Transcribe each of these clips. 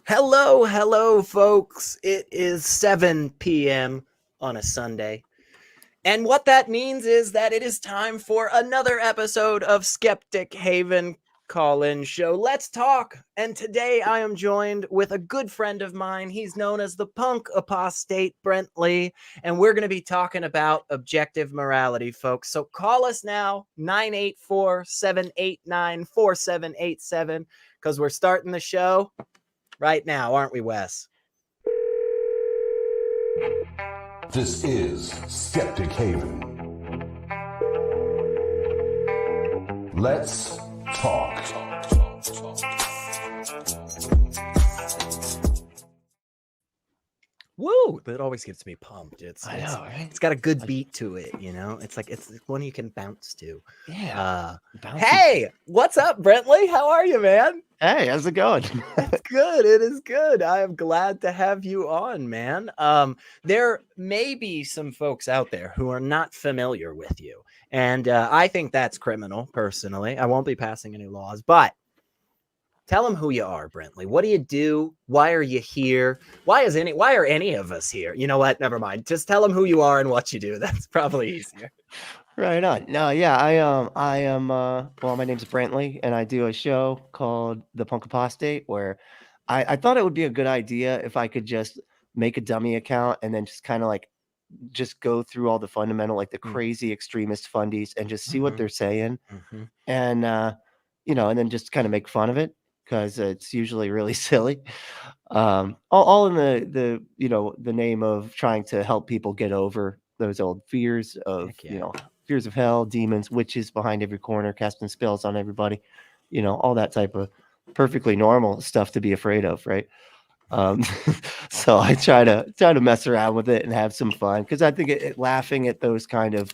Hello, folks. It is 7 p.m. on a Sunday. And what that means is that it is time for another episode of Skeptic Haven call-in show. Let's talk. And today I am joined with a good friend of mine. He's known as the punk apostate, Brently. And we're going to be talking about objective morality, folks. So call us now, 984-789-4787, because we're starting the show right now, aren't we, Wes? This is Skeptic Haven. Let's talk. Woo! That always gets me pumped. I know, right? It's got a good beat to it, you know? It's one you can bounce to. Yeah. Hey, what's up, Brentley? How are you, man? Hey, how's it going? It's good. It is good. I am glad to have you on, man. There may be some folks out there who are not familiar with you, and I think that's criminal, personally. I won't be passing any laws, but tell them who you are, Brentley. What do you do? Why are you here? Why are any of us here? You know what? Never mind. Just tell them who you are and what you do. That's probably easier. Right on. No, yeah, I am well, my name's Brentley, and I do a show called The Punk Apostate, where I thought it would be a good idea if I could just make a dummy account and then just kind of like just go through all the fundamental, like the crazy extremist fundies and just see what they're saying. And and then just kind of make fun of it, because it's usually really silly. All in the name of trying to help people get over those old fears of fears of hell, demons, witches behind every corner, casting spells on everybody, all that type of perfectly normal stuff to be afraid of, right? So I try to mess around with it and have some fun, because I think laughing at those kinds of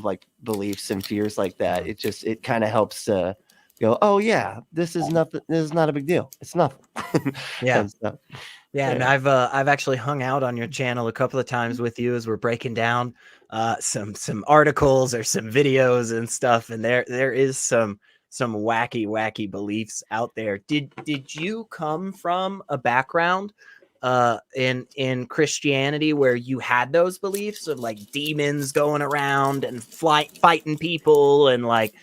like beliefs and fears like that, it kind of helps go, oh yeah, this is nothing. This is not a big deal. It's nothing. Yeah. And I've actually hung out on your channel a couple of times with you as we're breaking down some articles or some videos and stuff, and there is some wacky beliefs out there. Did you come from a background in Christianity where you had those beliefs of like demons going around and fighting people, and like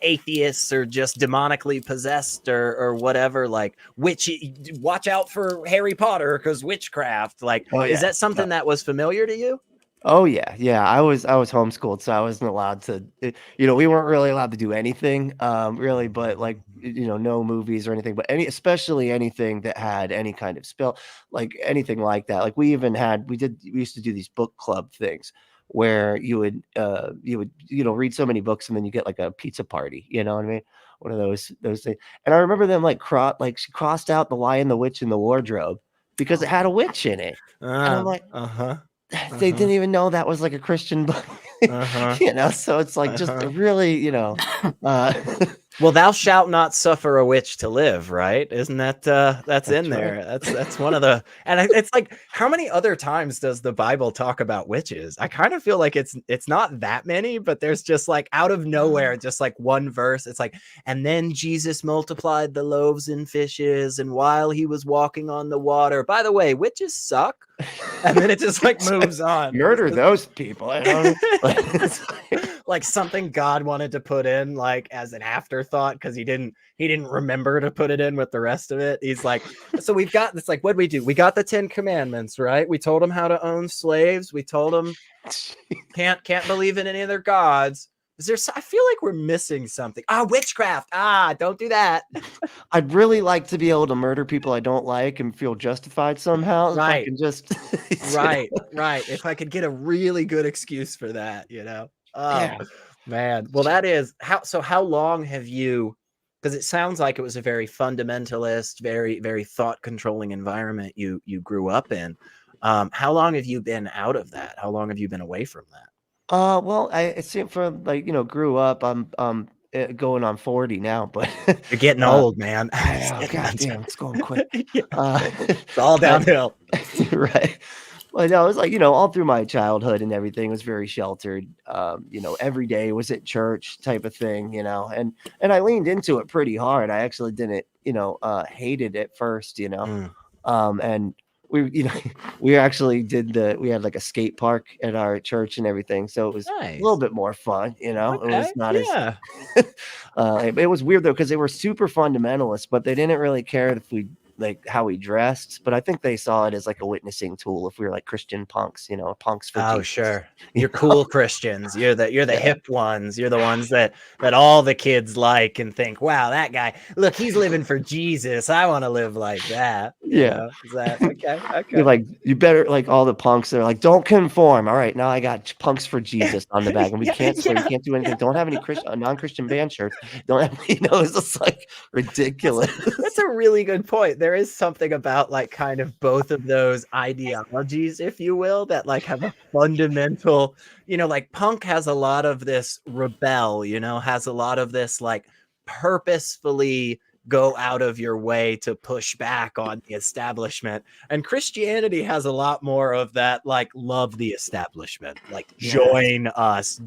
atheists are just demonically possessed or whatever, like watch out for Harry Potter because witchcraft, like is that something that was familiar to you? Oh yeah. I was homeschooled, so I wasn't allowed to. We weren't really allowed to do anything, really, but like no movies or anything, but especially anything that had any kind of spell, like anything like that. Like we used to do these book club things where you would read so many books and then you get like a pizza party. You know what I mean? One of those things. And I remember them she crossed out The Lion, the Witch, and the Wardrobe because it had a witch in it. And I'm like, they didn't even know that was like a Christian book, so it's like just really, well, thou shalt not suffer a witch to live, right? Isn't that's in there? Right. That's one of the, and it's like, how many other times does the Bible talk about witches? I kind of feel like it's not that many, but there's just like out of nowhere, just like one verse. It's like, and then Jesus multiplied the loaves and fishes, and while he was walking on the water, by the way, witches suck. And then it just like moves on. Murder those people. I don't like something God wanted to put in like as an afterthought because he didn't remember to put it in with the rest of it. He's like, so we've got this, like, what do we do? We got the 10 commandments, right? We told them how to own slaves. We told them can't believe in any other gods. I feel like we're missing something. Witchcraft. Don't do that. I'd really like to be able to murder people I don't like and feel justified somehow. Right. If I can just right. If I could get a really good excuse for that, man. Well, that is how long have you, because it sounds like it was a very fundamentalist, very, very thought controlling environment you grew up in. How long have you been out of that? How long have you been away from that? Well, I seem from grew up. I'm going on 40 now, but you're getting old, man. God damn, it's going quick. It's all downhill. Right. Well, no, it was like, all through my childhood and everything was very sheltered. Every day was at church type of thing, and I leaned into it pretty hard. I actually didn't, hate it at first, Mm, and we, we actually we had like a skate park at our church and everything. So it was a little nice. bit more fun, it Okay. was not as, Yeah. it was weird though, because they were super fundamentalist, but they didn't really care if we like how we dressed. But I think they saw it as like a witnessing tool if we were like Christian punks, punks for Oh, Jesus. sure. You You're know? cool Christians. You're the Yeah. hip ones. You're the ones that all the kids like and think, wow, that guy, look, he's living for Jesus. I want to live like that. Yeah. Is that okay? You're Okay. like, you better like all the punks. They're like, don't conform. All right, now I got punks for Jesus on the back, and we Yeah, can't swear. You yeah, can't do anything. yeah. Don't have any non-Christian band shirts. Don't have, it's just like That's ridiculous. that's a really good point. There is something about like kind of both of those ideologies, if you will, that like have a fundamental, like punk has a lot of this rebel, has a lot of this like purposefully go out of your way to push back on the establishment. And Christianity has a lot more of that, like love the establishment, like Yes. join us.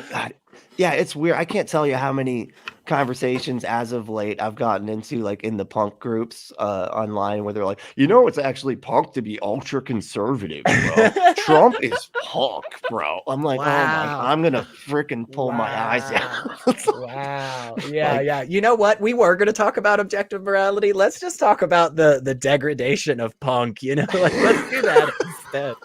God. Yeah, it's weird. I can't tell you how many conversations as of late I've gotten into like in the punk groups online where they're like, it's actually punk to be ultra conservative, bro. Trump is punk, bro. I'm like, oh my God, Wow. I'm gonna freaking pull my eyes Wow. out. It's Wow. Yeah, like, yeah. You know what? We were going to talk about objective morality. Let's just talk about the degradation of punk, like let's do that instead.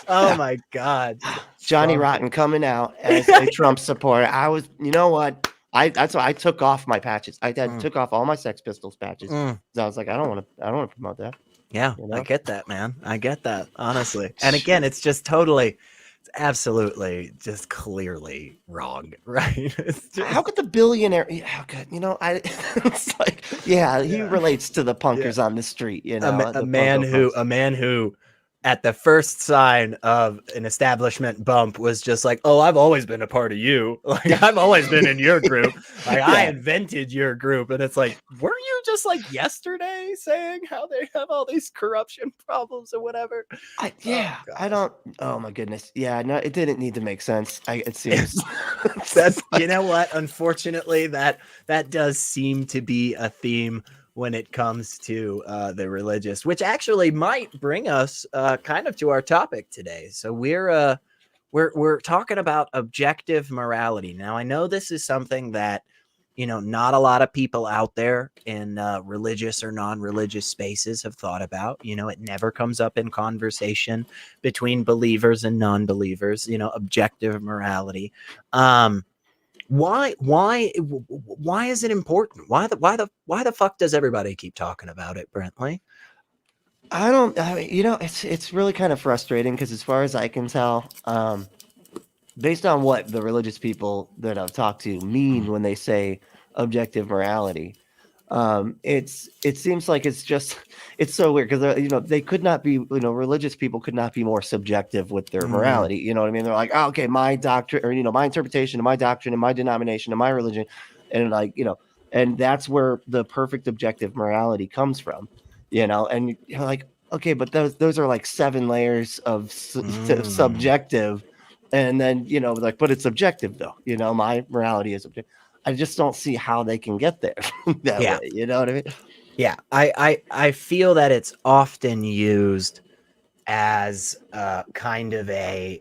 Oh yeah, my God. Johnny Trump. Rotten coming out as a Trump supporter. I was, you know what? That's why I took off my patches. Mm, Took off all my Sex Pistols patches. mm. So I was like, I don't want to promote that. Yeah, You I know? get that, man. I get that, honestly. And again, it's just totally, it's absolutely just clearly wrong, right? It's How just, could the billionaire? Yeah, how could It's like, yeah, he yeah. relates to the Yeah. punkers on the street. A The man Punko punks. who at the first sign of an establishment bump was just like, oh, I've always been a part of you, like I've always been in your group, like I Yeah, invented your group. And it's like, were you just like yesterday saying how they have all these corruption problems or whatever? Oh I gosh. don't. Oh my goodness. Yeah, no, it didn't need to make sense. It seems. It's That's, just like, what, unfortunately, that does seem to be a theme when it comes to the religious, which actually might bring us kind of to our topic today. So we're talking about objective morality. Now, I know this is something that not a lot of people out there in religious or non-religious spaces have thought about. It never comes up in conversation between believers and non-believers. Objective morality. Why is it important? Why the fuck does everybody keep talking about it, Brentley? I don't. I mean, it's really kind of frustrating because as far as I can tell, based on what the religious people that I've talked to mean when they say objective morality, it seems like it's so weird because they could not be, religious people could not be more subjective with their Mm, morality. You know what I mean? They're like, oh, okay, my doctrine, or my interpretation of my doctrine and my denomination and my religion, and and that's where the perfect objective morality comes from. And you're like, okay, but those are like 7 layers of mm. subjective, and then like, but it's subjective though. My morality is objective. I just don't see how they can get there that Yeah, way. You know what I mean? yeah. I feel that it's often used as kind of a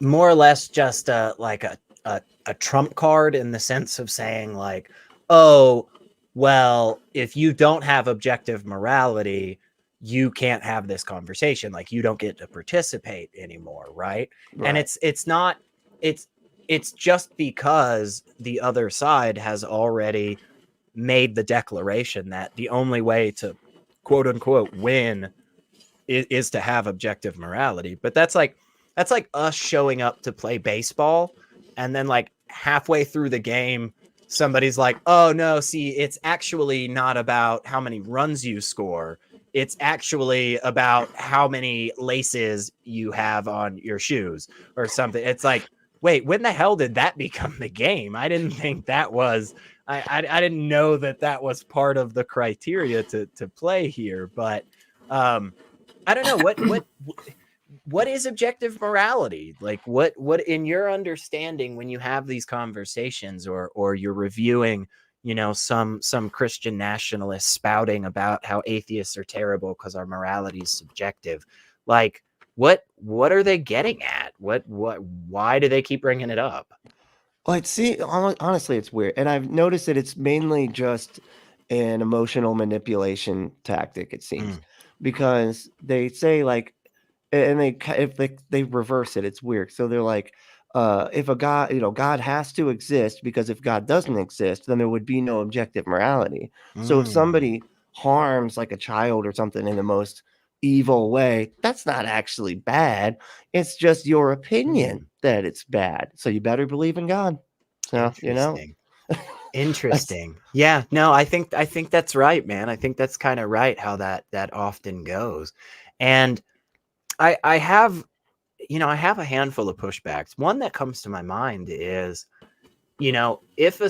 more or less just a trump card, in the sense of saying like, oh, well, if you don't have objective morality, you can't have this conversation, like you don't get to participate anymore, right? And Right. it's not, it's just because the other side has already made the declaration that the only way to quote unquote win is to have objective morality. But that's like us showing up to play baseball, and then like halfway through the game somebody's like, oh no, see, it's actually not about how many runs you score, it's actually about how many laces you have on your shoes or something. It's like, wait, when the hell did that become the game? I didn't think that was, I didn't know that was part of the criteria to play here. But I don't know what is objective morality? Like what in your understanding when you have these conversations or you're reviewing, you know, some Christian nationalists spouting about how atheists are terrible because our morality is subjective. Like what are they getting at? What why do they keep bringing it up? Like, see, honestly, it's weird, and I've noticed that it's mainly just an emotional manipulation tactic, it seems, Mm, because they say, like, and if they reverse it, it's weird. So they're like, if a God, God has to exist, because if God doesn't exist, then there would be no objective morality. So if mm, somebody harms like a child or something in the most evil way, that's not actually bad. It's just your opinion mm. that it's bad. So you better believe in God. So, Interesting. that's Interesting. Yeah, no, I think that's right, man. I think that's kind of right how that often goes. And I have, you know, I have a handful of pushbacks. One that comes to my mind is, you know, if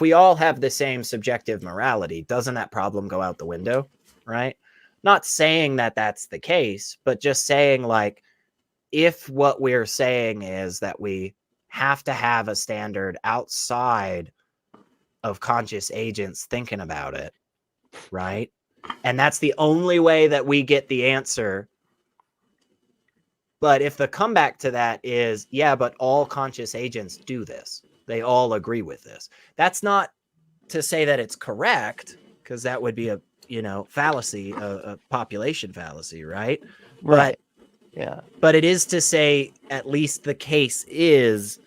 we all have the same subjective morality, doesn't that problem go out the window, right? Not saying that that's the case, but just saying like if what we're saying is that we have to have a standard outside of conscious agents thinking about it, right? And that's the only way that we get the answer. But if the comeback to that is, yeah, but all conscious agents do this, they all agree with this. That's not to say that it's correct, because that would be a, you know, fallacy, a population fallacy, right? right. But Yeah. it is to say at least the case is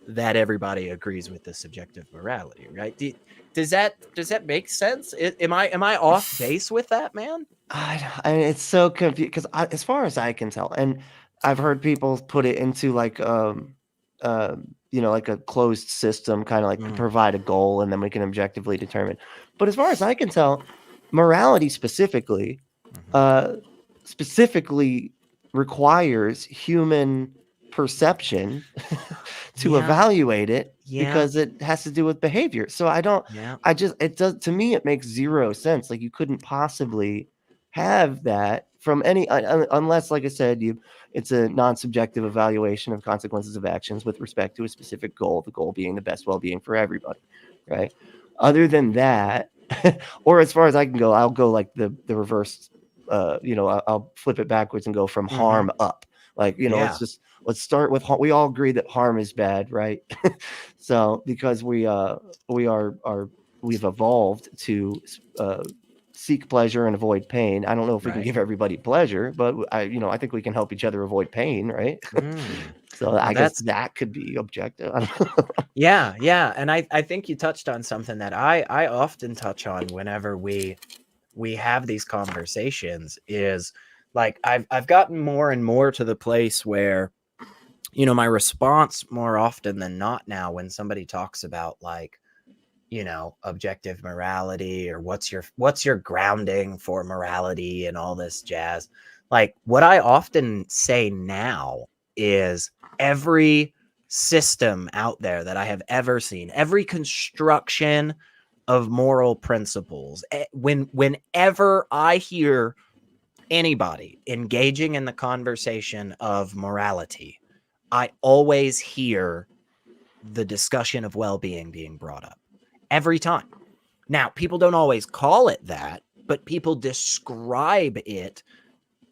that everybody agrees with the subjective morality, right? Does that make sense? Am I off base with that, man? It's so confused because, as far as I can tell, and I've heard people put it into like like a closed system, kind of like Mm, provide a goal and then we can objectively determine. But as far as I can tell, morality mhm. uh, specifically requires human perception to Yeah, evaluate it, yeah, because it has to do with behavior. So I don't, yeah. I just, it does, to me, it makes zero sense. Like, you couldn't possibly have that from any, unless, like I said, it's a non-subjective evaluation of consequences of actions with respect to a specific goal, the goal being the best well-being for everybody, right? Other than that, or as far as I can go, I'll go like the reverse. I'll flip it backwards and go from Hmm. harm up. Like, Yeah. let's start with we all agree that harm is bad, right? So because we are we've evolved to uh, seek pleasure and avoid pain. I don't know if we can Right. give everybody pleasure, but I think we can help each other avoid pain, right? Mm. So Well, I guess that's that could be objective. I don't know. yeah, yeah. And I think you touched on something that I often touch on whenever we have these conversations is like I've gotten more and more to the place where, you know, my response more often than not now when somebody talks about like, you know, objective morality or what's your grounding for morality and all this jazz. Like what I often say now is every system out there that I have ever seen, every construction of moral principles, whenever I hear anybody engaging in the conversation of morality, I always hear the discussion of well-being being brought up every time. Now, people don't always call it that, but people describe it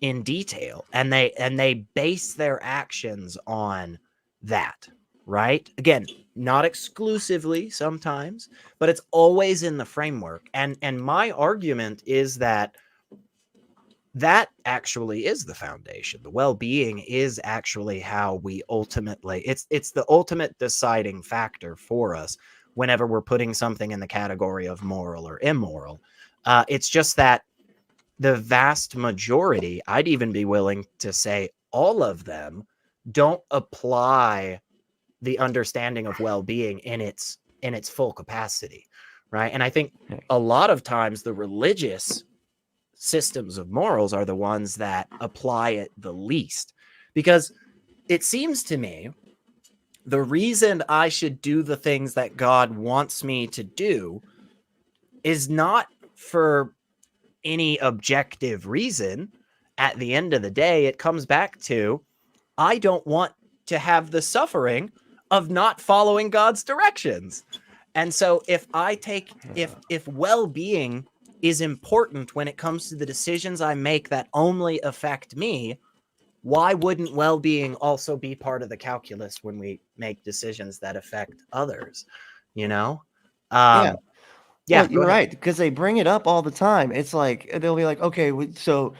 in detail and they base their actions on that, right? Again, not exclusively sometimes, but it's always in the framework. And my argument is that that actually is the foundation. The well-being is actually how we ultimately it's the ultimate deciding factor for us whenever we're putting something in the category of moral or immoral. It's just that the vast majority, I'd even be willing to say all of them, don't apply the understanding of well-being in its full capacity, right? And I think a lot of times the religious systems of morals are the ones that apply it the least. Because it seems to me the reason I should do the things that God wants me to do is not for any objective reason, at the end of the day, it comes back to, I don't want to have the suffering of not following God's directions. And so if well-being is important when it comes to the decisions I make that only affect me, why wouldn't well-being also be part of the calculus when we make decisions that affect others? Yeah. Yeah, Well, go you're ahead. right, because they bring it up all the time. It's like they'll be like, okay, so,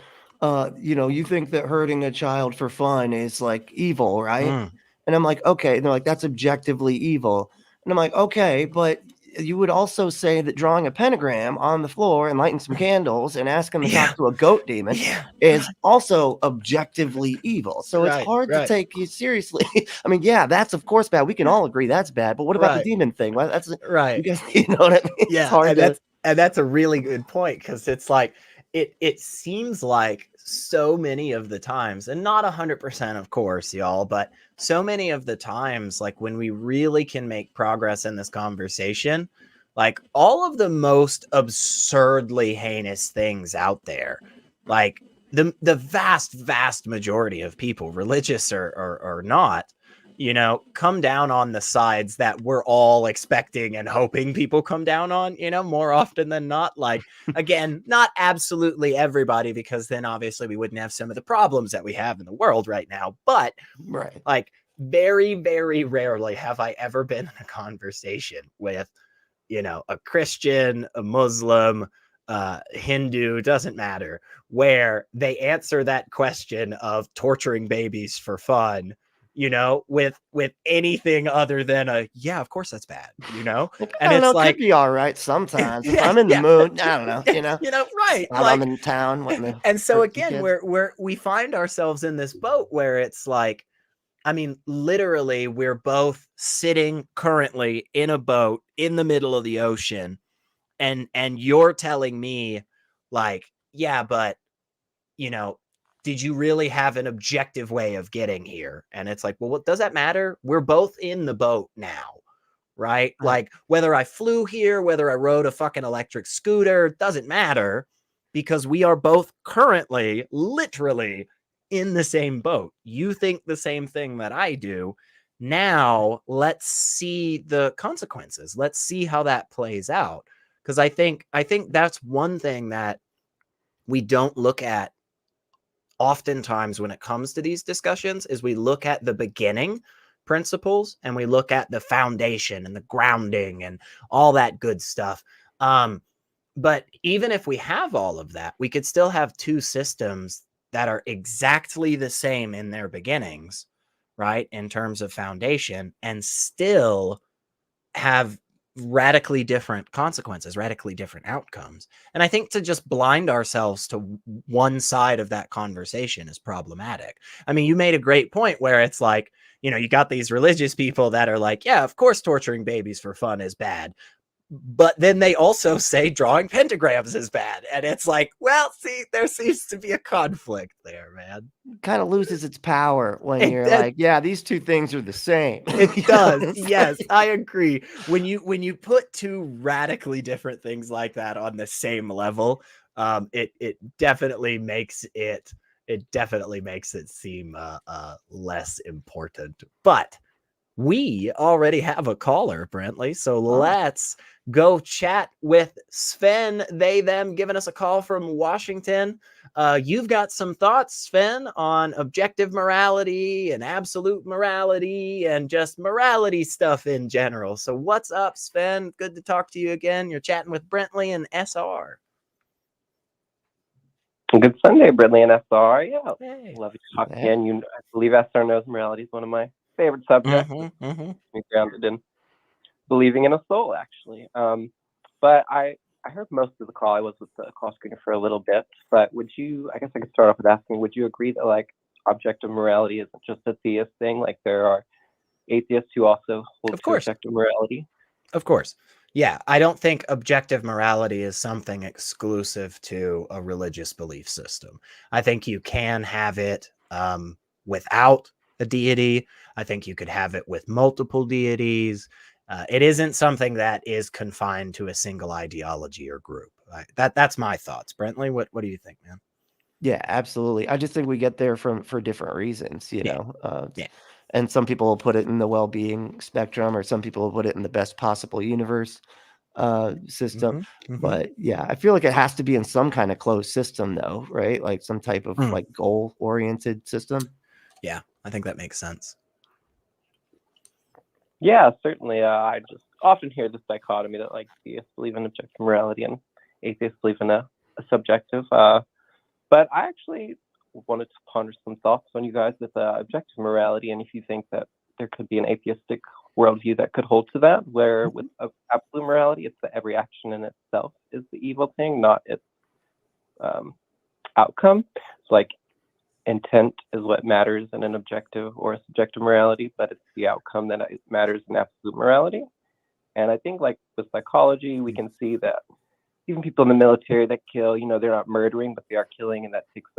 you think that hurting a child for fun is like evil, right? Mm, And I'm like, okay. And they're like, that's objectively evil. And I'm like, okay, but you would also say that drawing a pentagram on the floor and lighting some candles and asking to yeah, talk to a goat demon yeah, is also objectively evil. So it's right, hard to right, take you seriously. I mean, yeah, that's of course bad. We can all agree that's bad. But what about the right, demon thing? Well, that's you right. guys, you know what I mean? It's Yeah, hard to. and that's a really good point, because it's like it seems like so many of the times, and not 100%, of course, y'all, but so many of the times, like when we really can make progress in this conversation, like all of the most absurdly heinous things out there, like the vast majority of people, religious or not, come down on the sides that we're all expecting and hoping people come down on, more often than not. Like, again, not absolutely everybody, because then obviously we wouldn't have some of the problems that we have in the world right now. But Right. like, very, very rarely have I ever been in a conversation with, a Christian, a Muslim, Hindu, doesn't matter, where they answer that question of torturing babies for fun, with anything other than yeah, of course that's bad, Like, I and don't know, it's it could like, be all right sometimes if yeah, I'm in the yeah, mood. I don't know, right, while I'm like, in town wanting to and so hurt some again, kids. we find ourselves in this boat where it's like, I mean, literally, we're both sitting currently in a boat in the middle of the ocean, and you're telling me, like, yeah, but you know did you really have an objective way of getting here? And it's like, well, what does that matter? We're both in the boat now, right? Right. Like, whether I flew here, whether I rode a fucking electric scooter, doesn't matter, because we are both currently literally in the same boat. You think the same thing that I do. Now let's see the consequences, let's see how that plays out, because I think that's one thing that we don't look at oftentimes when it comes to these discussions, is we look at the beginning principles and we look at the foundation and the grounding and all that good stuff. But even if we have all of that, we could still have two systems that are exactly the same in their beginnings, right, in terms of foundation, and still have radically different consequences, radically different outcomes. And I think to just blind ourselves to one side of that conversation is problematic. I mean, you made a great point where it's like, you got these religious people that are like, yeah, of course, torturing babies for fun is bad. But then they also say drawing pentagrams is bad. And it's like, well, see, there seems to be a conflict there, man. Kind of loses its power when It, you're it, like, yeah, these two things are the same. it You know, does. it's Yes, like- I agree. When you put two radically different things like that on the same level, it definitely makes it seem less important. But we already have a caller, Brentley. So Oh, let's go chat with Sven, they, them, giving us a call from Washington. You've got some thoughts, Sven, on objective morality and absolute morality and just morality stuff in general. So what's up, Sven? Good to talk to you again. You're chatting with Brentley and SR. Good Sunday, Brentley and SR. Yeah, Hey. love to talk yeah. again. I believe SR knows morality is one of my favorite subjects. Mm-hmm. Me grounded in believing in a soul, actually. But I heard most of the call. I was with the call screener for a little bit. But would you? I guess I could start off with asking: would you agree that like objective morality isn't just a theist thing? Like there are atheists who also hold Of to course. objective morality. Of course. Yeah, I don't think objective morality is something exclusive to a religious belief system. I think you can have it without a deity. I think you could have it with multiple deities. It isn't something that is confined to a single ideology or group. That's my thoughts. Brentley, what do you think, man? Yeah, absolutely. I just think we get there for different reasons, Yeah. Yeah. And some people will put it in the well-being spectrum, or some people will put it in the best possible universe system. But yeah, I feel like it has to be in some kind of closed system, though, right? Like some type of like goal-oriented system. Yeah, I think that makes sense. Yeah, certainly. I just often hear this dichotomy that like theists believe in objective morality and atheists believe in a subjective. But I actually wanted to ponder some thoughts on you guys with objective morality, and if you think that there could be an atheistic worldview that could hold to that, where with absolute morality, it's that every action in itself is the evil thing, not its outcome. It's like intent is what matters in an objective or a subjective morality, but it's the outcome that matters in absolute morality. And I think like with psychology, we can see that even people in the military that kill, they're not murdering, but they are killing, and that takes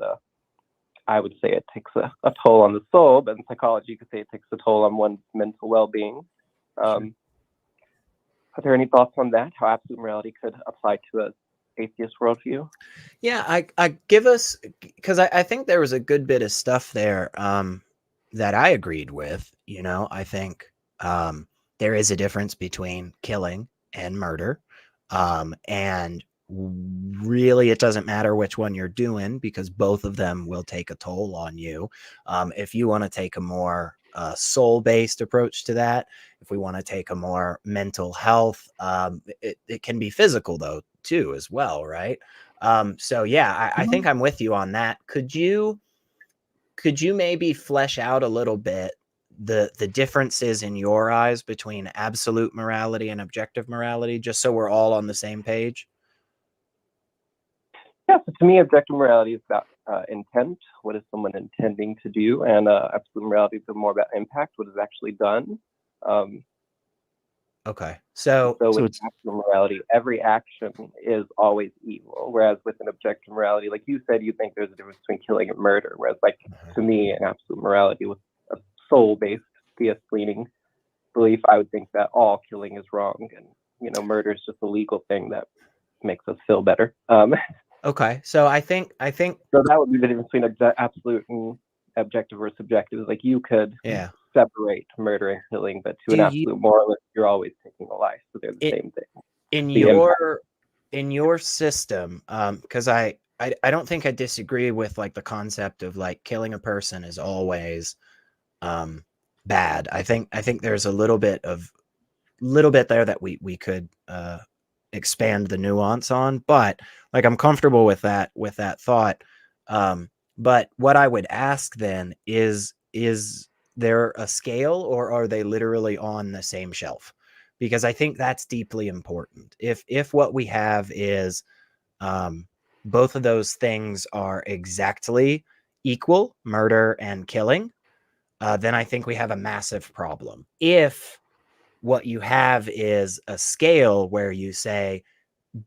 I would say it takes a toll on the soul, but in psychology, you could say it takes a toll on one's mental well-being. Are there any thoughts on that, how absolute morality could apply to an atheist worldview? Yeah, I give us, because I think there was a good bit of stuff there that I agreed with. I think there is a difference between killing and murder. And really, it doesn't matter which one you're doing, because both of them will take a toll on you. If you want to take a more soul-based approach to that, if we want to take a more mental health, it can be physical though too as well, right? So yeah, I think I'm with you on that. Could you maybe flesh out a little bit the differences in your eyes between absolute morality and objective morality, just so we're all on the same page? Yeah, so to me, objective morality is about intent. What is someone intending to do? And absolute morality is more about impact. What is actually done? Okay. So with it's absolute morality, every action is always evil. Whereas with an objective morality, like you said, you think there's a difference between killing and murder. Whereas like to me, an absolute morality with a soul-based, theist-leaning belief, I would think that all killing is wrong, and murder is just a legal thing that makes us feel better. okay. So I think So that would be the difference between absolute and objective or subjective. Like you could separate murder and killing, but to an absolute moralist, you're always taking a life. So they're the same thing. In your system, because I don't think I disagree with like the concept of like killing a person is always bad. I think there's a little bit there that we could expand the nuance on, but like I'm comfortable with that thought. But what I would ask then is there a scale, or are they literally on the same shelf? Because I think that's deeply important. If what we have is both of those things are exactly equal, murder and killing, then I think we have a massive problem. If what you have is a scale where you say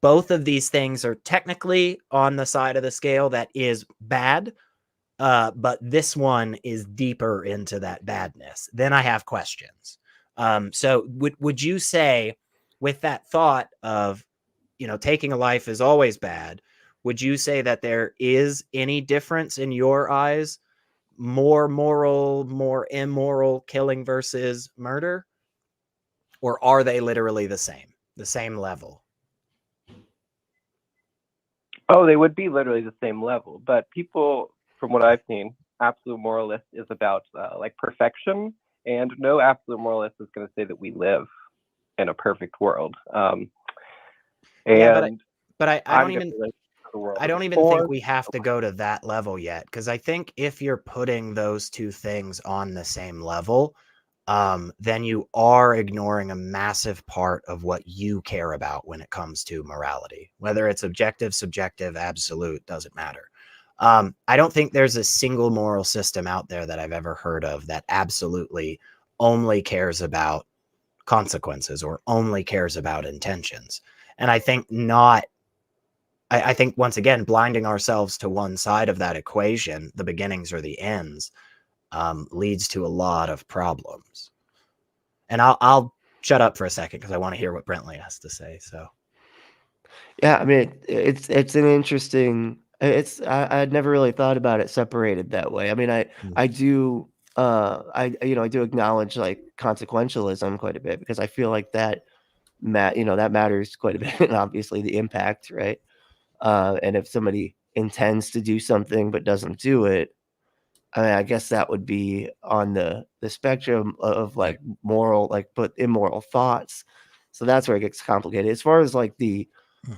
both of these things are technically on the side of the scale that is bad, but this one is deeper into that badness, then I have questions. So would you say, with that thought of, taking a life is always bad, would you say that there is any difference in your eyes, more moral, more immoral killing versus murder? Or are they literally the same level? Oh, they would be literally the same level. But people, from what I've seen, absolute moralist is about like perfection, and no absolute moralist is going to say that we live in a perfect world. But I don't even think we have to go to that level yet, because I think if you're putting those two things on the same level, then you are ignoring a massive part of what you care about when it comes to morality. Whether it's objective, subjective, absolute, doesn't matter. I don't think there's a single moral system out there that I've ever heard of that absolutely only cares about consequences or only cares about intentions. And I think I think, once again, blinding ourselves to one side of that equation, the beginnings or the ends, leads to a lot of problems. And I'll shut up for a second because I want to hear what Brentley has to say. So, Yeah, I mean, it's an interesting. I'd never really thought about it separated that way. I mean, I do I do acknowledge like consequentialism quite a bit because I feel like that that matters quite a bit, and obviously the impact, right? And if somebody intends to do something but doesn't do it, I mean, I guess that would be on the spectrum of like moral, but immoral thoughts. So that's where it gets complicated. As far as like the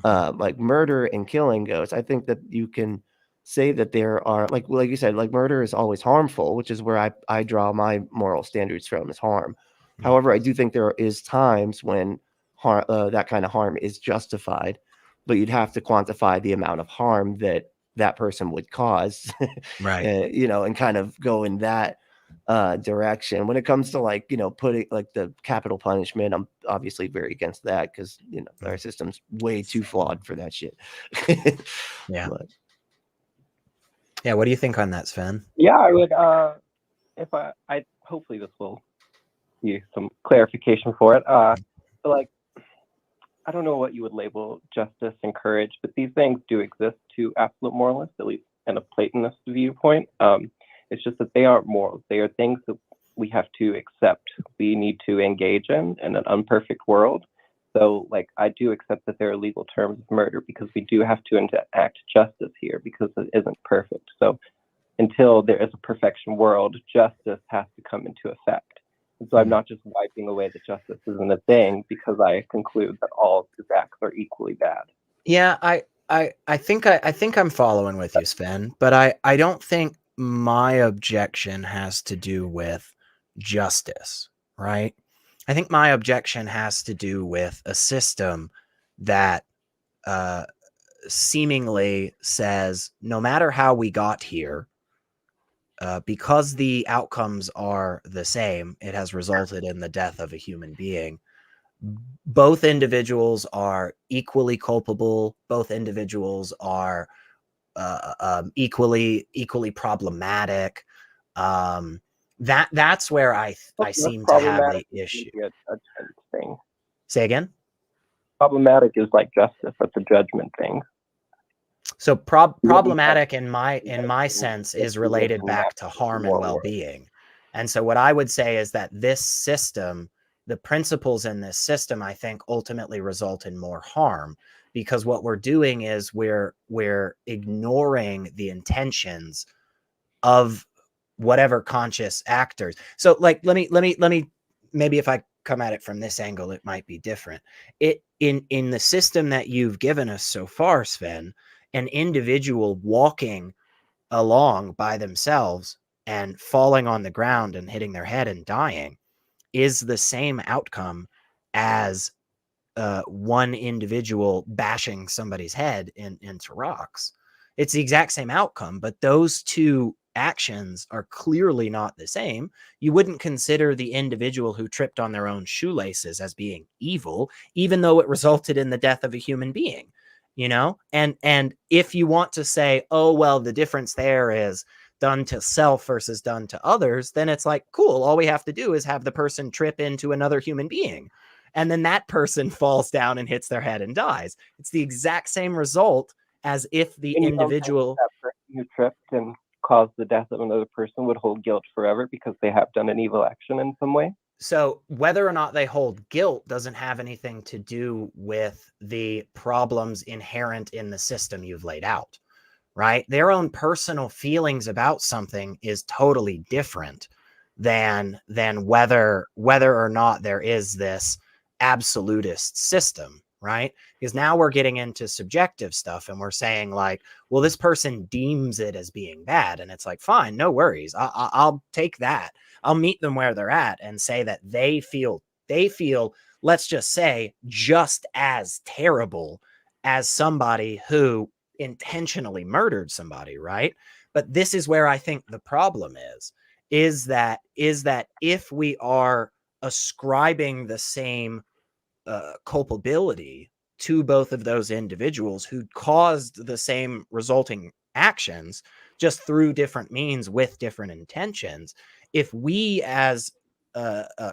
like murder and killing goes, I think that you can say that there are like you said, like murder is always harmful, which is where I draw my moral standards from is harm. However, I do think there is times when that kind of harm is justified, but you'd have to quantify the amount of harm that that person would cause, Right. and kind of go in that direction. When it comes to like putting like the capital punishment, I'm obviously very against that because our system's way too flawed for that shit. Yeah. But, Yeah. What do you think on that, Sven? Yeah, I would. If I hopefully this will use some clarification for it. But like, I don't know what you would label justice and courage, but these things do exist to absolute moralists, at least in a Platonist viewpoint. It's just that they aren't morals. They are things that we have to accept. We need to engage in an imperfect world. So, like, I do accept that there are legal terms of murder because we do have to enact justice here because it isn't perfect. So, until there is a perfection world, justice has to come into effect. And so I'm not just wiping away that justice isn't a thing because I conclude that all his acts are equally bad. Yeah, I think I'm following with you, Sven, but I don't think my objection has to do with justice, right? I think my objection has to do with a system that seemingly says no matter how we got here, because the outcomes are the same, it has resulted in the death of a human being. Both individuals are equally culpable. Both individuals are equally problematic. That's where I That's seem to have the problematic. issue. A judgment thing. Say again. Problematic is like justice, that's a judgment thing. So problematic in my sense is related back to harm and well-being. And so what I would say is that this system, the principles in this system, I think ultimately result in more harm because what we're doing is we're ignoring the intentions of whatever conscious actors. So like let me maybe if I come at it from this angle, it might be different. It in the system that you've given us so far, Sven, an individual walking along by themselves and falling on the ground and hitting their head and dying is the same outcome as one individual bashing somebody's head into rocks. It's the exact same outcome, but those two actions are clearly not the same. You wouldn't consider the individual who tripped on their own shoelaces as being evil, even though it resulted in the death of a human being. And if you want to say, oh well, the difference there is done to self versus done to others, then it's like, cool, all we have to do is have the person trip into another human being, and then that person falls down and hits their head and dies. It's the exact same result as if the individual that person who tripped and caused the death of another person would hold guilt forever because they have done an evil action in some way. So whether or not they hold guilt doesn't have anything to do with the problems inherent in the system you've laid out, right? Their own personal feelings about something is totally different than whether or not there is this absolutist system, right? Because now we're getting into subjective stuff and we're saying like, well, this person deems it as being bad. And it's like, fine, no worries. I'll take that. I'll meet them where they're at and say that they feel, let's just say, just as terrible as somebody who intentionally murdered somebody, right? But this is where I think the problem is that if we are ascribing the same culpability to both of those individuals who caused the same resulting actions just through different means with different intentions, if we as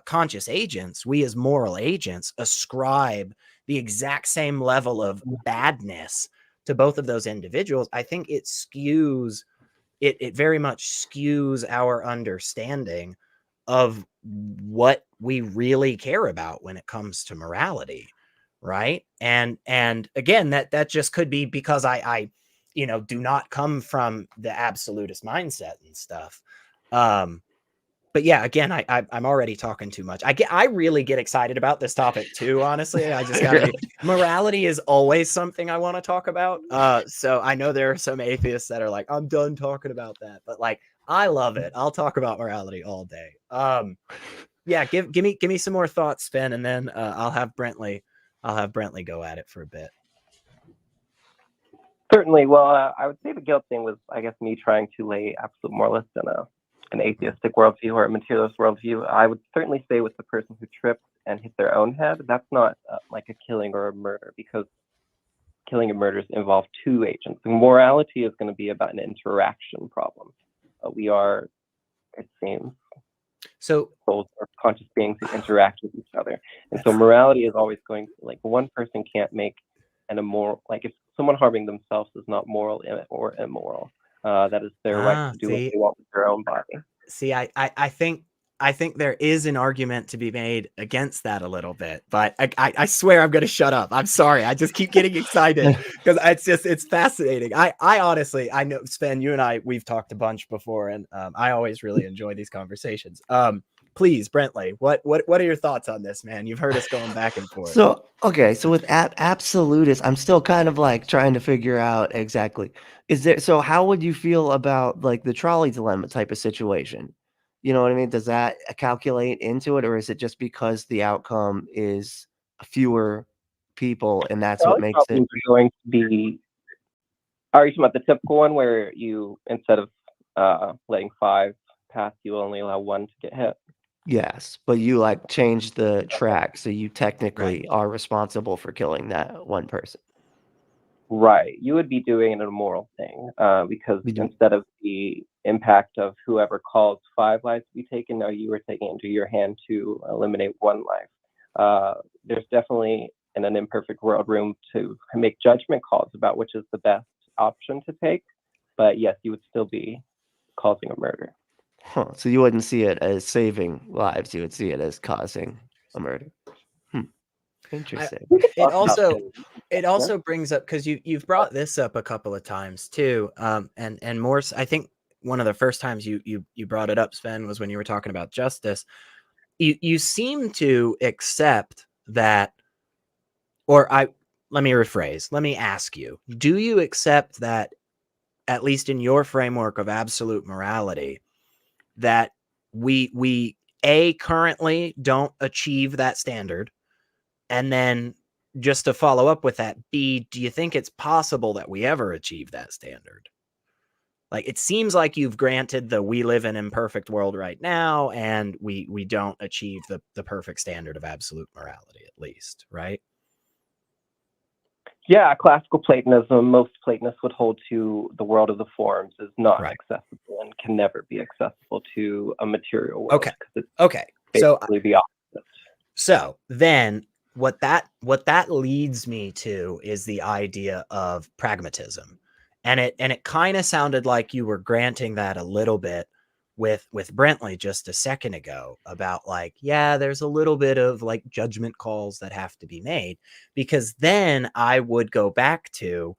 conscious agents, we as moral agents ascribe the exact same level of badness to both of those individuals, I think it skews, it very much skews our understanding of what we really care about when it comes to morality, right? And again, that just could be because I do not come from the absolutist mindset and stuff. But yeah, again, I'm already talking too much. I really get excited about this topic too, honestly. I just gotta be, morality is always something I want to talk about. So I know there are some atheists that are like, I'm done talking about that, but like, I love it. I'll talk about morality all day. Yeah, give me some more thoughts, Sven, and then I'll have Brentley go at it for a bit. Certainly. Well, I would say the guilt thing was, I guess, me trying to lay absolute moralist in an atheistic worldview or a materialist worldview. I would certainly say with the person who tripped and hit their own head, that's not like a killing or a murder, because killing and murders involve two agents. Morality is going to be about an interaction problem. We are, it seems, souls or conscious beings who interact with each other. And so morality is always going to, like, one person can't make an immoral, like if someone harming themselves is not moral or immoral, that is their right to do what they want with their own body. See, I think there is an argument to be made against that a little bit, but I swear I'm going to shut up. I'm sorry. I just keep getting excited because it's fascinating. I honestly, I know, Sven, you and we've talked a bunch before, and I always really enjoy these conversations. Please, Brentley, what are your thoughts on this, man? You've heard us going back and forth. So, okay, so with absolutist, I'm still kind of like trying to figure out exactly. So how would you feel about like the trolley dilemma type of situation? You know what I mean? Does that calculate into it, or is it just because the outcome is fewer people and that's what makes it? Going to be, are you talking about the typical one where you, instead of letting 5 pass, you only allow 1 to get hit? Yes, but you like change the track, so you technically are responsible for killing that one person. Right. You would be doing an immoral thing, because instead of the impact of whoever calls 5 lives to be taken, now you were taking it into your hand to eliminate 1 life. There's definitely, in an imperfect world, room to make judgment calls about which is the best option to take. But yes, you would still be causing a murder. Huh. So you wouldn't see it as saving lives, you would see it as causing a murder. Interesting. It also brings up, because you've brought this up a couple of times too, and more. I think one of the first times you brought it up, Sven, was when you were talking about justice. You seem to accept that, or let me rephrase. Let me ask you: do you accept that, at least in your framework of absolute morality, that we currently don't achieve that standard? And then, just to follow up with that, B, do you think it's possible that we ever achieve that standard? Like, it seems like you've granted the we live in an imperfect world right now, and we don't achieve the perfect standard of absolute morality, at least, right? Yeah, classical Platonism, most Platonists would hold to the world of the forms is not accessible and can never be accessible to a material world. Okay. So the opposite. So then what that leads me to is the idea of pragmatism. And it kind of sounded like you were granting that a little bit with Brentley just a second ago, about like, yeah, there's a little bit of like judgment calls that have to be made, because then I would go back to,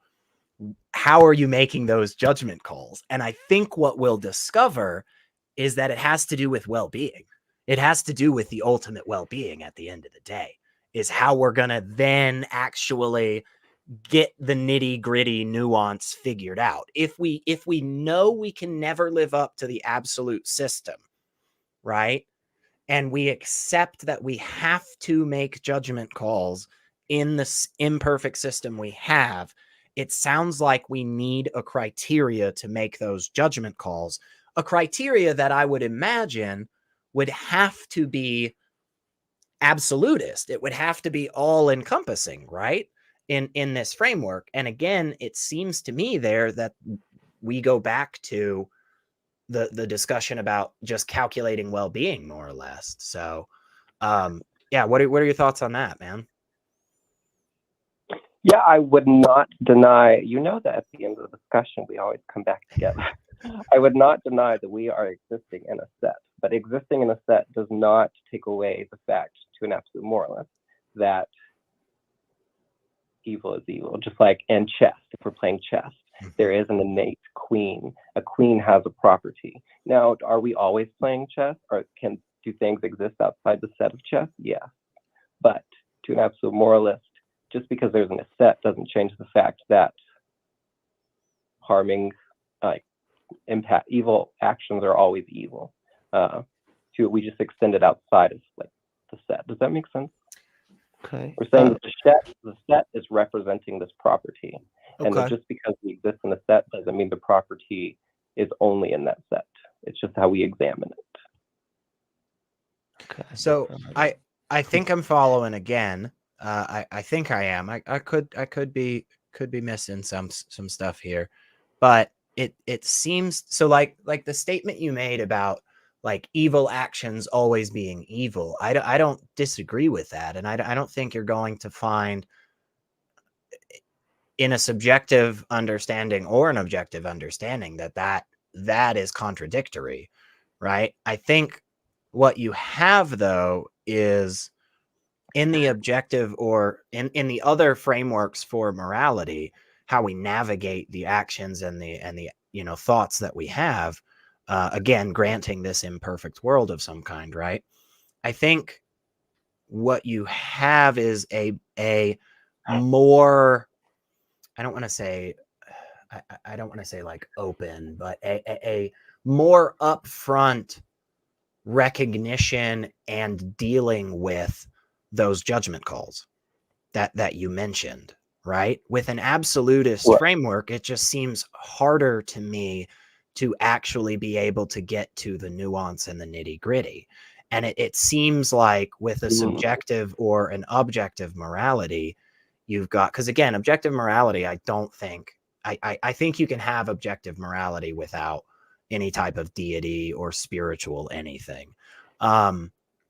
how are you making those judgment calls? And I think what we'll discover is that it has to do with well-being. It has to do with the ultimate well-being at the end of the day, is how we're going to then actually get the nitty-gritty nuance figured out. If we know we can never live up to the absolute system, right? And we accept that we have to make judgment calls in this imperfect system we have, it sounds like we need a criteria to make those judgment calls, a criteria that I would imagine would have to be absolutist. It would have to be all encompassing, right? In this framework. And again, it seems to me there that we go back to the discussion about just calculating well-being, more or less. So yeah, what are your thoughts on that, man? Yeah, I would not deny, that at the end of the discussion, we always come back together. I would not deny that we are existing in a set, but existing in a set does not take away the fact to an absolute moralist that evil is evil. Just like in chess, if we're playing chess, there is an innate queen. A queen has a property. Now, are we always playing chess, or do things exist outside the set of chess? Yeah. But to an absolute moralist, just because there's a set doesn't change the fact that harming, impact, evil actions are always evil. We just extend it outside of like the set. Does that make sense? Okay. We're saying that the set is representing this property, and that Okay. just because we exist in the set doesn't mean the property is only in that set. It's just how we examine it. Okay. So I think I'm following again. I think I am. I could be missing some stuff here, but it seems so like the statement you made about like evil actions always being evil. I don't disagree with that, and I don't think you're going to find in a subjective understanding or an objective understanding that is contradictory, right? I think what you have though is in the objective or in the other frameworks for morality, how we navigate the actions and the thoughts that we have, again, granting this imperfect world of some kind, right? I think what you have is a more, I don't want to say like open, but a more upfront recognition and dealing with those judgment calls that you mentioned, right? With an absolutist framework, it just seems harder to me to actually be able to get to the nuance and the nitty gritty. And it seems like with a subjective or an objective morality, you've got, because again, objective morality, I think you can have objective morality without any type of deity or spiritual anything.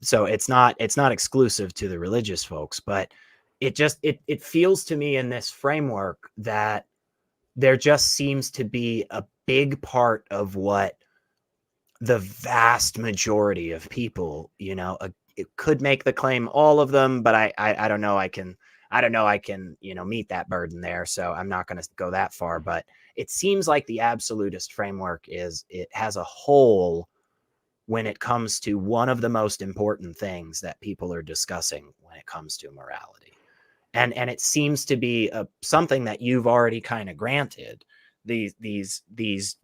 So it's not exclusive to the religious folks, but it feels to me in this framework that there just seems to be a big part of what the vast majority of people, it could make the claim all of them, but I don't know. I don't know I can, meet that burden there. So I'm not going to go that far, but it seems like the absolutist framework it has a hole when it comes to one of the most important things that people are discussing when it comes to morality. And it seems to be something that you've already kind of granted, these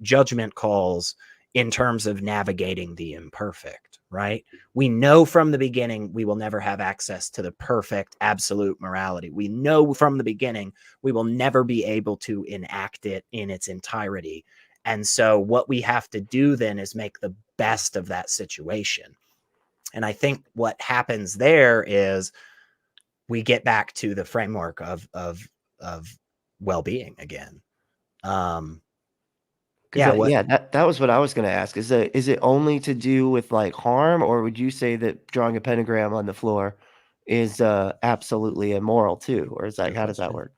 judgment calls in terms of navigating the imperfect, right? We know from the beginning we will never have access to the perfect absolute morality. We know from the beginning we will never be able to enact it in its entirety. And so what we have to do then is make the best of that situation. And I think what happens there is we get back to the framework of well-being again. That was what I was going to ask. Is it only to do with like harm, or would you say that drawing a pentagram on the floor is absolutely immoral too, or is that how does that work?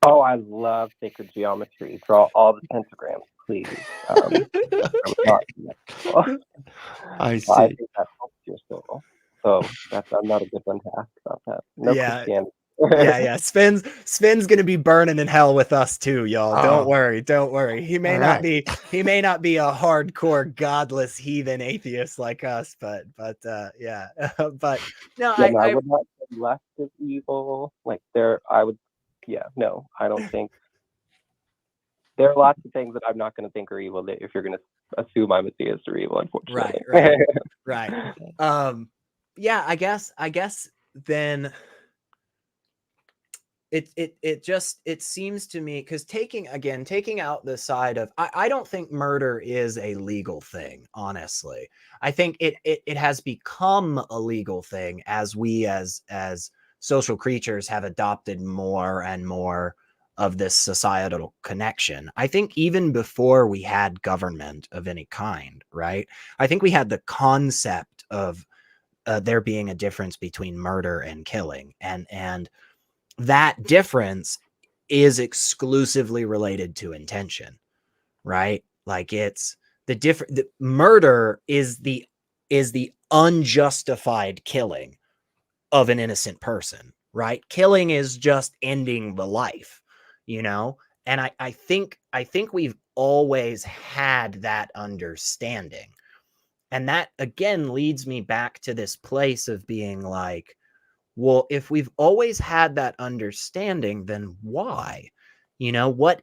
Oh, I love sacred geometry. Draw all the pentagrams, please. I see. I think that helps your soul. So I'm not a good one to ask about that. No Christianity. yeah. Sven's gonna be burning in hell with us too, y'all. Don't worry. He may not be a hardcore godless heathen atheist like us, but yeah. But no, I would not say left is evil. Like I don't think there are lots of things that I'm not going to think are evil if you're going to assume I'm a theist or evil, unfortunately. Right. Yeah, I guess then it seems to me, because taking out the side of I don't think murder is a legal thing, honestly. I think it has become a legal thing as we as social creatures have adopted more and more of this societal connection. I think even before we had government of any kind, right? I think we had the concept of there being a difference between murder and killing, and that difference is exclusively related to intention, right? Like it's the murder is the unjustified killing of an innocent person, right? Killing is just ending the life, you know? And I think we've always had that understanding. And that again leads me back to this place of being like, well, if we've always had that understanding, then why? You know, what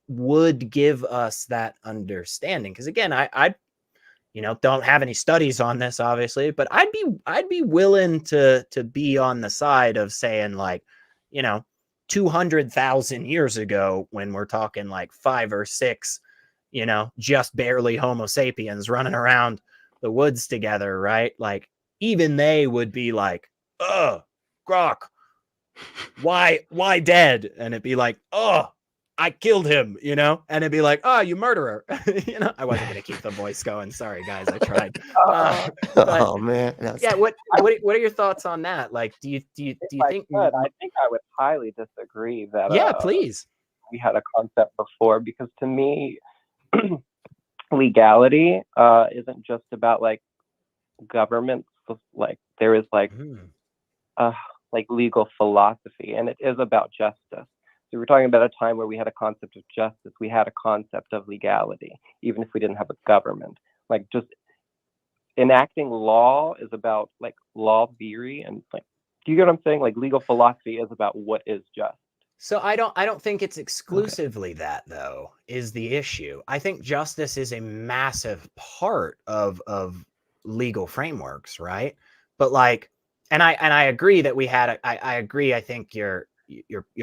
would give us that understanding? Because again, I don't have any studies on this, obviously, but I'd be willing to be on the side of saying like, 200,000 years ago, when we're talking like 5 or 6, just barely Homo sapiens running around the woods together, right? Like even they would be like, Grok, why dead? And it'd be like, I killed him, and it'd be like, oh, you murderer. I wasn't going to keep the voice going. Sorry, guys. I tried. Oh man. Yeah. What are your thoughts on that? Like, do you think? I think I would highly disagree that. Yeah, please. We had a concept before, because to me, legality isn't just about like government. Like there is like legal philosophy, and it is about justice. So we're talking about a time where we had a concept of justice. We had a concept of legality, even if we didn't have a government. Like just enacting law is about like law theory, and like, do you get what I'm saying? Like legal philosophy is about what is just. So I don't think it's exclusively that, though, is the issue. I think justice is a massive part of legal frameworks, right? But like, and I agree that we had I agree. I think you're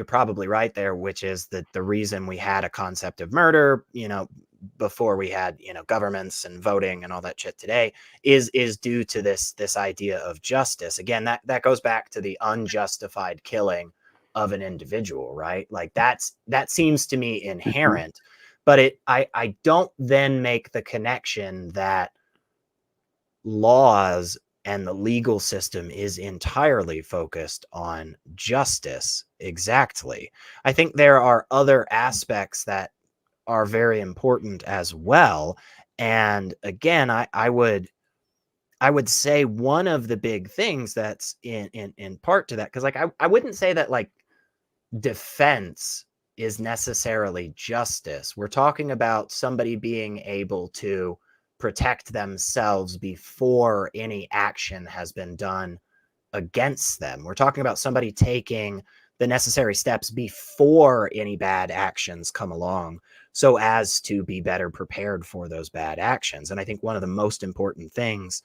probably right there, which is that the reason we had a concept of murder, before we had, governments and voting and all that shit today is due to this idea of justice. Again, that goes back to the unjustified killing of an individual, right? Like that seems to me inherent, but I don't then make the connection that laws and the legal system is entirely focused on justice. Exactly. I think there are other aspects that are very important as well. And again, I would say one of the big things that's in part to that, because like I wouldn't say that like defense is necessarily justice. We're talking about somebody being able to protect themselves before any action has been done against them. We're talking about somebody taking the necessary steps before any bad actions come along, so as to be better prepared for those bad actions. And I think one of the most important things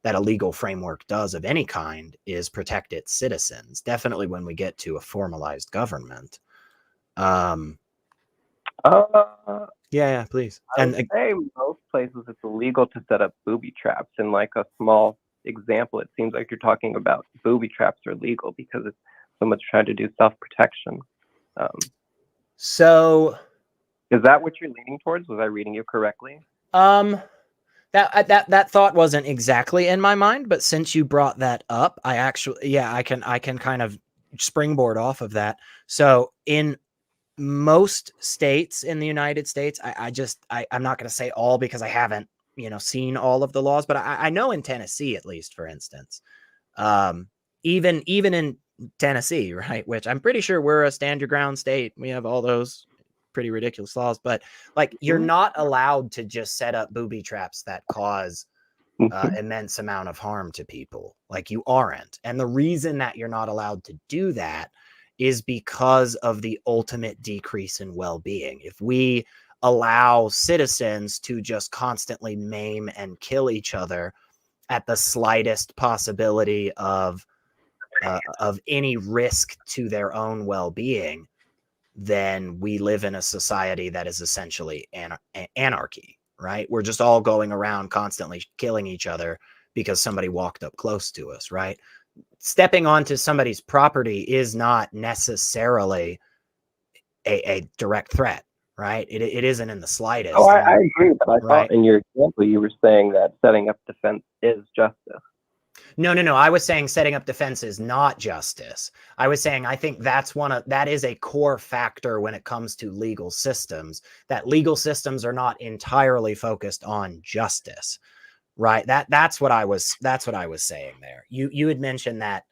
that a legal framework does of any kind is protect its citizens. Definitely when we get to a formalized government. Yeah, please. I would say most places it's illegal to set up booby traps. In like a small example, it seems like you're talking about booby traps are legal because it's so much trying to do self-protection. So is that what you're leaning towards? Was I reading you correctly? That thought wasn't exactly in my mind, but since you brought that up, I can kind of springboard off of that. So in most states in the United States, I'm not going to say all because I haven't, seen all of the laws, but I know in Tennessee, at least, for instance, even in Tennessee, right, which I'm pretty sure we're a stand your ground state. We have all those pretty ridiculous laws, but like you're not allowed to just set up booby traps that cause immense amount of harm to people. Like you aren't. And the reason that you're not allowed to do that is because of the ultimate decrease in well-being. If we allow citizens to just constantly maim and kill each other at the slightest possibility of any risk to their own well-being, then we live in a society that is essentially anarchy, right? We're just all going around constantly killing each other because somebody walked up close to us, right? Stepping onto somebody's property is not necessarily a direct threat, right? It isn't in the slightest. Oh, I agree, but I Right. thought in your example you were saying that setting up defense is justice. No. I was saying setting up defense is not justice. I was saying I think that is a core factor when it comes to legal systems, that legal systems are not entirely focused on justice. Right. That's what I was saying there. You had mentioned that.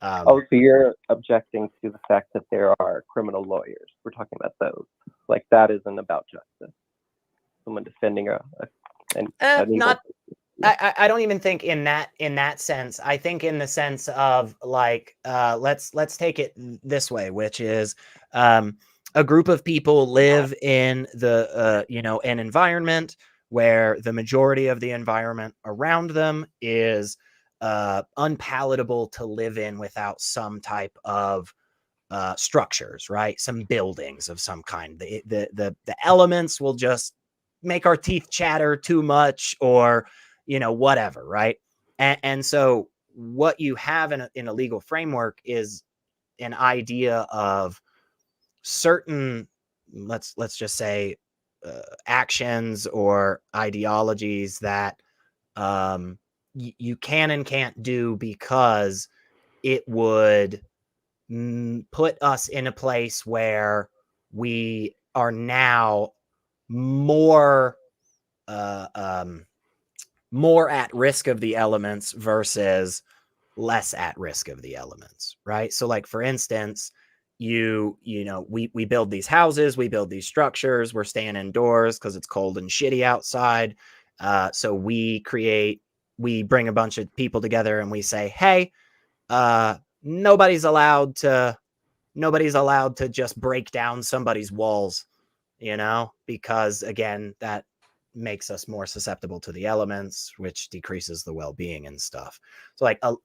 Oh, so you're objecting to the fact that there are criminal lawyers. We're talking about those. Like, that isn't about justice. Someone defending an not. I don't even think in that sense. I think in the sense of like, let's take it this way, which is a group of people live in the an environment where the majority of the environment around them is unpalatable to live in without some type of structures, right? Some buildings of some kind. The elements will just make our teeth chatter too much, or whatever, right? And so what you have in a legal framework is an idea of certain, let's just say, actions or ideologies that you can and can't do because it would put us in a place where we are now more more at risk of the elements versus less at risk of the elements, right? So like, for instance, we build these houses, we build these structures, we're staying indoors because it's cold and shitty outside. So we bring a bunch of people together and we say, hey, nobody's allowed to just break down somebody's walls, because again, that makes us more susceptible to the elements, which decreases the well-being and stuff. So like a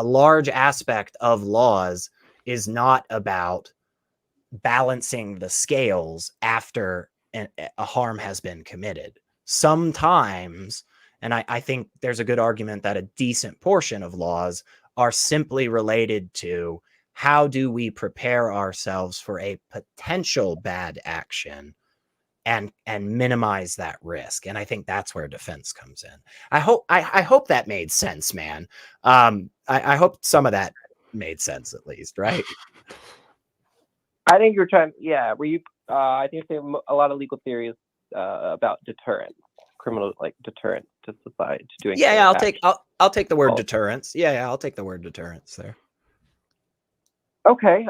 large aspect of laws is not about balancing the scales after a harm has been committed. Sometimes, and I think there's a good argument that a decent portion of laws are simply related to how do we prepare ourselves for a potential bad action and minimize that risk. And I think that's where defense comes in. I hope that made sense, man. I hope some of that made sense at least, right? I think you're trying. Yeah, were you? I think there's a lot of legal theories about deterrence, criminal deterrence to society to doing. Yeah, I'll take the word deterrence. Yeah, I'll take the word deterrence there. Okay.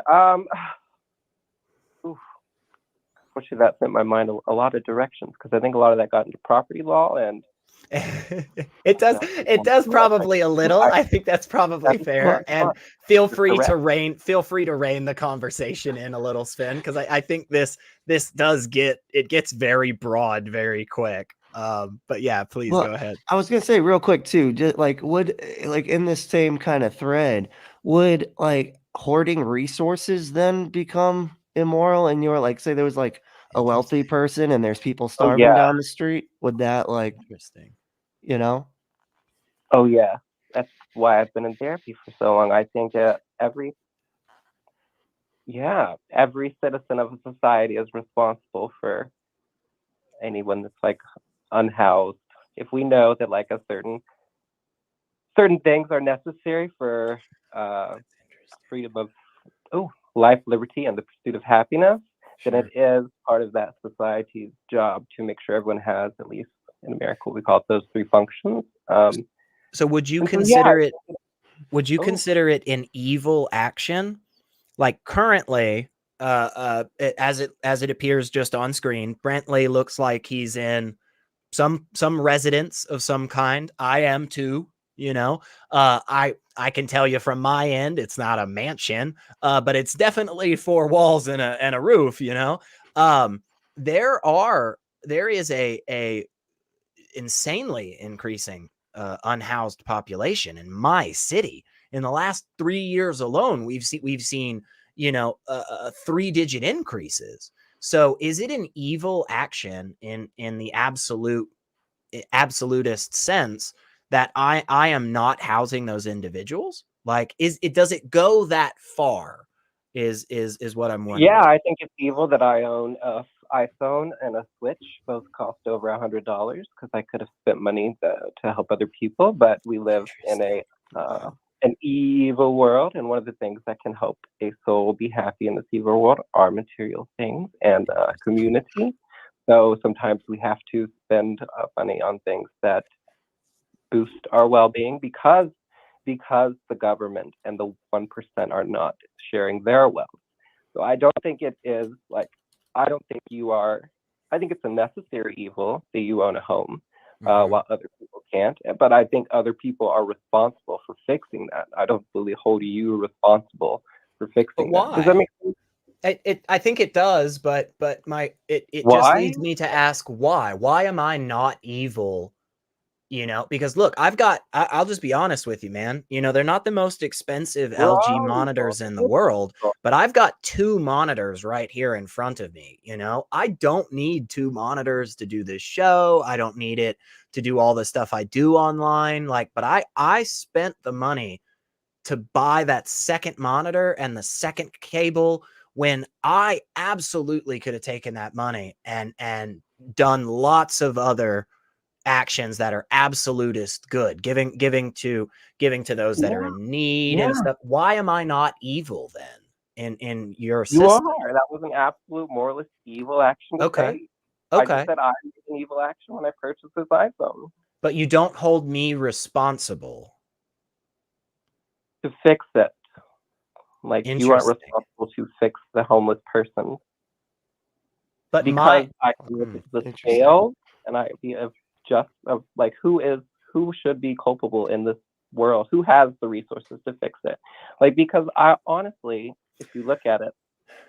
Unfortunately, that sent my mind a lot of directions, because I think a lot of that got into property law, and it does probably a little. I think that's probably fair. And feel free to rein the conversation in a little, Sven, because I think this gets very broad very quick. But yeah, please go ahead. I was gonna say real quick too, just would in this same kind of thread, would hoarding resources then become immoral? And you're say there was a wealthy person and there's people starving down the street, would that interesting? Oh yeah, that's why I've been in therapy for so long. I think every citizen of a society is responsible for anyone that's unhoused. If we know that a certain things are necessary for freedom of life, liberty, and the pursuit of happiness, then it is part of that society's job to make sure everyone has, at least in America, what we call those three functions. So would you consider it? Would you consider it an evil action? Like currently, as it appears just on screen, Brentley looks like he's in some residence of some kind. I am too. I can tell you from my end, it's not a mansion, but it's definitely four walls and a roof. There is a insanely increasing unhoused population in my city. In the last 3 years alone, we've seen 3-digit increases. So is it an evil action in the absolutist sense that I am not housing those individuals? Does it go that far? is what I'm wondering. Yeah, I think it's evil that I own a iPhone and a Switch. Both cost over $100 because I could have spent money to help other people. But we live in an evil world, and one of the things that can help a soul be happy in this evil world are material things and community. So sometimes we have to spend money on things that boost our well-being because the government and the 1% are not sharing their wealth. So I don't think it is like, I don't think you are, I think it's a necessary evil that you own a home while other people can't. But I think other people are responsible for fixing that. I don't really hold you responsible for fixing But why? that. Does that make sense? I think it does, but it just Why? leads me to ask why. Why am I not evil? You know, because look, I'll just be honest with you, man. You know, they're not the most expensive LG monitors in the world, but I've got 2 monitors right here in front of me. You know, I don't need 2 monitors to do this show. I don't need it to do all the stuff I do online. Like, but I spent the money to buy that second monitor and the second cable when I absolutely could have taken that money and done lots of other actions that are absolutist good, giving to those that are in need and stuff. Why am I not evil then in your system? You are. That was an absolute moralist evil action to take. I just said I did an evil action when I purchased this iPhone. But you don't hold me responsible to fix it. Like, you aren't responsible to fix the homeless person. But because I look at the scale and I like who should be culpable in this world? Who has the resources to fix it? Like, because I honestly, if you look at it,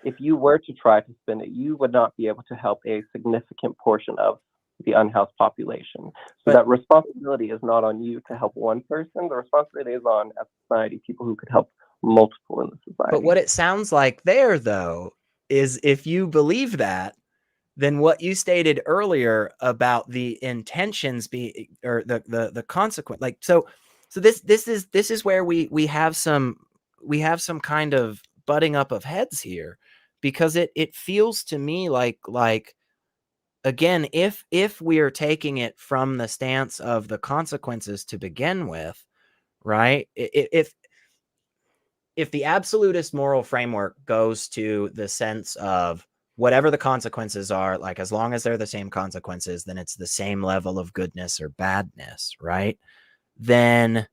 if you were to try to spend it, you would not be able to help a significant portion of the unhoused population. So that responsibility is not on you to help one person. The responsibility is on a society, people who could help multiple in the society. But what it sounds like there, though, is if you believe that, then what you stated earlier about the intentions or the consequence, like so this is where we have some kind of butting up of heads here, because it feels to me like again, if we are taking it from the stance of the consequences to begin with, right? If the absolutist moral framework goes to the sense of whatever the consequences are, like as long as they're the same consequences, then it's the same level of goodness or badness, right? Then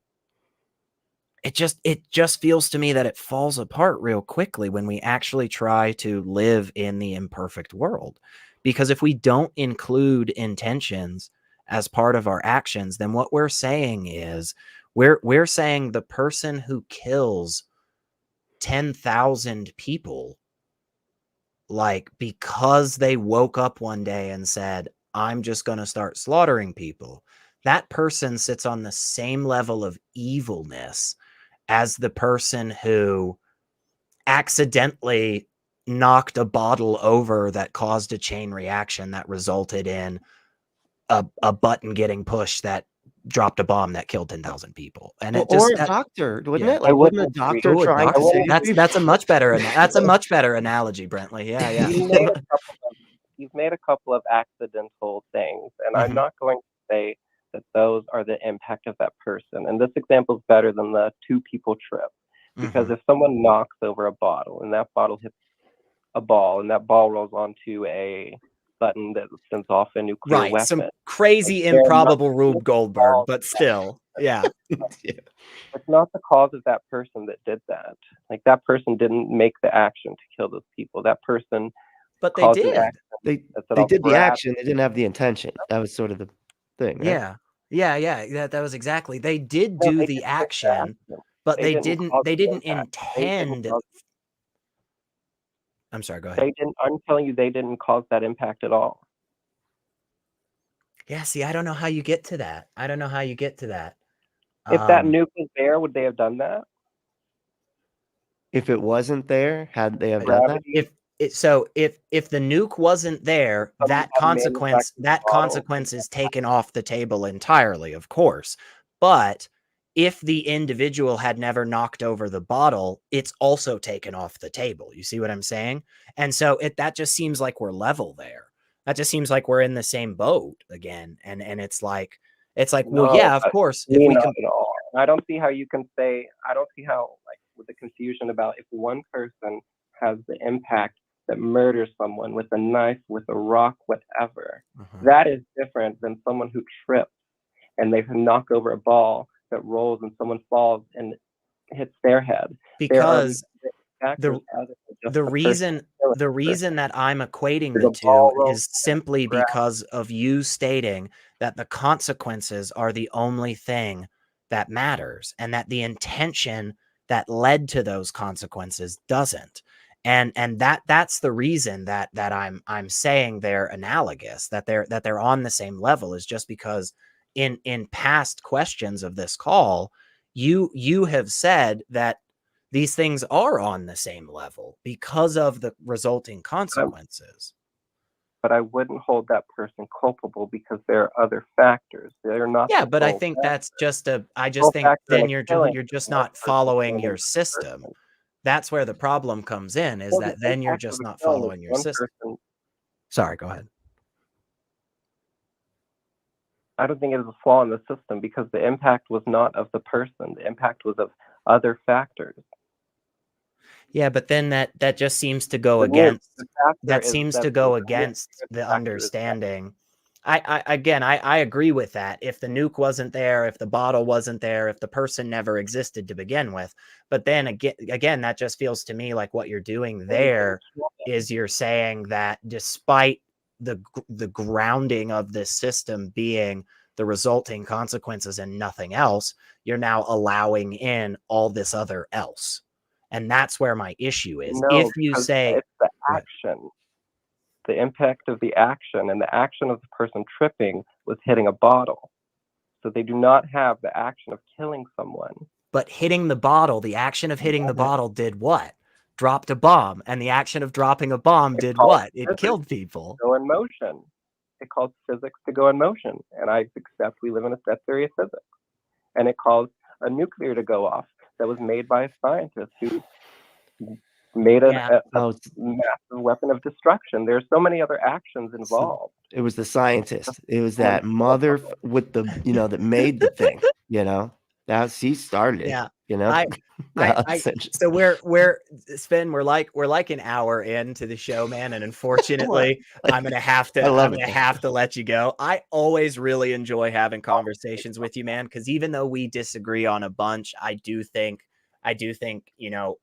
it just feels to me that it falls apart real quickly when we actually try to live in the imperfect world. Because if we don't include intentions as part of our actions, then what we're saying is we're saying the person who kills 10,000 people, like, because they woke up one day and said, I'm just going to start slaughtering people, that person sits on the same level of evilness as the person who accidentally knocked a bottle over that caused a chain reaction that resulted in a button getting pushed that dropped a bomb that killed 10,000 people. And it just, or a doctor, wouldn't it? I Like, wouldn't a wouldn't doctor agree. trying to save people? that's a much better analogy, Brentley. Yeah. You've made a couple of accidental things, and I'm not going to say that those are the impact of that person. And this example is better than the 2 people trip, because if someone knocks over a bottle and that bottle hits a ball and that ball rolls onto a button that sends off a nuclear weapon. Some crazy, like, improbable Rube Goldberg, but still, yeah. It's not the cause of that person that did that. Like, that person didn't make the action to kill those people. That person, but they did. They did the action. They didn't have the intention. That was sort of the thing. Right? Yeah. That was exactly. They did do the action, but they didn't intend. I'm sorry, go ahead. I'm telling you, they didn't cause that impact at all. Yeah, see, I don't know how you get to that. If that nuke was there, would they have done that? If it wasn't there, had they have done that? If the nuke wasn't there, that consequence is taken off the table entirely, of course. But if the individual had never knocked over the bottle, it's also taken off the table. You see what I'm saying? And so that just seems like we're level there. That just seems like we're in the same boat again. And it's like, well, No, yeah, of course. If we not can, at all. I don't see how you can say. I don't see how, like, with the confusion about if one person has the impact that murders someone with a knife, with a rock, whatever, that is different than someone who trips and they knock over a ball that rolls and someone falls and hits their head. because The the reason that I'm equating the The two ball rolls is simply ground. because of you stating that the consequences are the only thing that matters, and that the intention that led to those consequences doesn't. And that's the reason that I'm saying they're analogous, that they're on the same level, is just because in past questions of this call, you have said that these things are on the same level because of the resulting consequences. But I wouldn't hold that person culpable because there are other factors. They're not. Yeah, the but I sole think factor. that's just I just Sole think factor then like you're killing just one not person following killing your another system. person. That's where the problem comes in, is Well, that the then you're impact of just the not killing is following your one system. person. Sorry, go ahead. I don't think it is a flaw in the system because the impact was not of the person. The impact was of other factors. Yeah, but then that just seems to go The against factor is that the understanding. I agree with that. If the nuke wasn't there, if the bottle wasn't there, if the person never existed to begin with, but then again, that just feels to me like what you're doing there is you're saying that despite the grounding of this system being the resulting consequences and nothing else, you're now allowing in all this other else. And that's where my issue is. No, if you because say it's the action, the impact of the action, and the action of the person tripping was hitting a bottle. So they do not have the action of killing someone. But hitting the bottle, the action of hitting the bottle did what? Dropped a bomb. And the action of dropping a bomb did what? It killed people. Go in motion. It calls physics to go in motion. And I accept we live in a set theory of physics. And it calls a nuclear to go off that was made by a scientist who made a massive weapon of destruction. There's so many other actions involved. It was the scientist. It was that mother with the, that made the thing, he started it. Yeah. So we're Sven, we're like an hour into the show, man, and unfortunately I'm gonna have to let you go. I always really enjoy having conversations with you, man, because even though we disagree on a bunch, I do think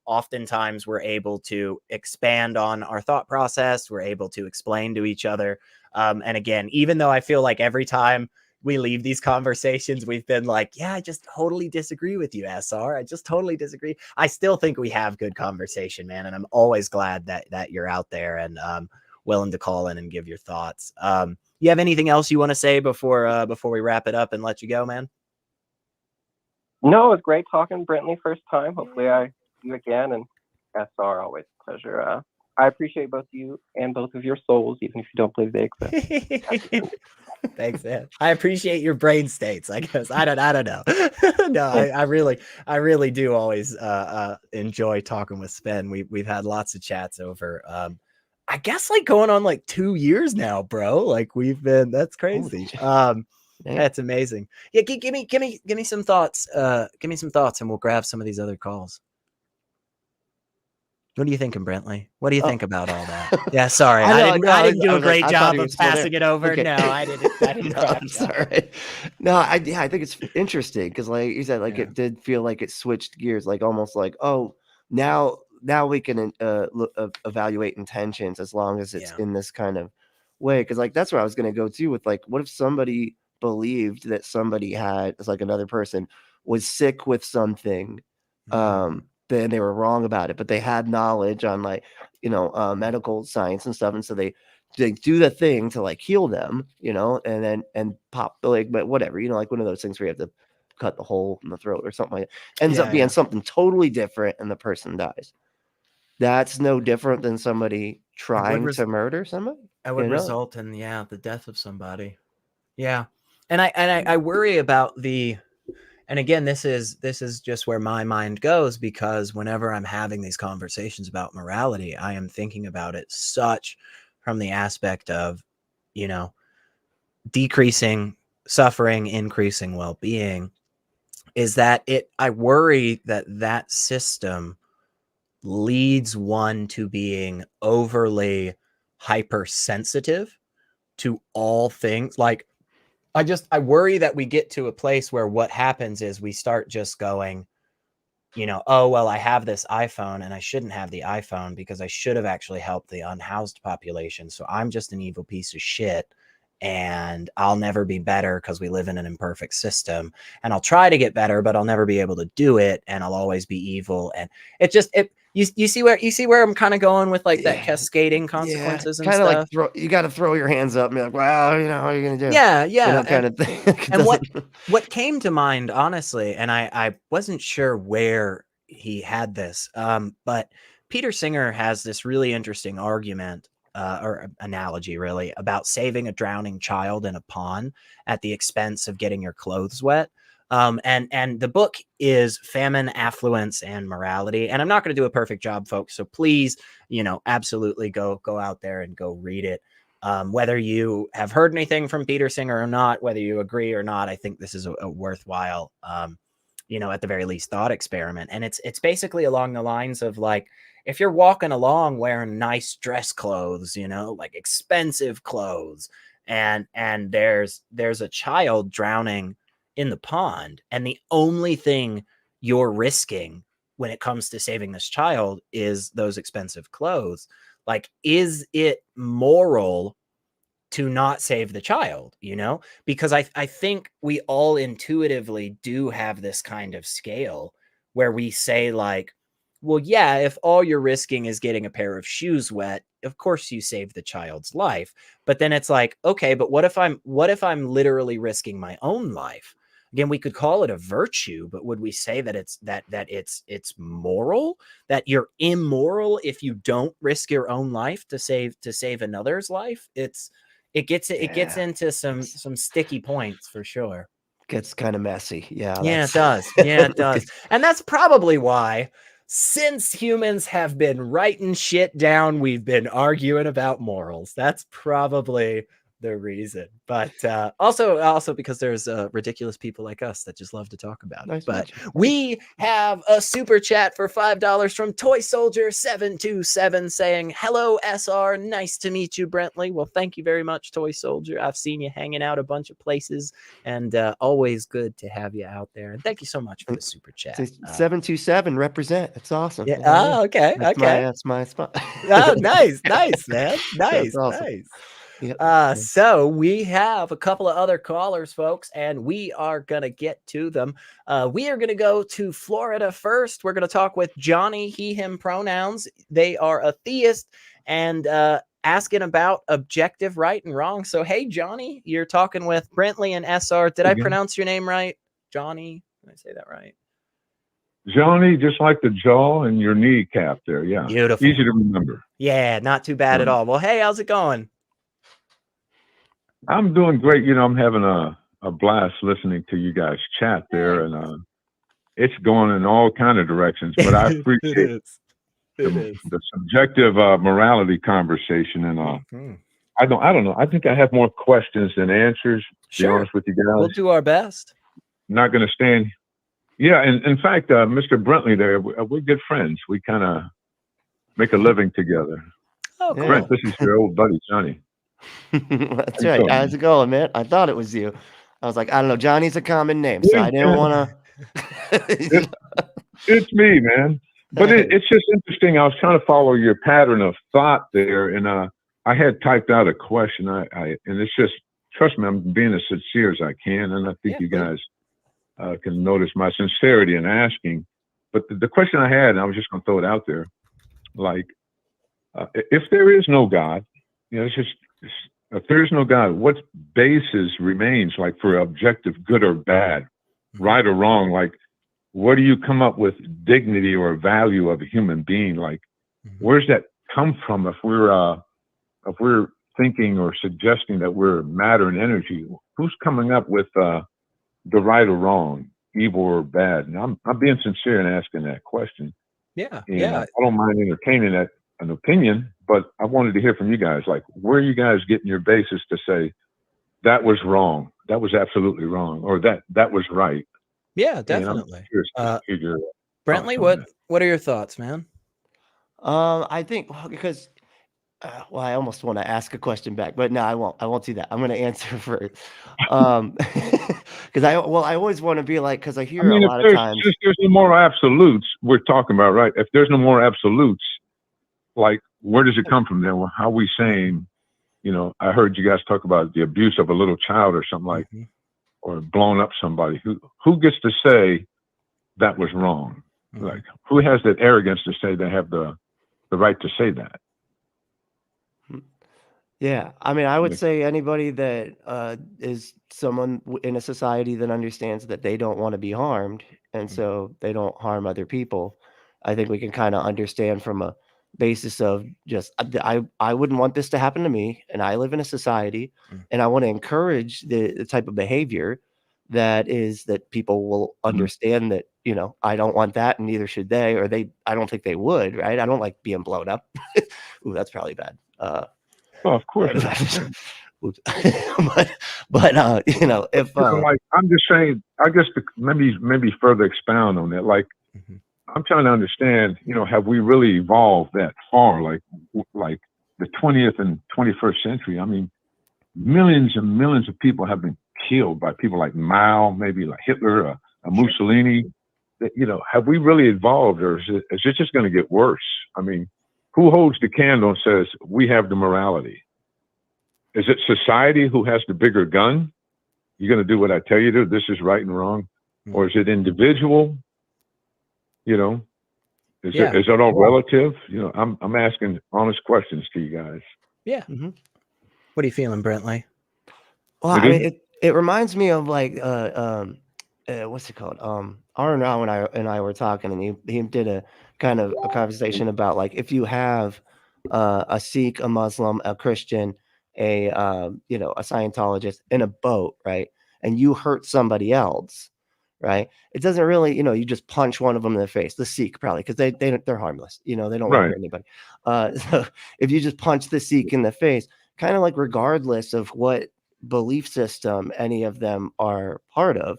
oftentimes we're able to expand on our thought process. We're able to explain to each other. And again, even though I feel like every time we leave these conversations, we've been like, yeah, I just totally disagree with you, SR. I just totally disagree. I still think we have good conversation, man. And I'm always glad that you're out there and willing to call in and give your thoughts. You have anything else you want to say before we wrap it up and let you go, man? No, it was great talking, Brentley, first time. Hopefully I see you again. And SR, always a pleasure. I appreciate both you and both of your souls, even if you don't believe they exist. Thanks, man. I appreciate your brain states. I guess I don't know. No, I really do always enjoy talking with Sven. We've had lots of chats over. I guess like going on like 2 years now, bro. Like that's crazy. That's amazing. Yeah, give me some thoughts. Give me some thoughts, and we'll grab some of these other calls. What are you thinking, Brentley? What do you think about all that? Yeah, sorry. I didn't do a great job of passing it over. Okay. No, I didn't. I'm sorry. No, I think it's interesting because, like you said, it did feel like it switched gears, like almost like, oh, now we can evaluate intentions as long as it's in this kind of way. Because like that's where I was going to go to with like, what if somebody believed that somebody had, it's like another person was sick with something, then they were wrong about it, but they had knowledge on like, medical science and stuff. And so they do the thing to like heal them, and pop the leg, but whatever, like one of those things where you have to cut the hole in the throat or something like that. Ends up being something totally different and the person dies. That's no different than somebody trying to murder somebody. That would result in the death of somebody. Yeah. And I worry about And again, this is just where my mind goes, because whenever I'm having these conversations about morality, I am thinking about it such from the aspect of, you know, decreasing suffering, increasing well-being, is that I worry that that system leads one to being overly hypersensitive to all things. Like, I worry that we get to a place where what happens is we start just going, you know, oh, well, I have this iPhone and I shouldn't have the iPhone because I should have actually helped the unhoused population. So I'm just an evil piece of shit and I'll never be better because we live in an imperfect system, and I'll try to get better, but I'll never be able to do it. And I'll always be evil. And you see where I'm kind of going with like that cascading consequences and kind of stuff. like you got to throw your hands up and be like, wow, you know, how are you going to do? Yeah. You know, kind of thing. And what came to mind, honestly, and I wasn't sure where he had this, but Peter Singer has this really interesting argument or analogy, really, about saving a drowning child in a pond at the expense of getting your clothes wet. And the book is Famine, Affluence, and Morality. And I'm not going to do a perfect job, folks. So please, you know, absolutely go out there and go read it. Whether you have heard anything from Peter Singer or not, whether you agree or not, I think this is a worthwhile, you know, at the very least, thought experiment. And it's basically along the lines of like, if you're walking along wearing nice dress clothes, you know, like expensive clothes, and there's a child drowning in the pond, and the only thing you're risking when it comes to saving this child is those expensive clothes, like, is it moral to not save the child, you know? Because I think we all intuitively do have this kind of scale where we say like, well, yeah, if all you're risking is getting a pair of shoes wet, of course you save the child's life. But then it's like, okay, but what if I'm literally risking my own life? Again, we could call it a virtue, but would we say that it's moral, that you're immoral if you don't risk your own life to save another's life? It gets into some sticky points for sure. Gets kind of messy. Yeah, it does. Yeah, it does. And that's probably why, since humans have been writing shit down, we've been arguing about morals. That's probably the reason. But also because there's ridiculous people like us that just love to talk about it. But we have a super chat for $5 from Toy Soldier 727 saying, hello, SR. Nice to meet you, Brentley. Well, thank you very much, Toy Soldier. I've seen you hanging out a bunch of places, and always good to have you out there. And thank you so much for the super chat. 727 represent. That's awesome. Yeah. Oh, okay. That's my spot. Oh, nice, man. Nice, awesome. Nice. Yep. So we have a couple of other callers, folks, and we are going to get to them. We are going to go to Florida first. We're going to talk with Johnny, he, him pronouns. They are a theist and asking about objective right and wrong. So, hey, Johnny, you're talking with Brentley and SR. Did I pronounce your name right? Johnny? Did I say that right? Johnny, just like the jaw and your kneecap there. Yeah. Beautiful. Easy to remember. Yeah, not too bad at all. Well, hey, how's it going? I'm doing great. You know, I'm having a blast listening to you guys chat there, and it's going in all kind of directions. But I appreciate the subjective morality conversation, and I don't know. I think I have more questions than answers. To be honest with you guys, we'll do our best. I'm not going to stand. Yeah, and in fact, Mr. Brentley, there, we're good friends. We kind of make a living together. Oh, cool. Brent, this is your old buddy Johnny. That's right. How's it going, man? I thought it was you. I was like, I don't know. Johnny's a common name, so I didn't want to. It's me, man. But it's just interesting. I was trying to follow your pattern of thought there, and I had typed out a question. And it's just, trust me, I'm being as sincere as I can, and I think you guys can notice my sincerity in asking. But the question I had, and I was just going to throw it out there, like, if there is no God, you know, it's just, if there's no God, what basis remains, like, for objective good or bad, right or wrong? Like, where do you come up with dignity or value of a human being? Like, where's that come from? If we're thinking or suggesting that we're matter and energy, who's coming up with the right or wrong? evil or bad? And I'm being sincere in asking that question. Yeah. And Yeah. I don't mind entertaining an opinion, but I wanted to hear from you guys. Like, where are you guys getting your basis to say that was wrong, that was absolutely wrong, or that was right? Yeah, And I'm definitely. curious to hear your thoughts Brentley, on that. what are your thoughts, man? I think because well, I almost want to ask a question back, but no, I won't. I won't do that. I'm going to answer first. Because I always want to be like, because I I hear a mean, if lot of times. there's no more absolutes, we're talking about, right? If there's no more absolutes, like, where does it come from then? Well, how are we saying, you know, I heard you guys talk about the abuse of a little child or something like, or blowing up somebody. Who gets to say that was wrong? Like, who has that arrogance to say they have the right to say that? Yeah, I mean, I would say anybody that is someone in a society that understands that they don't want to be harmed, and so they don't harm other people. I think we can kind of understand from a basis of just I wouldn't want this to happen to me, and I live in a society, and I want to encourage the type of behavior that people will understand that, you know, I don't want that, and neither should they, or I don't think they would, right? I don't like being blown up. Ooh, that's probably bad. Well, of course. but you know, if like, I'm just saying, I guess maybe further expound on that. Like, I'm trying to understand, you know, have we really evolved that far? Like the 20th and 21st century. I mean, millions and millions of people have been killed by people like Mao, maybe like Hitler, a Mussolini. You know, have we really evolved, or is it just going to get worse? I mean, who holds the candle and says we have the morality? Is it society who has the bigger gun? You're going to do what I tell you to. This is right and wrong. Or is it individual? You know, is it all relative? You know, I'm asking honest questions to you guys. Yeah. What are you feeling, Brentley? Well, I mean, it reminds me of like what's it called? Aaron and I were talking, and he did a kind of a conversation about like if you have a Sikh, a Muslim, a Christian, a you know, a Scientologist in a boat, right? And you hurt somebody else, right? It doesn't really, you know, you just punch one of them in the face. The Sikh probably, because they're harmless, you know, they don't want to hurt anybody. So if you just punch the Sikh in the face, kind of like regardless of what belief system any of them are part of,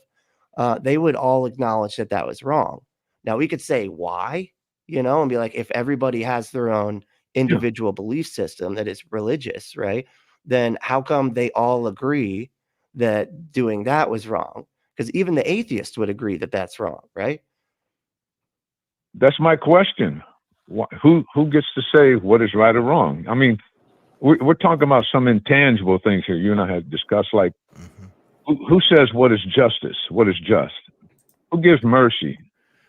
they would all acknowledge that that was wrong. Now we could say why, you know, and be like, if everybody has their own individual belief system that is religious, right? Then how come they all agree that doing that was wrong? Because even the atheists would agree that that's wrong, right? That's my question. Who gets to say what is right or wrong? I mean, we're talking about some intangible things here. You and I had discussed, like, who says what is justice? What is just? Who gives mercy?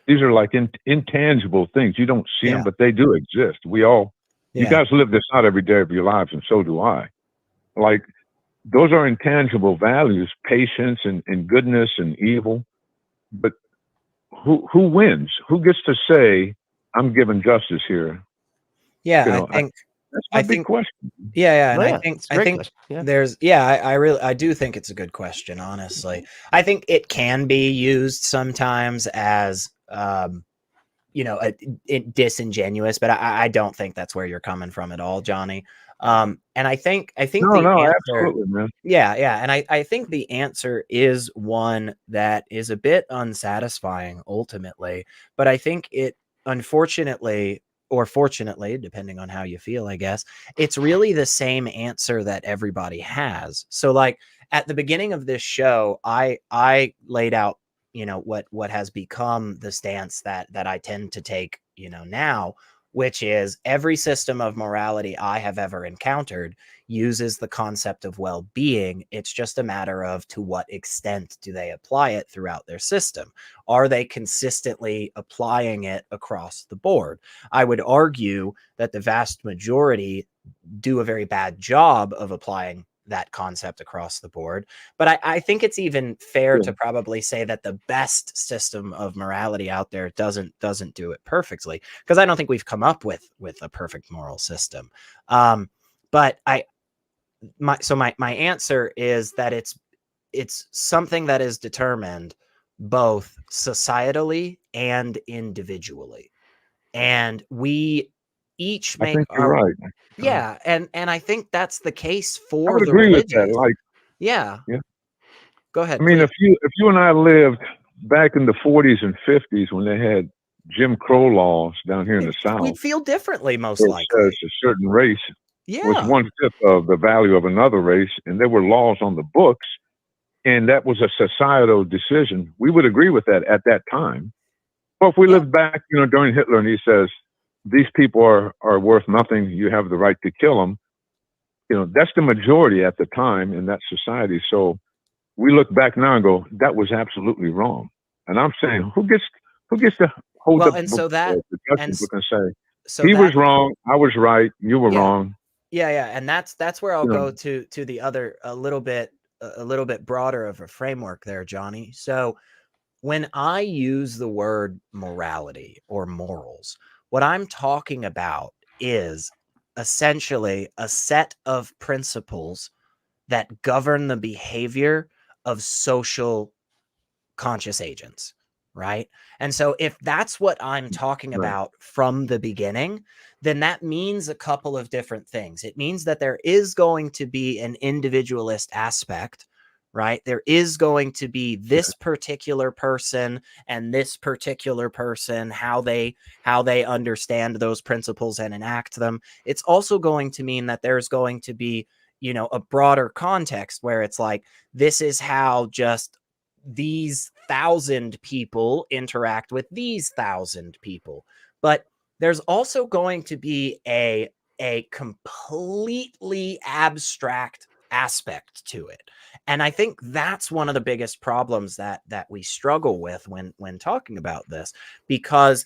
These are like intangible things. You don't see them, but they do exist. We all, you guys live this out every day of your lives, and so do I. Like, those are intangible values, patience and goodness and evil. But who wins? Who gets to say, I'm giving justice here? Yeah, you know, I think that's my big question. Yeah, and Oh, I think there's I do think it's a good question, honestly. I think it can be used sometimes as you know, disingenuous, but I don't think that's where you're coming from at all, Johnny. And I think the answer, absolutely, man. Yeah, and I think the answer is one that is a bit unsatisfying ultimately, but I think it, unfortunately or fortunately, depending on how you feel, I guess, it's really the same answer that everybody has. So like at the beginning of this show, I laid out, you know, what has become the stance that I tend to take, you know, now, which is every system of morality I have ever encountered uses the concept of well-being. It's just a matter of to what extent do they apply it throughout their system? Are they consistently applying it across the board? I would argue that the vast majority do a very bad job of applying that concept across the board. But I think it's even fair to probably say that the best system of morality out there doesn't do it perfectly, because I don't think we've come up with a perfect moral system. But my answer is that it's something that is determined both societally and individually. And we each I make think you're our right. yeah, and I think that's the case I for would the agree with that. religions. Like, Yeah. yeah. Go ahead, I mean, please. if you and I lived back in the 40s and 50s when they had Jim Crow laws down here in the South, We'd feel differently, most where it likely. says a certain race was Yeah. 1/5 of the value of another race, and there were laws on the books, and that was a societal decision. We would agree with that at that time. But if we Yeah. lived back, during Hitler, and he says these people are worth nothing, you have the right to kill them. That's the majority at the time in that society. So we look back now and go, that was absolutely wrong. And I'm saying, who gets to hold Well, up and the so that the and judgment book and say so he was that wrong, I was right, you were yeah. wrong? Yeah, and that's where I'll You know, go to the other a little bit broader of a framework there, Johnny. So when I use the word morality or morals, what I'm talking about is essentially a set of principles that govern the behavior of social conscious agents, right? And so if that's what I'm talking right. about from the beginning, then that means a couple of different things. It means that there is going to be an individualist aspect, right? There is going to be this particular person and this particular person, how they understand those principles and enact them. It's also going to mean that there's going to be, a broader context where it's like, this is how just these 1,000 people interact with these 1,000 people. But there's also going to be a completely abstract aspect to it. And I think that's one of the biggest problems that we struggle with when talking about this, because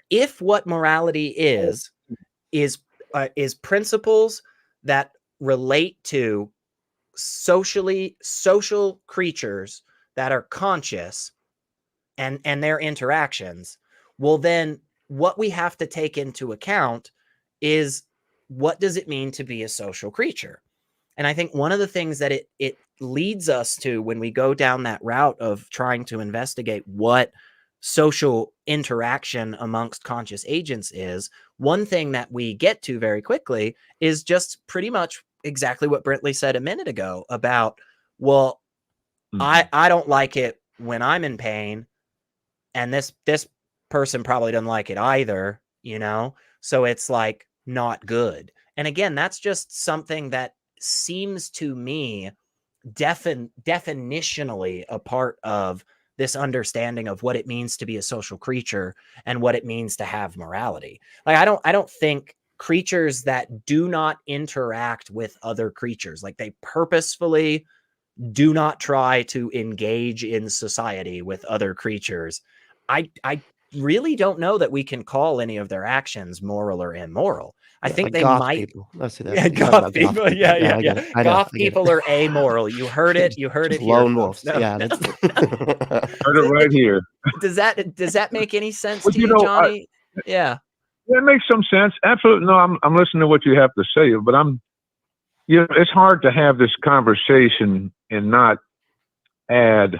if what morality is principles that relate to social creatures that are conscious and their interactions, well, then what we have to take into account is, what does it mean to be a social creature? And I think one of the things that it leads us to when we go down that route of trying to investigate what social interaction amongst conscious agents is, one thing that we get to very quickly is just pretty much exactly what Brentley said a minute ago about, well, I don't like it when I'm in pain, and this person probably doesn't like it either, so it's like not good. And again, that's just something that seems to me definitionally a part of this understanding of what it means to be a social creature and what it means to have morality. Like, I don't think creatures that do not interact with other creatures, like they purposefully do not try to engage in society with other creatures, I really don't know that we can call any of their actions moral or immoral. I think Like they goth might. people. Let's see that. Yeah, You're talking goth about people. goth Yeah, I get it. I know. Goth I get people it. are amoral. You heard it. You heard Just it here, lone folks. wolves. No, Yeah, no. Heard it right here. Does that make any sense But to you, Johnny? Yeah. It makes some sense. Absolutely. No, I'm listening to what you have to say, but it's hard to have this conversation and not add,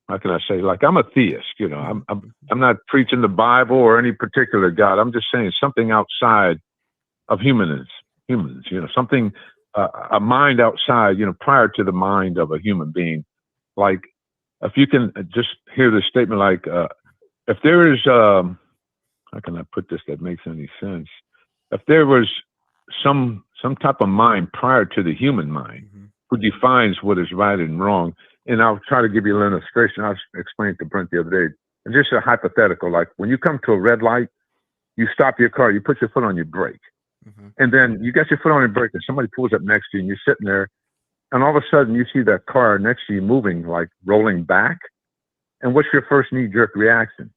how can I say, like, I'm a theist, I'm not preaching the Bible or any particular God. I'm just saying something outside of humans, something, a mind outside, prior to the mind of a human being. Like, if you can just hear this statement, like, if there is, how can I put this that makes any sense? If there was some type of mind prior to the human mind, who defines what is right and wrong, and I'll try to give you a little illustration. I was explaining to Brent the other day, and just a hypothetical, like when you come to a red light, you stop your car, you put your foot on your brake, and then you got your foot on your brake, and somebody pulls up next to you, and you're sitting there, and all of a sudden you see that car next to you moving, like rolling back, and what's your first knee-jerk reaction?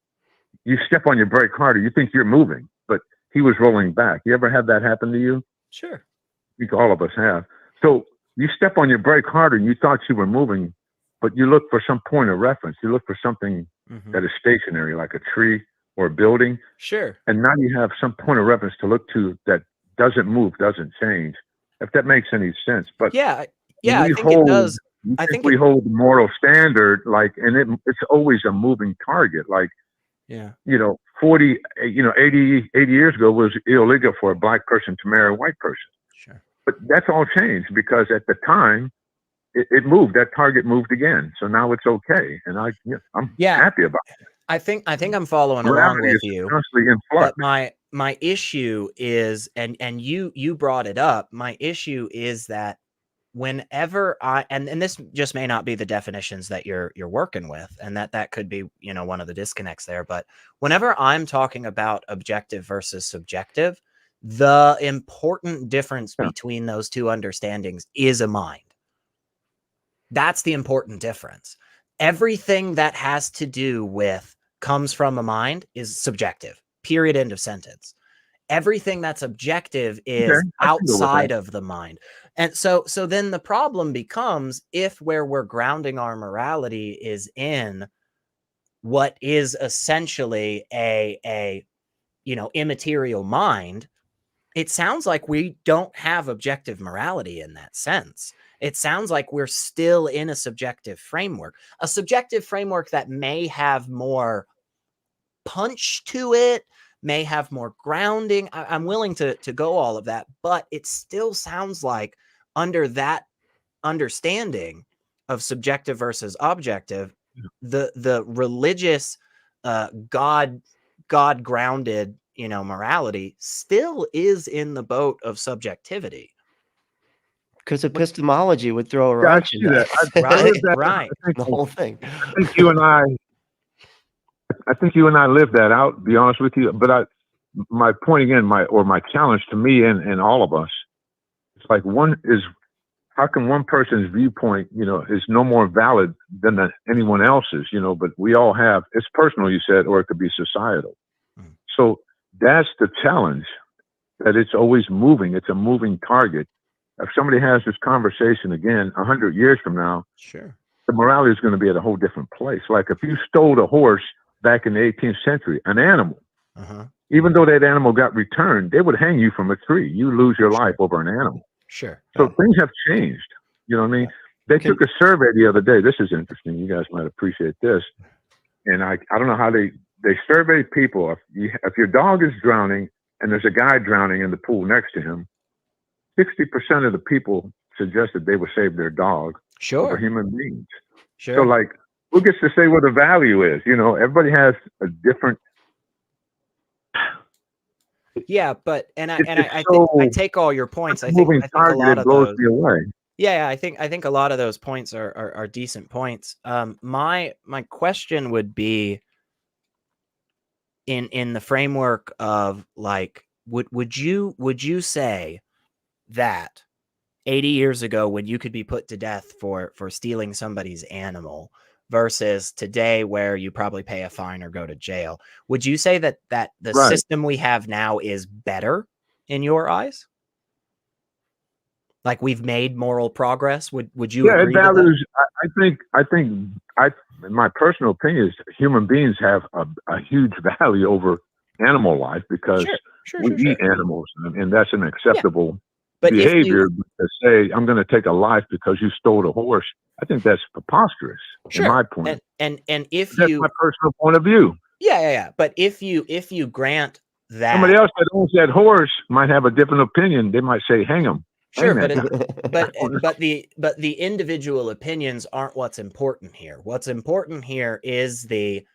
You step on your brake harder. You think you're moving, but he was rolling back. You ever had that happen to you? Sure. I think all of us have. So you step on your brake harder and you thought you were moving, but you look for some point of reference. You look for something that is stationary, like a tree or a building. Sure. And now you have some point of reference to look to that doesn't move, doesn't change, if that makes any sense. But yeah, I think it does. I think we hold the moral standard, like, and it's always a moving target. Like, yeah, 40, 80 years ago was illegal for a black person to marry a white person. sure. But that's all changed because at the time it moved. That target moved again. So now it's okay. And I'm happy about it. I think I'm following along Morality with is you. constantly in flux. But my issue is, and you brought it up, my issue is that whenever and this just may not be the definitions that you're working with, and that could be, one of the disconnects there, but whenever I'm talking about objective versus subjective, the important difference between those two understandings is a mind. That's the important difference. Everything that has to do with comes from a mind is subjective, period, end of sentence. Everything that's objective is outside of the mind. And so then the problem becomes, if where we're grounding our morality is in what is essentially a immaterial mind, it sounds like we don't have objective morality in that sense. It sounds like we're still in a subjective framework that may have more punch to it, may have more grounding. I'm willing to go all of that, but it still sounds like, under that understanding of subjective versus objective, the religious God grounded morality still is in the boat of subjectivity, because epistemology would throw a wrench in that. Right. The whole thing. I think you and I live that out, to be honest with you. But my point again, my challenge to me and all of us, it's like, how can one person's viewpoint, is no more valid than anyone else's, but we all have, it's personal, you said, or it could be societal. So that's the challenge, that it's always moving. It's a moving target. If somebody has this conversation again 100 years from now, sure, the morality is going to be at a whole different place. Like if you stole a horse back in the 18th century, an animal, even though that animal got returned, they would hang you from a tree. You lose your life over an animal. Sure. So things have changed. You know what I mean? They took a survey the other day. This is interesting. You guys might appreciate this. And I don't know how they surveyed people. If your dog is drowning and there's a guy drowning in the pool next to him, 60% of the people suggested they would save their dog over human beings. Sure. So, like, who gets to say what the value is? Everybody has a different. Yeah, but I take all your points. I think a lot of blows those me away. Yeah, I think a lot of those points are decent points. My question would be, in the framework of, like, would you say that 80 years ago, when you could be put to death for stealing somebody's animal, versus today where you probably pay a fine or go to jail, would you say that the system we have now is better in your eyes? Like, we've made moral progress? Would you agree it values, with that? I think in my personal opinion, is human beings have a huge value over animal life, because we eat animals, and that's an acceptable behavior. To say, I'm going to take a life because you stole a horse, I think that's preposterous. In my point, and if that's my personal point of view. Yeah. But if you grant that, somebody else that owns that horse might have a different opinion. They might say, hang him. Sure, but the individual opinions aren't what's important here. What's important here is the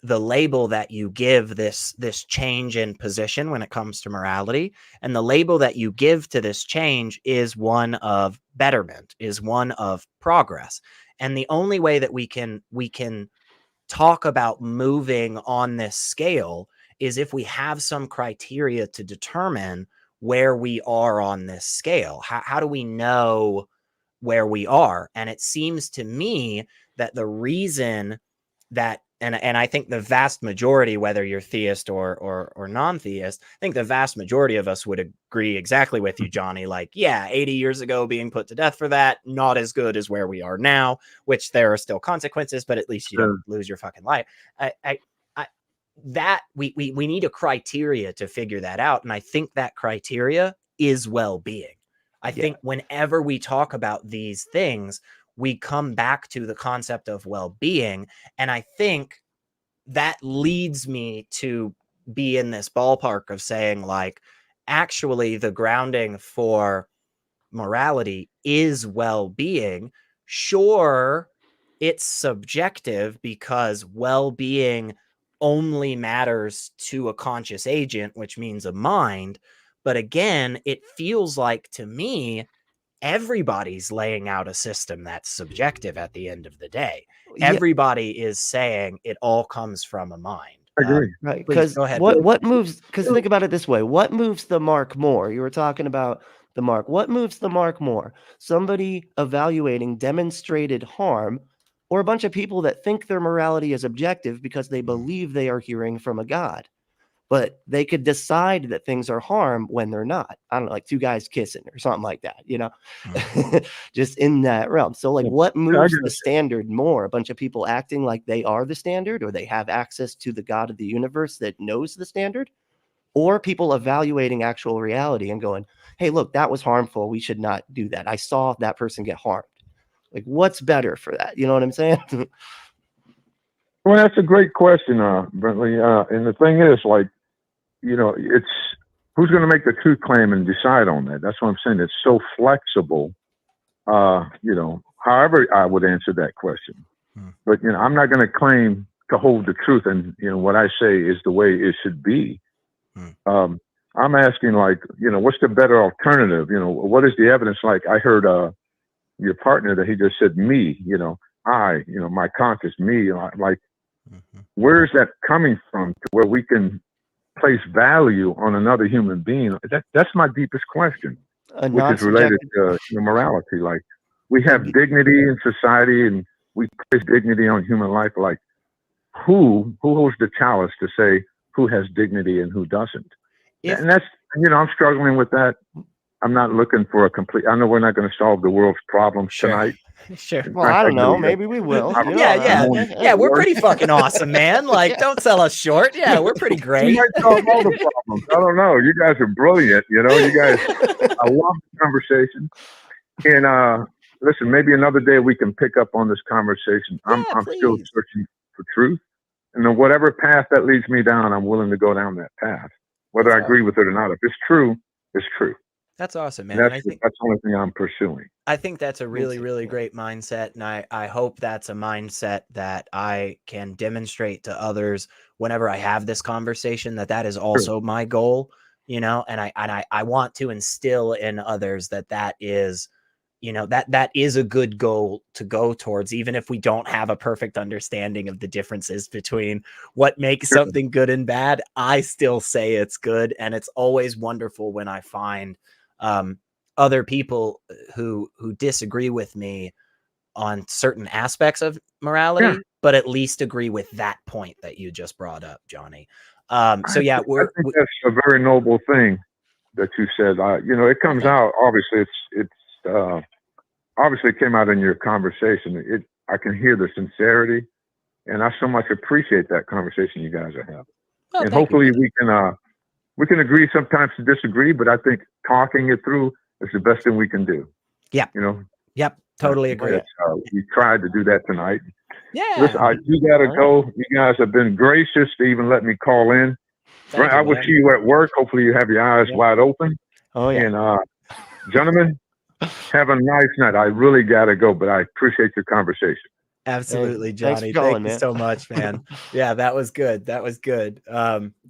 label that you give this change in position when it comes to morality, and the label that you give to this change is one of betterment, is one of progress. And the only way that we can talk about moving on this scale is if we have some criteria to determine where we are on this scale. How do we know where we are? And it seems to me that the reason that, and I think the vast majority, whether you're theist or non-theist, I think the vast majority of us would agree exactly with you, Johnny. Like, 80 years ago, being put to death for that, not as good as where we are now, which there are still consequences, but at least you don't lose your fucking life. That we need a criteria to figure that out. And I think that criteria is well-being. I think whenever we talk about these things, we come back to the concept of well-being. And I think that leads me to be in this ballpark of saying, like, actually the grounding for morality is well-being. Sure, it's subjective because well-being only matters to a conscious agent, which means a mind. But again, it feels like to me, everybody's laying out a system that's subjective at the end of the day. Everybody is saying it all comes from a mind. I agree. Right. Please Because go ahead. what moves, because think about it this way. What moves the mark more? You were talking about the mark. What moves the mark more? Somebody evaluating demonstrated harm, or a bunch of people that think their morality is objective because they believe they are hearing from a God? But they could decide that things are harm when they're not. I don't know, like two guys kissing or something like that, you know, just in that realm. So like what moves the standard more? A bunch of people acting like they are the standard, or they have access to the God of the universe that knows the standard, or people evaluating actual reality and going, hey, look, that was harmful. We should not do that. I saw that person get harmed. Like, what's better for that? You know what I'm saying? Well, that's a great question, Brentley. And the thing is, like, you know, it's who's going to make the truth claim and decide on that. That's what I'm saying. It's so flexible. You know, however I would answer that question, but you know, I'm not going to claim to hold the truth, and you know, what I say is the way it should be. I'm asking, like, you know, what's the better alternative? You know, what is the evidence? Like, I heard your partner that he just said me. You know, you know, my conscious me. Like, where is that coming from? To where we can place value on another human being? That's my deepest question, which is related to morality. Like, we have dignity in society, and we place dignity on human life. Like, who holds the chalice to say who has dignity and who doesn't? And that's, you know, I'm struggling with that. I'm not looking for a complete. I know we're not going to solve the world's problems tonight. Sure. Well, I don't know. Maybe we will. You know, yeah. We're pretty fucking awesome, man. Like, don't sell us short. Yeah, we're pretty great. You might solve all the problems. I don't know. You guys are brilliant. You know, you guys. I love the conversation. And listen, maybe another day we can pick up on this conversation. I'm still searching for truth, and then whatever path that leads me down, I'm willing to go down that path, whether I agree with it or not. If it's true, it's true. That's awesome, man. That's the only thing I'm pursuing. I think that's a really, really great mindset. And I hope that's a mindset that I can demonstrate to others whenever I have this conversation, that is also my goal, you know, and I want to instill in others that is, you know, that is a good goal to go towards, even if we don't have a perfect understanding of the differences between what makes something good and bad. I still say it's good. And it's always wonderful when I find other people who disagree with me on certain aspects of morality, but at least agree with that point that you just brought up, Johnny. So yeah, I think that's a very noble thing that you said. You know, it comes out, obviously it's obviously it came out in your conversation. I can hear the sincerity, and I so much appreciate that conversation you guys are having. And hopefully we can agree sometimes to disagree, but I think talking it through is the best thing we can do. Yeah. You know? Yep. Totally agree. We tried to do that tonight. Yeah. Listen, I do gotta go. You guys have been gracious to even let me call in. I will see you at work. Hopefully you have your eyes wide open. Oh yeah. And gentlemen, have a nice night. I really gotta go, but I appreciate your conversation. Absolutely, Johnny. Thank you so much, man. Yeah, that was good. That was good.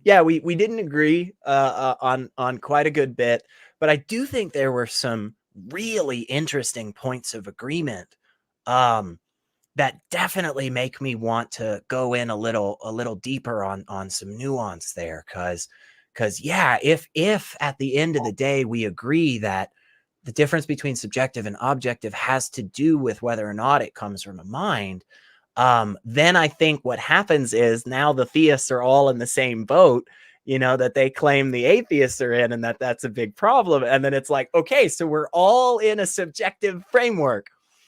Yeah, we didn't agree on quite a good bit, but I do think there were some really interesting points of agreement that definitely make me want to go in a little deeper on some nuance there. Cause yeah, if at the end of the day we agree that the difference between subjective and objective has to do with whether or not it comes from a mind, then I think what happens is now the theists are all in the same boat, you know, that they claim the atheists are in, and that's a big problem. And then it's like, okay, so we're all in a subjective framework.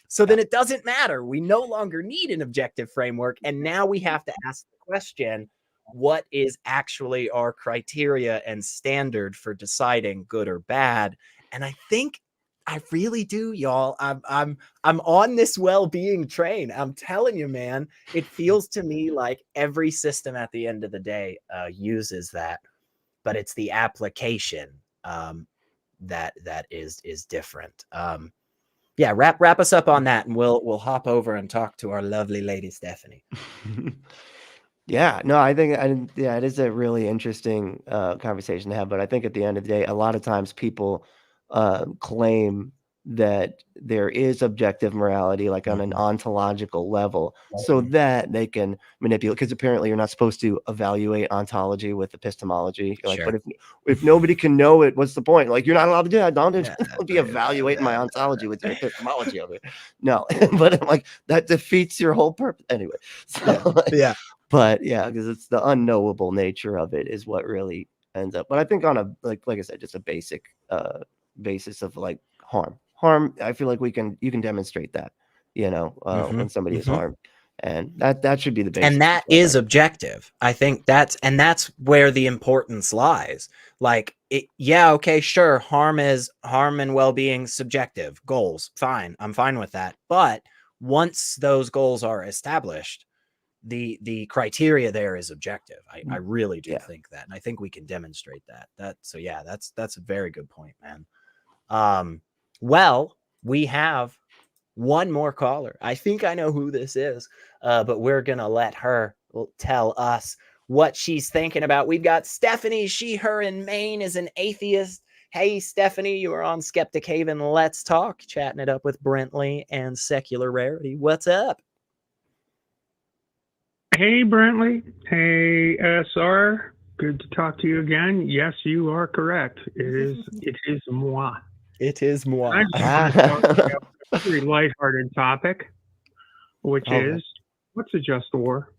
So then it doesn't matter. We no longer need an objective framework. And now we have to ask the question, what is actually our criteria and standard for deciding good or bad? And I think I really do, y'all. I'm on this well-being train. I'm telling you, man. It feels to me like every system at the end of the day uses that, but it's the application that is different. Yeah, wrap us up on that, and we'll hop over and talk to our lovely lady Stephanie. Yeah, no, I think, yeah, it is a really interesting conversation to have. But I think at the end of the day, a lot of times people claim that there is objective morality, like on an ontological level, so that they can manipulate. Because apparently, you're not supposed to evaluate ontology with epistemology. You're like, Sure. but if nobody can know it, what's the point? Like, you're not allowed to do that. Don't be evaluating my ontology with your epistemology over here. No, but I'm like, that defeats your whole purpose anyway. So, Yeah. But yeah, because it's the unknowable nature of it is what really ends up. But I think on a like I said, just a basic basis of like harm. I feel like you can demonstrate that, when somebody is harmed, and that should be the basis. And that is objective. I think that's where the importance lies. Like, okay, sure, harm and well-being subjective goals. Fine, I'm fine with that. But once those goals are established, the criteria there is objective. I really do think that, and I think we can demonstrate that. That's a very good point, man. Well, we have one more caller. I think I know who this is, but we're gonna let her tell us what she's thinking about. We've got Stephanie. She, her in Maine is an atheist. Hey, Stephanie, you are on Skeptic Haven. Let's talk. Chatting it up with Brentley and Secular Rarity. What's up? Hey, Brentley. Hey, SR. Good to talk to you again. Yes, you are correct. It is moi. It is moi. I just want to talk about a very lighthearted topic, which is, what's a just war?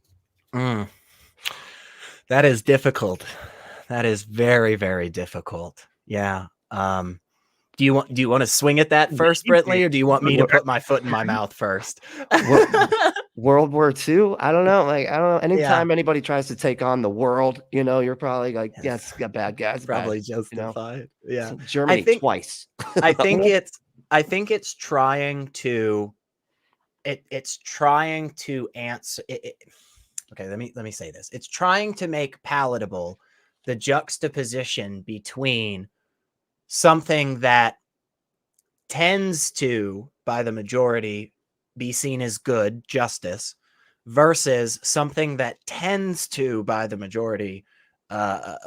That is difficult. That is very, very difficult. Yeah. Do you want to swing at that first, Brentley, or do you want me to put my foot in my mouth first? World War II? I don't know. Like, I don't know. Anytime anybody tries to take on the world, you're probably like, yes, got bad guys. Probably justified. Yeah. Germany twice. I think it's trying to answer it. Okay, let me say this. It's trying to make palatable the juxtaposition between something that tends to, by the majority, be seen as good, justice, versus something that tends to, by the majority,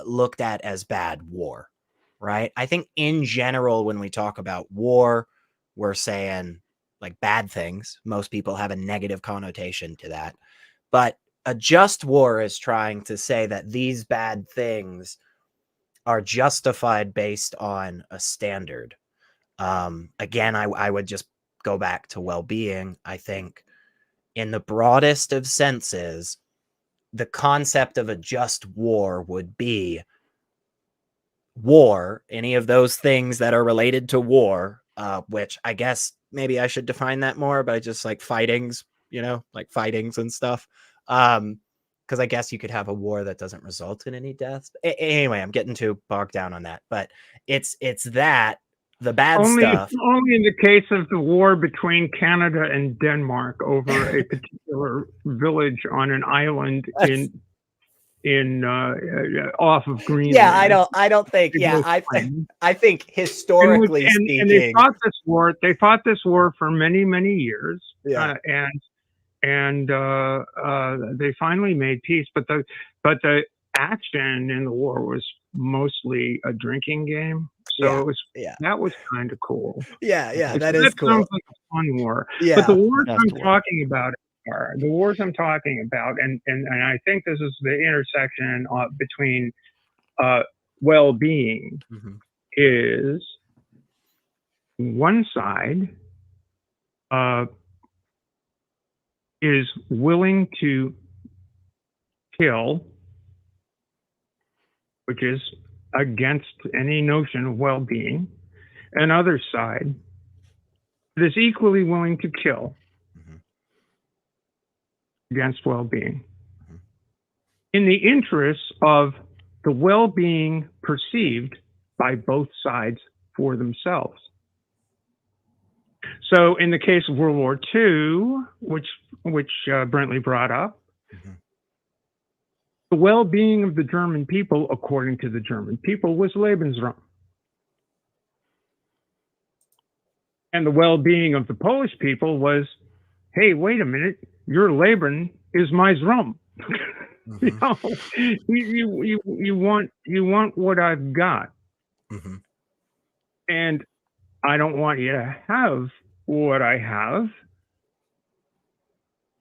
looked at as bad, war, right? I think in general, when we talk about war, we're saying like bad things. Most people have a negative connotation to that. But a just war is trying to say that these bad things are justified based on a standard. Again, I would just go back to well-being. I think in the broadest of senses, the concept of a just war would be war, any of those things that are related to war, which I guess maybe I should define that more, but I just like fightings, like fightings and stuff. Because I guess you could have a war that doesn't result in any deaths. Anyway, I'm getting too bogged down on that, but it's that the bad stuff. Only in the case of the war between Canada and Denmark over a particular village on an island in off of Greenland. Yeah, I don't think. Yeah, I think historically speaking, and they fought this war. They fought this war for many, many years. Yeah. And they finally made peace, but the action in the war was mostly a drinking game. So that was kind of cool. Yeah, that is cool. Sounds like a fun war. Yeah, but the wars I'm talking about are the wars I'm talking about, and I think this is the intersection between well-being is one side is willing to kill, which is against any notion of well-being. Another side is equally willing to kill against well-being in the interests of the well-being perceived by both sides for themselves. So in the case of World War II, which Brentley brought up, the well-being of the German people, according to the German people, was Lebensraum. And the well-being of the Polish people was, hey, wait a minute, your Leben is my Raum. You know, you want what I've got. And I don't want you to have what I have.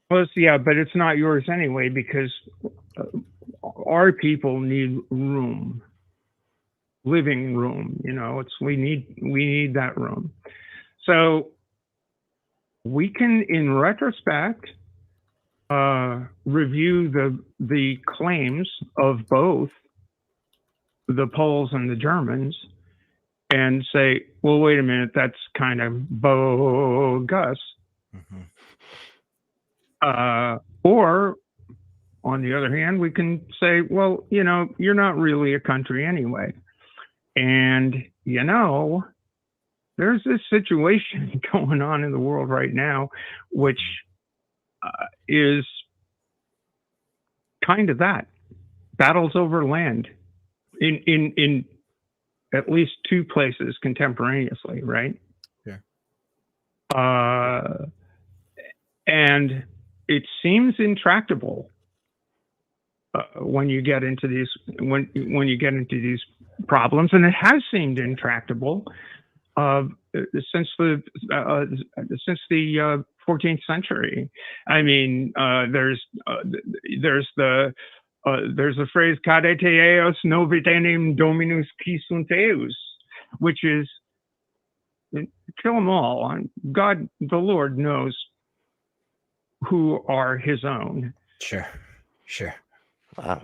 Well, yeah, but it's not yours anyway, because our people need room, living room. You know, we need that room. So we can, in retrospect, review the claims of both the Poles and the Germans and say, well, wait a minute, that's kind of bogus. Or on the other hand, we can say, well, you know, you're not really a country anyway. And, you know, there's this situation going on in the world right now, which is kind of that. Battles over land in at least two places contemporaneously, right? Yeah. And it seems intractable when you get into these when you get into these problems, and it has seemed intractable since the 14th century. I mean, there's the phrase "Cadete eos novitatem dominus qui sunt eus," which is kill them all. God, the Lord, knows who are His own. Sure. Wow.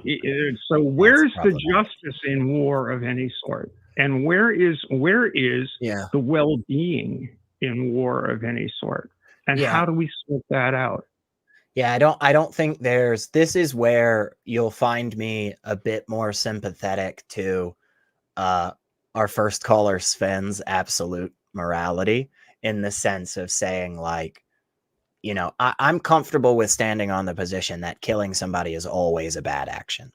So where's the justice in war of any sort? And where is the well-being in war of any sort? And how do we sort that out? Yeah, I don't think this is where you'll find me a bit more sympathetic to our first caller Sven's absolute morality, in the sense of saying, like, you know, I'm comfortable with standing on the position that killing somebody is always a bad action,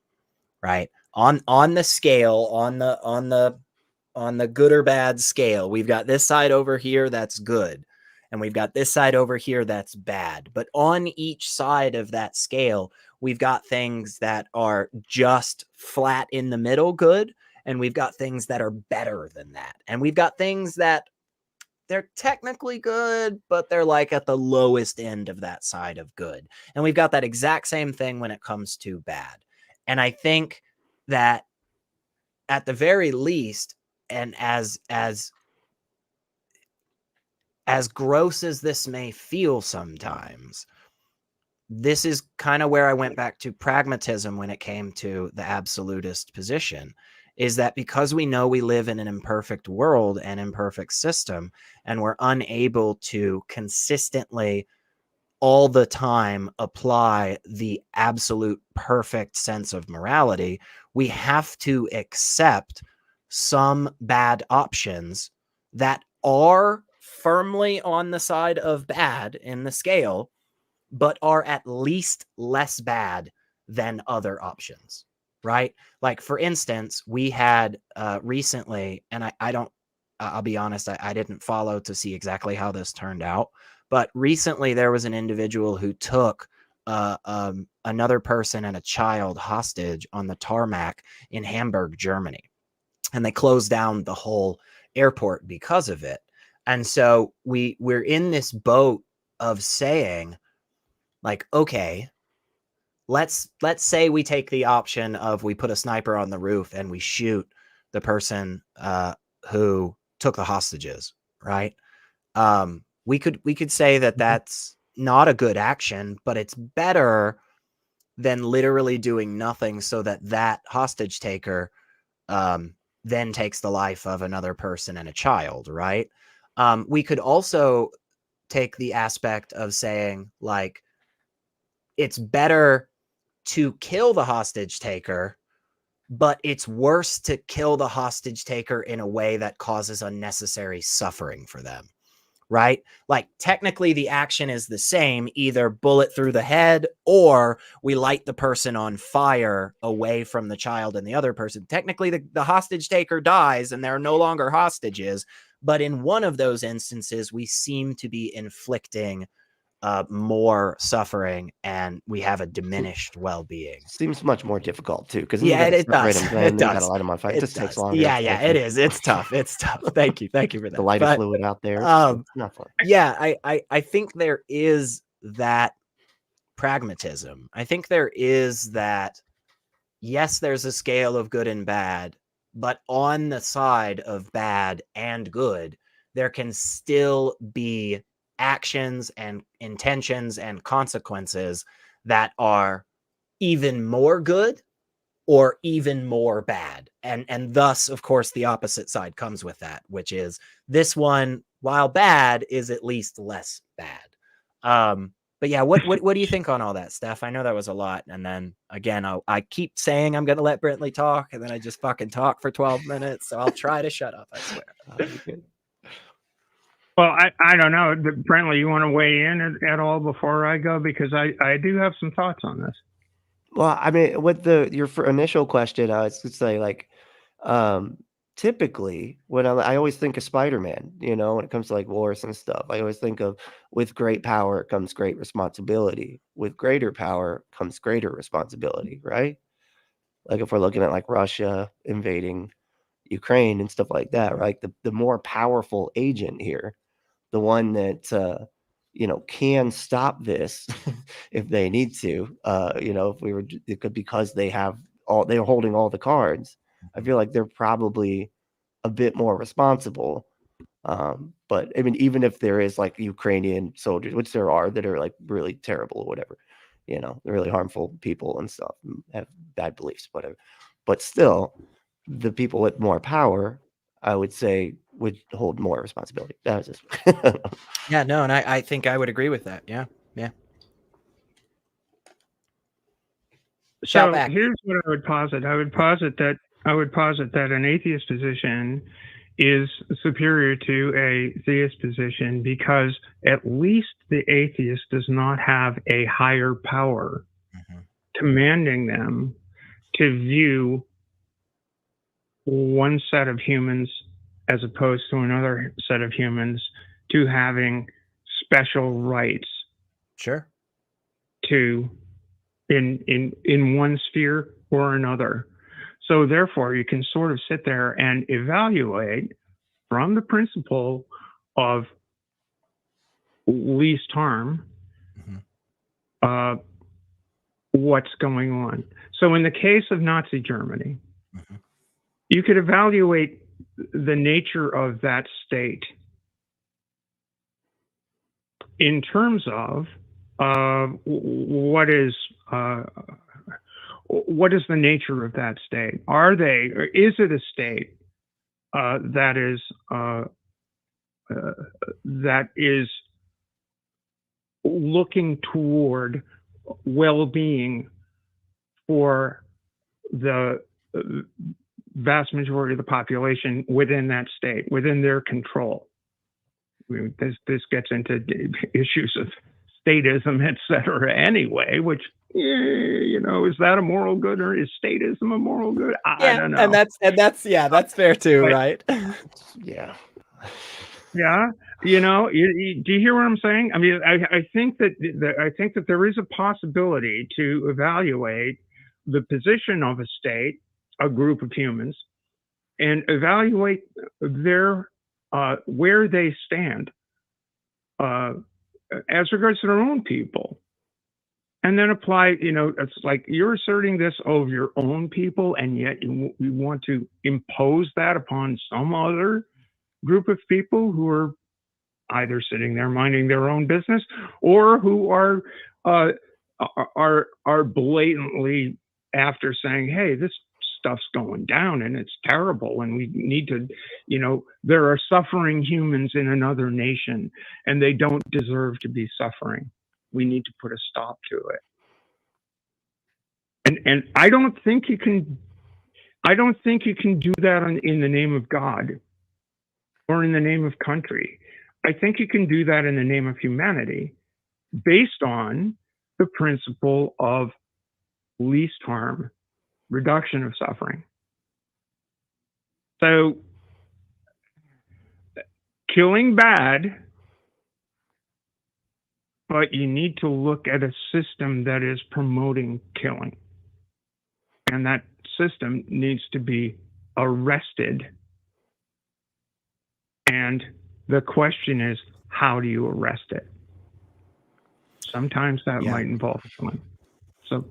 right? On the scale, on the good or bad scale, we've got this side over here that's good, and we've got this side over here that's bad. But on each side of that scale, we've got things that are just flat in the middle good, and we've got things that are better than that. And we've got things that they're technically good, but they're like at the lowest end of that side of good. And we've got that exact same thing when it comes to bad. And I think that at the very least, and as gross as this may feel sometimes, this is kind of where I went back to pragmatism when it came to the absolutist position, is that because we know we live in an imperfect world and imperfect system, and we're unable to consistently all the time apply the absolute perfect sense of morality, we have to accept some bad options that are firmly on the side of bad in the scale, but are at least less bad than other options, right? Like, for instance, we had recently, and I'll be honest, I didn't follow to see exactly how this turned out, but recently there was an individual who took another person and a child hostage on the tarmac in Hamburg, Germany. And they closed down the whole airport because of it. And so we're in this boat of saying, like, okay, let's say we take the option of we put a sniper on the roof and we shoot the person who took the hostages, right? We could say that that's not a good action, but it's better than literally doing nothing so that hostage taker then takes the life of another person and a child, right? We could also take the aspect of saying, like, it's better to kill the hostage taker, but it's worse to kill the hostage taker in a way that causes unnecessary suffering for them, right? Like technically the action is the same, either bullet through the head or we light the person on fire away from the child and the other person. Technically the hostage taker dies and they're no longer hostages. But in one of those instances, we seem to be inflicting more suffering and we have a diminished well-being. Seems much more difficult too, because yeah, it does. It does. Light them on fire. It just takes longer. Yeah, it is. It's tough. It's tough. Thank you for that. The lighter fluid out there. It's not fun. Yeah, I think there is that pragmatism. I think there is that. Yes, there's a scale of good and bad, but on the side of bad and good, there can still be actions and intentions and consequences that are even more good or even more bad. And thus, of course, the opposite side comes with that, which is this one, while bad, is at least less bad. But yeah, what do you think on all that, Steph? I know that was a lot. And then again, I keep saying I'm going to let Brentley talk, and then I just fucking talk for 12 minutes. So I'll try to shut up, I swear. Well, I don't know. Brentley, you want to weigh in at all before I go? Because I do have some thoughts on this. Well, I mean, with your initial question, I was to say, like, typically when I always think of Spider-Man, you know, when it comes to like wars and stuff, I always think of with great power comes great responsibility. With greater power comes greater responsibility, right? Like if we're looking at like Russia invading Ukraine and stuff like that, right? The more powerful agent here, the one that you know, can stop this if they need to. You know, it could, because they're holding all the cards. I feel like they're probably a bit more responsible. But I mean, even if there is like Ukrainian soldiers, which there are, that are like really terrible or whatever, you know, they're really harmful people and stuff, and have bad beliefs, whatever. But still, the people with more power, I would say, would hold more responsibility. That was just yeah, no, and I think I would agree with that. Yeah. So here's what I would posit. I would posit that an atheist position is superior to a theist position because at least the atheist does not have a higher power commanding them to view one set of humans as opposed to another set of humans to having special rights. Sure. To in one sphere or another. So therefore, you can sort of sit there and evaluate from the principle of least harm what's going on. So in the case of Nazi Germany, you could evaluate the nature of that state in terms of what is the nature of that state? Is it a state that is looking toward well-being for the vast majority of the population within that state, within their control? I mean, this gets into issues of statism, et cetera, anyway, which, you know, is that a moral good or is statism a moral good? I don't know. And that's fair too, but, right? Yeah. You know, do you hear what I'm saying? I mean, I think that there is a possibility to evaluate the position of a state, a group of humans, and evaluate their where they stand as regards to their own people, and then apply, you know, it's like you're asserting this of your own people, and yet you want to impose that upon some other group of people who are either sitting there minding their own business or who are blatantly after saying, hey, this stuff's going down and it's terrible and we need to, you know, there are suffering humans in another nation and they don't deserve to be suffering. We need to put a stop to it. And I don't think you can do that in the name of God or in the name of country. I think you can do that in the name of humanity based on the principle of least harm, reduction of suffering. So killing bad, but you need to look at a system that is promoting killing. And that system needs to be arrested. And the question is, how do you arrest it? Sometimes that might involve killing. So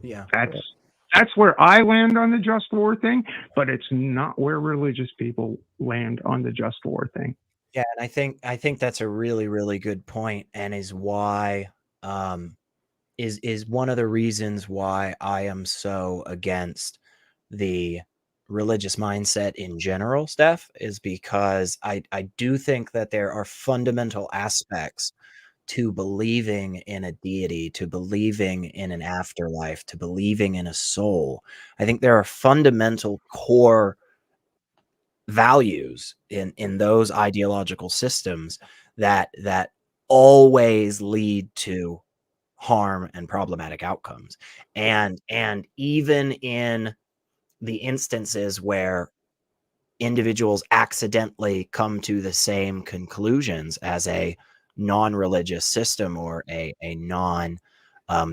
that's where I land on the just war thing, but it's not where religious people land on the just war thing. Yeah, and I think that's a really, really good point, and is why is one of the reasons why I am so against the religious mindset in general, Steph, is because I do think that there are fundamental aspects to believing in a deity, to believing in an afterlife, to believing in a soul. I think there are fundamental core values in those ideological systems that always lead to harm and problematic outcomes. And even in the instances where individuals accidentally come to the same conclusions as a non-religious system or a non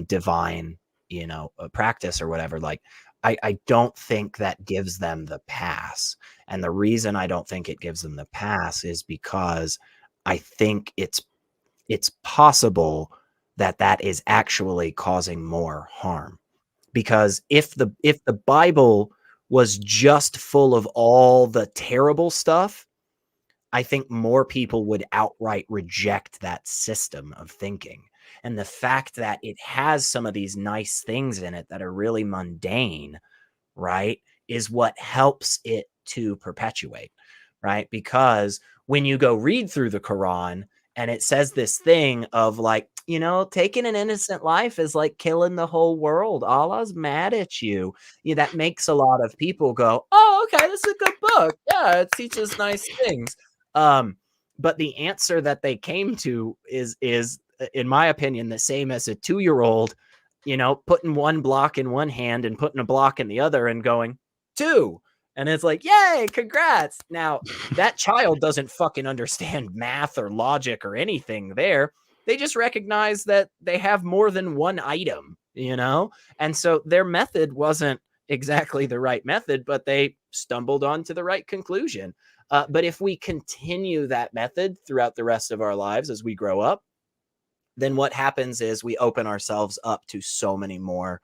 divine, a practice or whatever, like I don't think that gives them the pass. And the reason I don't think it gives them the pass is because I think it's possible that that is actually causing more harm. Because if the Bible was just full of all the terrible stuff, I think more people would outright reject that system of thinking. And the fact that it has some of these nice things in it that are really mundane, right, is what helps it to perpetuate, right? Because when you go read through the Quran and it says this thing of like, taking an innocent life is like killing the whole world. Allah's mad at you. That makes a lot of people go, oh, okay, this is a good book. Yeah, it teaches nice things. But the answer that they came to is, in my opinion, the same as a 2-year-old, putting one block in one hand and putting a block in the other and going 2. And it's like, yay, congrats. Now, that child doesn't fucking understand math or logic or anything there. They just recognize that they have more than one item, And so their method wasn't exactly the right method, but they stumbled onto the right conclusion. But if we continue that method throughout the rest of our lives as we grow up, then what happens is we open ourselves up to so many more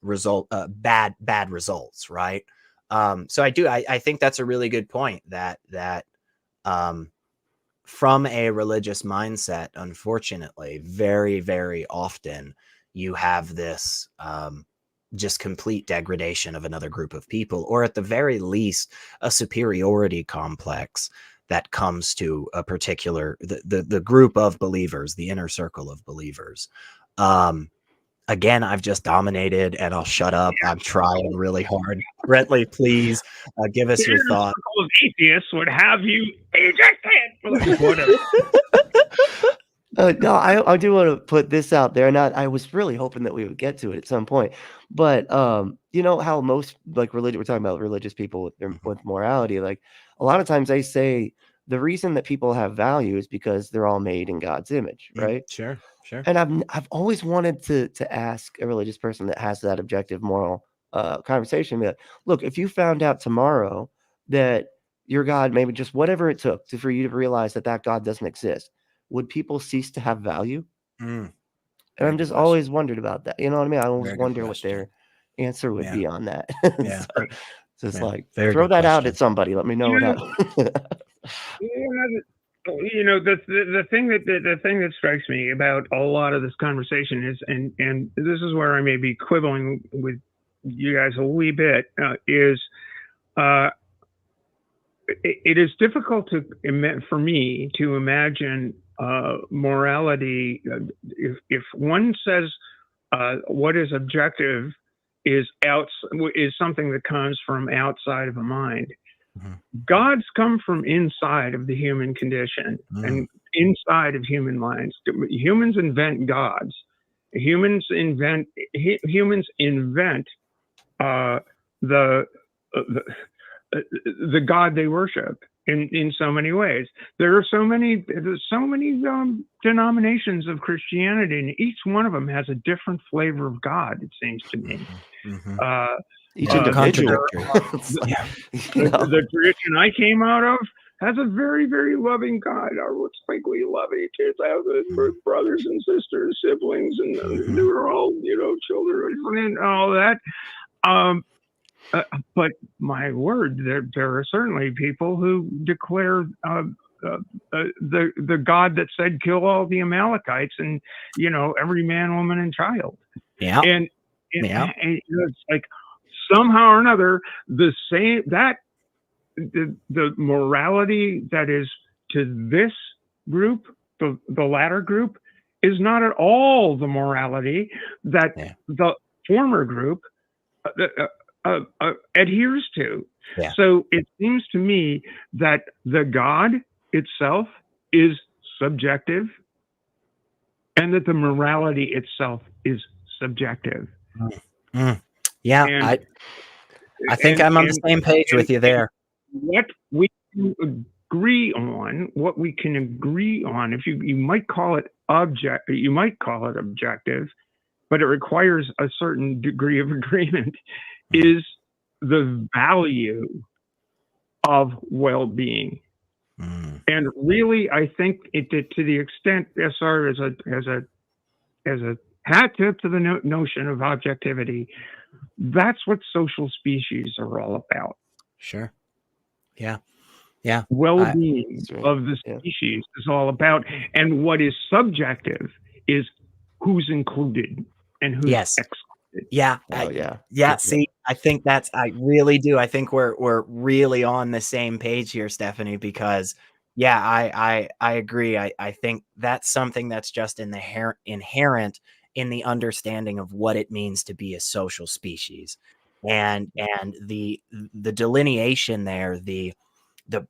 bad results, right? So I think that's a really good point that from a religious mindset, unfortunately, very, very often you have this just complete degradation of another group of people, or at the very least, a superiority complex that comes to a particular, the group of believers, the inner circle of believers. Again, I've just dominated and I'll shut up. I'm trying really hard. Brentley, please give us your thought. The atheists would have you ejected. No, I do want to put this out there, and I was really hoping that we would get to it at some point. But how most we're talking about religious people with morality. Like a lot of times they say the reason that people have value is because they're all made in God's image, right? Sure. And I've always wanted to ask a religious person that has that objective moral conversation, be like, look, if you found out tomorrow that your God, maybe just whatever it took for you to realize that God doesn't exist, would people cease to have value? And I'm just always wondered about that. You know what I mean? I always wonder what their answer would be on that. Yeah. So it's like, throw that out at somebody. Let me know what happens. The thing that strikes me about a lot of this conversation is, and this is where I may be quibbling with you guys a wee bit, is it is difficult for me to imagine morality. If one says what is objective is something that comes from outside of a mind. Mm-hmm. God's come from inside of the human condition, inside of human minds. Humans invent gods. Humans invent the God they worship in so many ways. There's so many denominations of Christianity, and each one of them has a different flavor of God, it seems to me. Each individual. The tradition I came out of has a very, very loving God. It's like we love each other, brothers and sisters, siblings, and we're all, children and all that. But my word, there are certainly people who declare the God that said kill all the Amalekites and every man, woman, and child. Yeah. And it's like somehow or another the morality that is to this group, the latter group, is not at all the morality that the former group adheres to. Yeah. So it seems to me that the God itself is subjective, and that the morality itself is subjective. Yeah, and, I think I'm on the same page with you there. What we can agree on, if you might call it objective, but it requires a certain degree of agreement, is the value of well-being. And really, I think to the extent SR as a hat tip to the notion of objectivity, that's what social species are all about. Sure. Yeah. Well-being of the species is all about, and what is subjective is who's included and who's excluded. Yeah. See, I think I really do. I think we're really on the same page here, Stephanie, because I agree. I think that's something that's just inherent in the understanding of what it means to be a social species, and the delineation there, the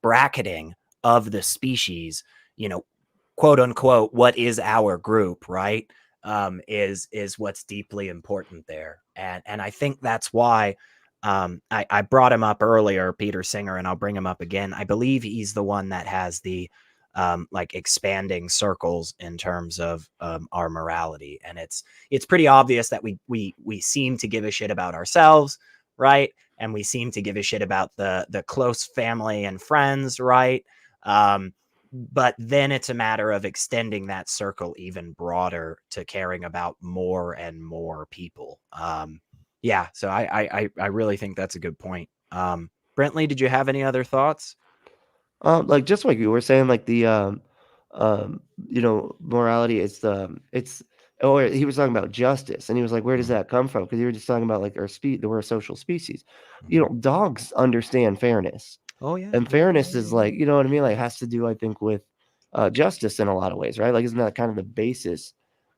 bracketing of the species, quote unquote, what is our group, right? Is what's deeply important there. And I think that's why I brought him up earlier, Peter Singer, and I'll bring him up again. I believe he's the one that has the expanding circles in terms of our morality. And it's pretty obvious that we seem to give a shit about ourselves, right? And we seem to give a shit about the close family and friends, right? But then it's a matter of extending that circle even broader to caring about more and more people. So I really think that's a good point. Brentley, did you have any other thoughts? Just like you were saying, like the morality is or he was talking about justice, and he was like, where does that come from? Because you were just talking about like we're a social species. Dogs understand fairness. Oh yeah. And fairness is like, you know what I mean? Like has to do, I think, with justice in a lot of ways, right? Like, isn't that kind of the basis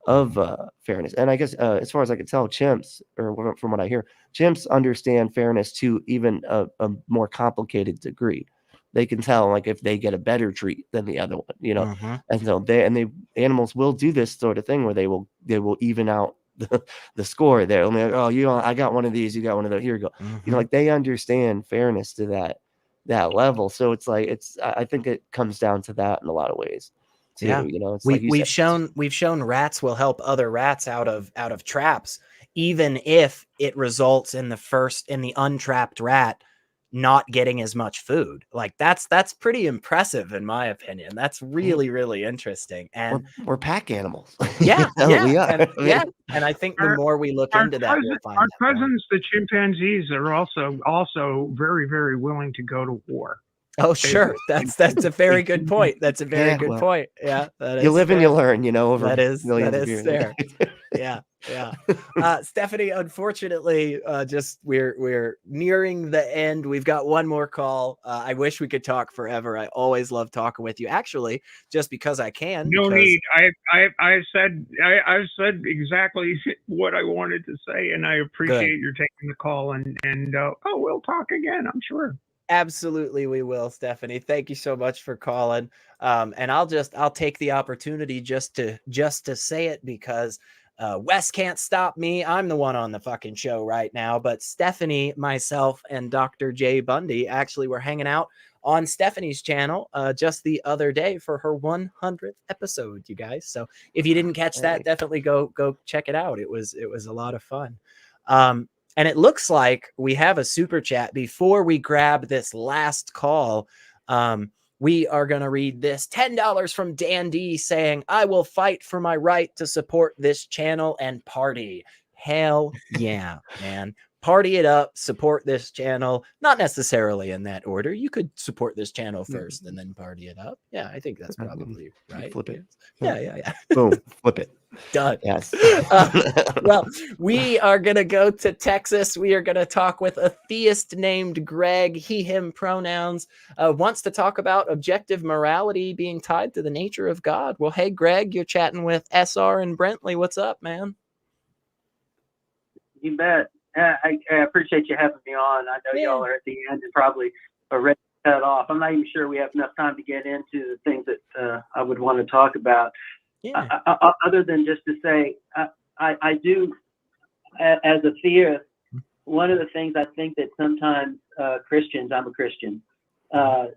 of fairness? And I guess as far as I can tell, chimps, or from what I hear, chimps understand fairness to even a more complicated degree. They can tell, like, if they get a better treat than the other one, and so animals will do this sort of thing where they will even out the score. They're only like, oh, I got one of these, you got one of those. Here you go. Like they understand fairness to that level. So it's like I think it comes down to that in a lot of ways. Too, it's we've shown rats will help other rats out of traps, even if it results in the untrapped rat not getting as much food. Like that's pretty impressive in my opinion. That's really, really interesting. And we're pack animals. We are. And I think the Our- more we look into that, we'll find our cousins, the chimpanzees, are also very, very willing to go to war. Oh, sure. That's a very good point. That's a very good point. Yeah. That is you live fair. and you learn, over that is years. fair. Yeah. Stephanie, unfortunately, we're nearing the end. We've got one more call. I wish we could talk forever. I always love talking with you. Actually, just because I can. No need. I've said exactly what I wanted to say, and I appreciate your taking the call. And we'll talk again, I'm sure. Absolutely, we will, Stephanie. Thank you so much for calling. And I'll take the opportunity just to say it because Wes can't stop me. I'm the one on the fucking show right now. But Stephanie, myself, and Dr. J. Bundy actually were hanging out on Stephanie's channel just the other day for her 100th episode, you guys. So if you didn't catch that, definitely go check it out. It was a lot of fun. And it looks like we have a super chat. Before we grab this last call, we are going to read this $10 from Dan D saying, I will fight for my right to support this channel and party. Hell yeah, man. Party it up, support this channel. Not necessarily in that order. You could support this channel first and then party it up. Yeah, I think that's probably right. Flip it. Yeah. Boom, flip it. Done. Yes. Well, we are going to go to Texas. We are going to talk with a theist named Greg, he, him pronouns, wants to talk about objective morality being tied to the nature of God. Well, hey, Greg, you're chatting with SR and Brentley. What's up, man? You bet. I appreciate you having me on. I know y'all are at the end and probably are ready to cut off. I'm not even sure we have enough time to get into the things that I would want to talk about. Yeah. Other than just to say, I do, as a theist, one of the things I think that sometimes Christians, I'm a Christian, what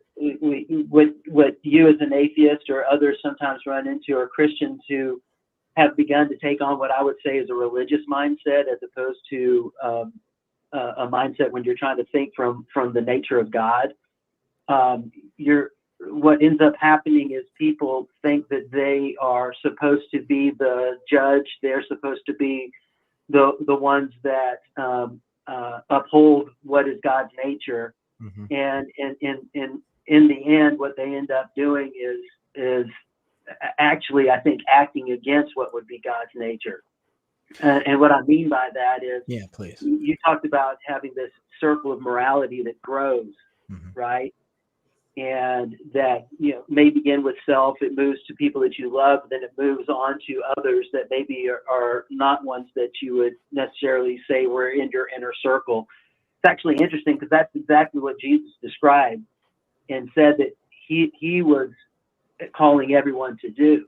you as an atheist or others sometimes run into are Christians who have begun to take on what I would say is a religious mindset as opposed to a mindset when you're trying to think from the nature of God. What ends up happening is people think that they are supposed to be the judge. They're supposed to be the ones that uphold what is God's nature. Mm-hmm. And in the end, what they end up doing is actually, I think, acting against what would be God's nature. And what I mean by that is, please. You talked about having this circle of morality that grows, right? And that, may begin with self, it moves to people that you love, then it moves on to others that maybe are not ones that you would necessarily say were in your inner circle. It's actually interesting because that's exactly what Jesus described and said that he was calling everyone to do.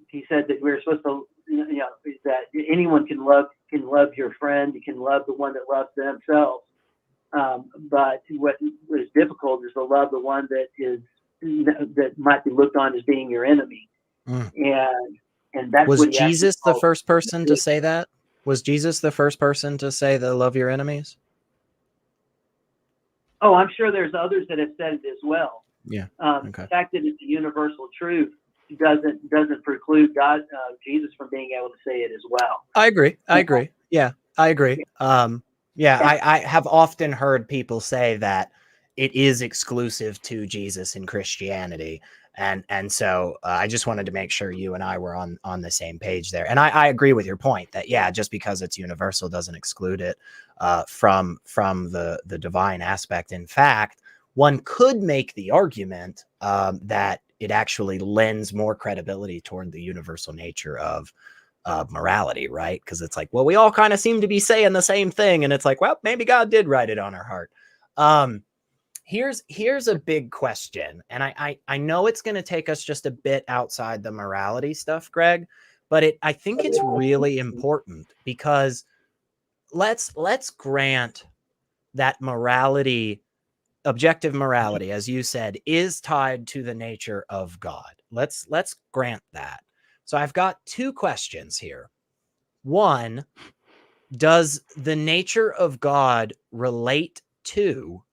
He said that we're supposed to, that anyone can love your friend, you can love the one that loves themselves. But what is difficult is to love the one that might be looked on as being your enemy. And that's was Jesus the first person to say that? Was Jesus the first person to say that love your enemies? Oh, I'm sure there's others that have said it as well. Yeah. The fact that it's a universal truth doesn't preclude Jesus from being able to say it as well. I agree. Yeah, I agree. I have often heard people say that it is exclusive to Jesus in Christianity. And so I just wanted to make sure you and I were on the same page there. And I agree with your point that, just because it's universal doesn't exclude it from the divine aspect. In fact, one could make the argument that it actually lends more credibility toward the universal nature of morality, right? Because it's like, well, we all kind of seem to be saying the same thing. And it's like, well, maybe God did write it on our heart. Here's a big question. And I know it's going to take us just a bit outside the morality stuff, Greg, but I think it's really important because let's grant that morality, objective morality, as you said, is tied to the nature of God. Let's grant that. So I've got two questions here. One, does the nature of God relate to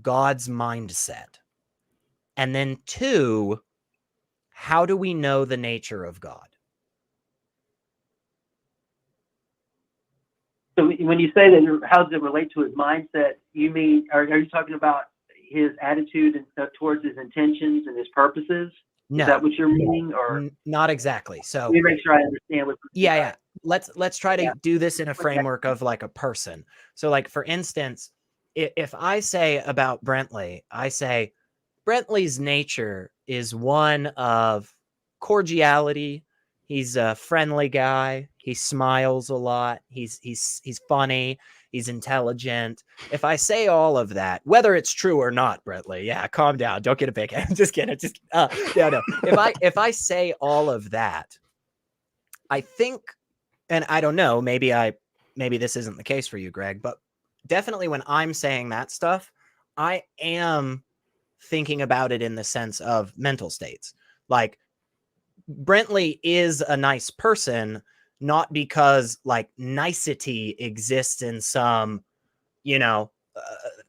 God's mindset? And then two, how do we know the nature of God? So when you say that, how does it relate to his mindset? You mean, are you talking about his attitude towards his intentions and his purposes? No. Is that what you're meaning, or not exactly? So let me make sure I understand what. Yeah. Let's try to do this in a framework of like a person. So, like for instance, if I say about Brentley, I say Brentley's nature is one of cordiality. He's a friendly guy. He smiles a lot. He's funny. he's intelligent. If I say all of that, whether it's true or not, Brentley, yeah, calm down. Don't get a big head. Just kidding. No. If I say all of that, I think, and I don't know, maybe this isn't the case for you, Greg, but definitely when I'm saying that stuff, I am thinking about it in the sense of mental states. Like, Brentley is a nice person, not because like nicety exists in some,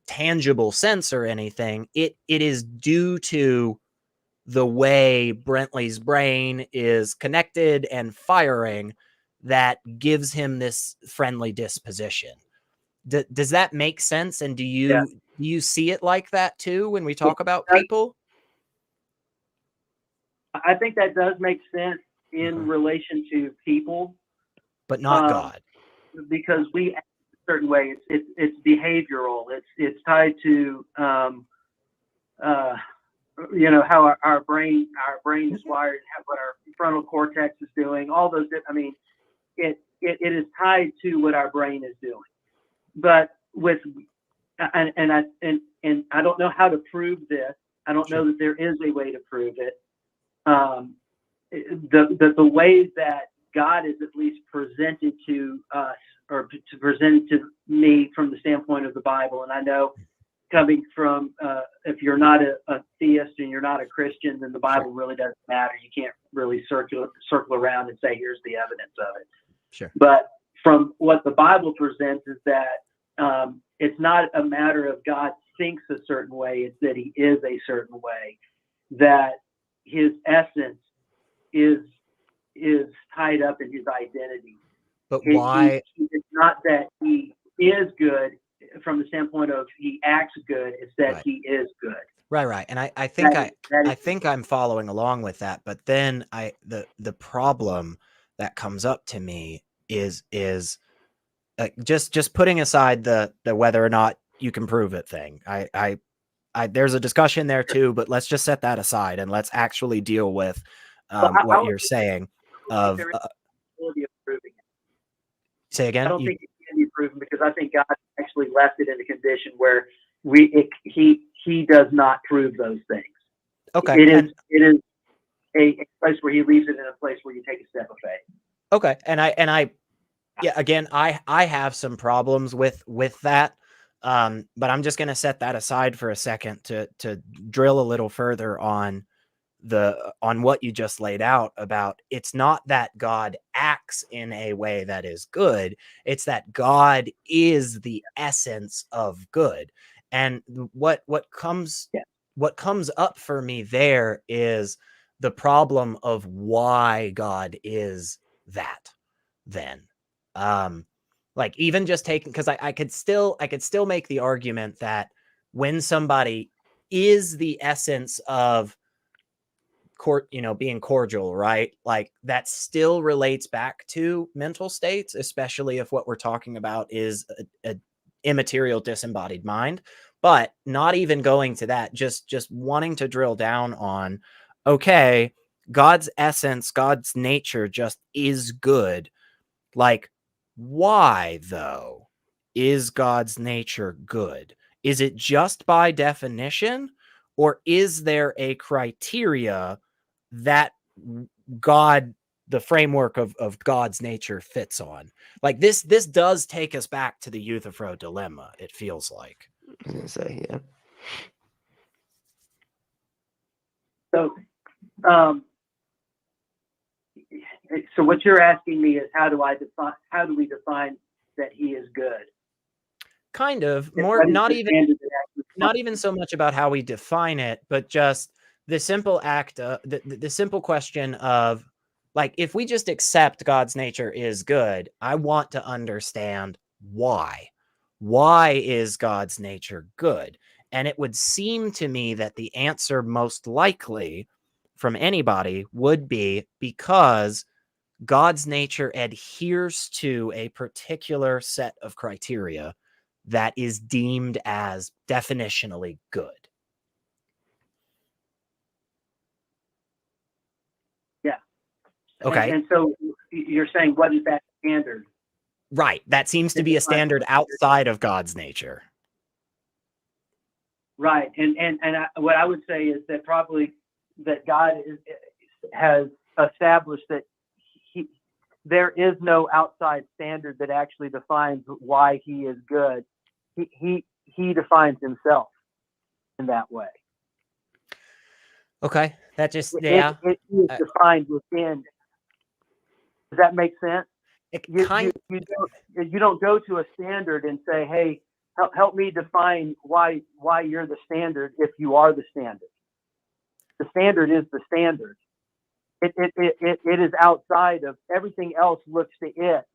tangible sense or anything. It is due to the way Brentley's brain is connected and firing that gives him this friendly disposition. Does that make sense? And do you see it like that too when we talk about people? I think that does make sense in relation to people, but not God, because we act a certain way. It's behavioral. It's tied to how our brain is wired, what our frontal cortex is doing. All those. I mean, it is tied to what our brain is doing. But with and I don't know how to prove this. I don't know that there is a way to prove it. The way that God is at least presented to us, or to present to me from the standpoint of the Bible, and I know coming from if you're not a theist and you're not a Christian, then the Bible really doesn't matter. You can't really circle around and say, here's the evidence of it. Sure. But from what the Bible presents is that it's not a matter of God thinks a certain way, it's that he is a certain way, that his essence is tied up in his identity. But why? It's not that he is good from the standpoint of he acts good, it's that he is good. Right. And I think I'm following along with that. But then the problem that comes up to me is just putting aside the whether or not you can prove it thing. I there's a discussion there too, but let's just set that aside and let's actually deal with what you're saying. Say again. I don't think it can be proven, because I think God actually left it in a condition where he does not prove those things. Okay. It is a place where he leaves it in a place where you take a step of faith. Okay. And I again, I have some problems with that. But I'm just going to set that aside for a second to drill a little further on what you just laid out about it's not that God acts in a way that is good. It's that God is the essence of good. And what comes up for me there is the problem of why God is that then. Like even just taking, because I could still make the argument that when somebody is the essence of being cordial, right? Like that still relates back to mental states, especially if what we're talking about is a immaterial disembodied mind. But not even going to that, just wanting to drill down on, okay, God's essence, God's nature just is good. Like, why though is God's nature good? Is it just by definition, or is there a criteria that God, the framework of God's nature, fits on? Like this does take us back to the Euthyphro dilemma, it feels like. I was gonna say, yeah. So what you're asking me is how do we define that he is good? Kind of more, not even so much about how we define it, but just the simple act, the simple question of, like, if we just accept God's nature is good, I want to understand why. Why is God's nature good? And it would seem to me that the answer most likely from anybody would be because God's nature adheres to a particular set of criteria that is deemed as definitionally good. Yeah. Okay. And so you're saying, what is that standard? Right. That seems to be a standard outside of God's nature. Right. What I would say is that probably that God has established that there is no outside standard that actually defines why he is good. He defines himself in that way. Okay. That just, He is defined within. Does that make sense? You don't go to a standard and say, hey, help me define why you're the standard if you are the standard. The standard is the standard. It is outside of everything else. Looks to it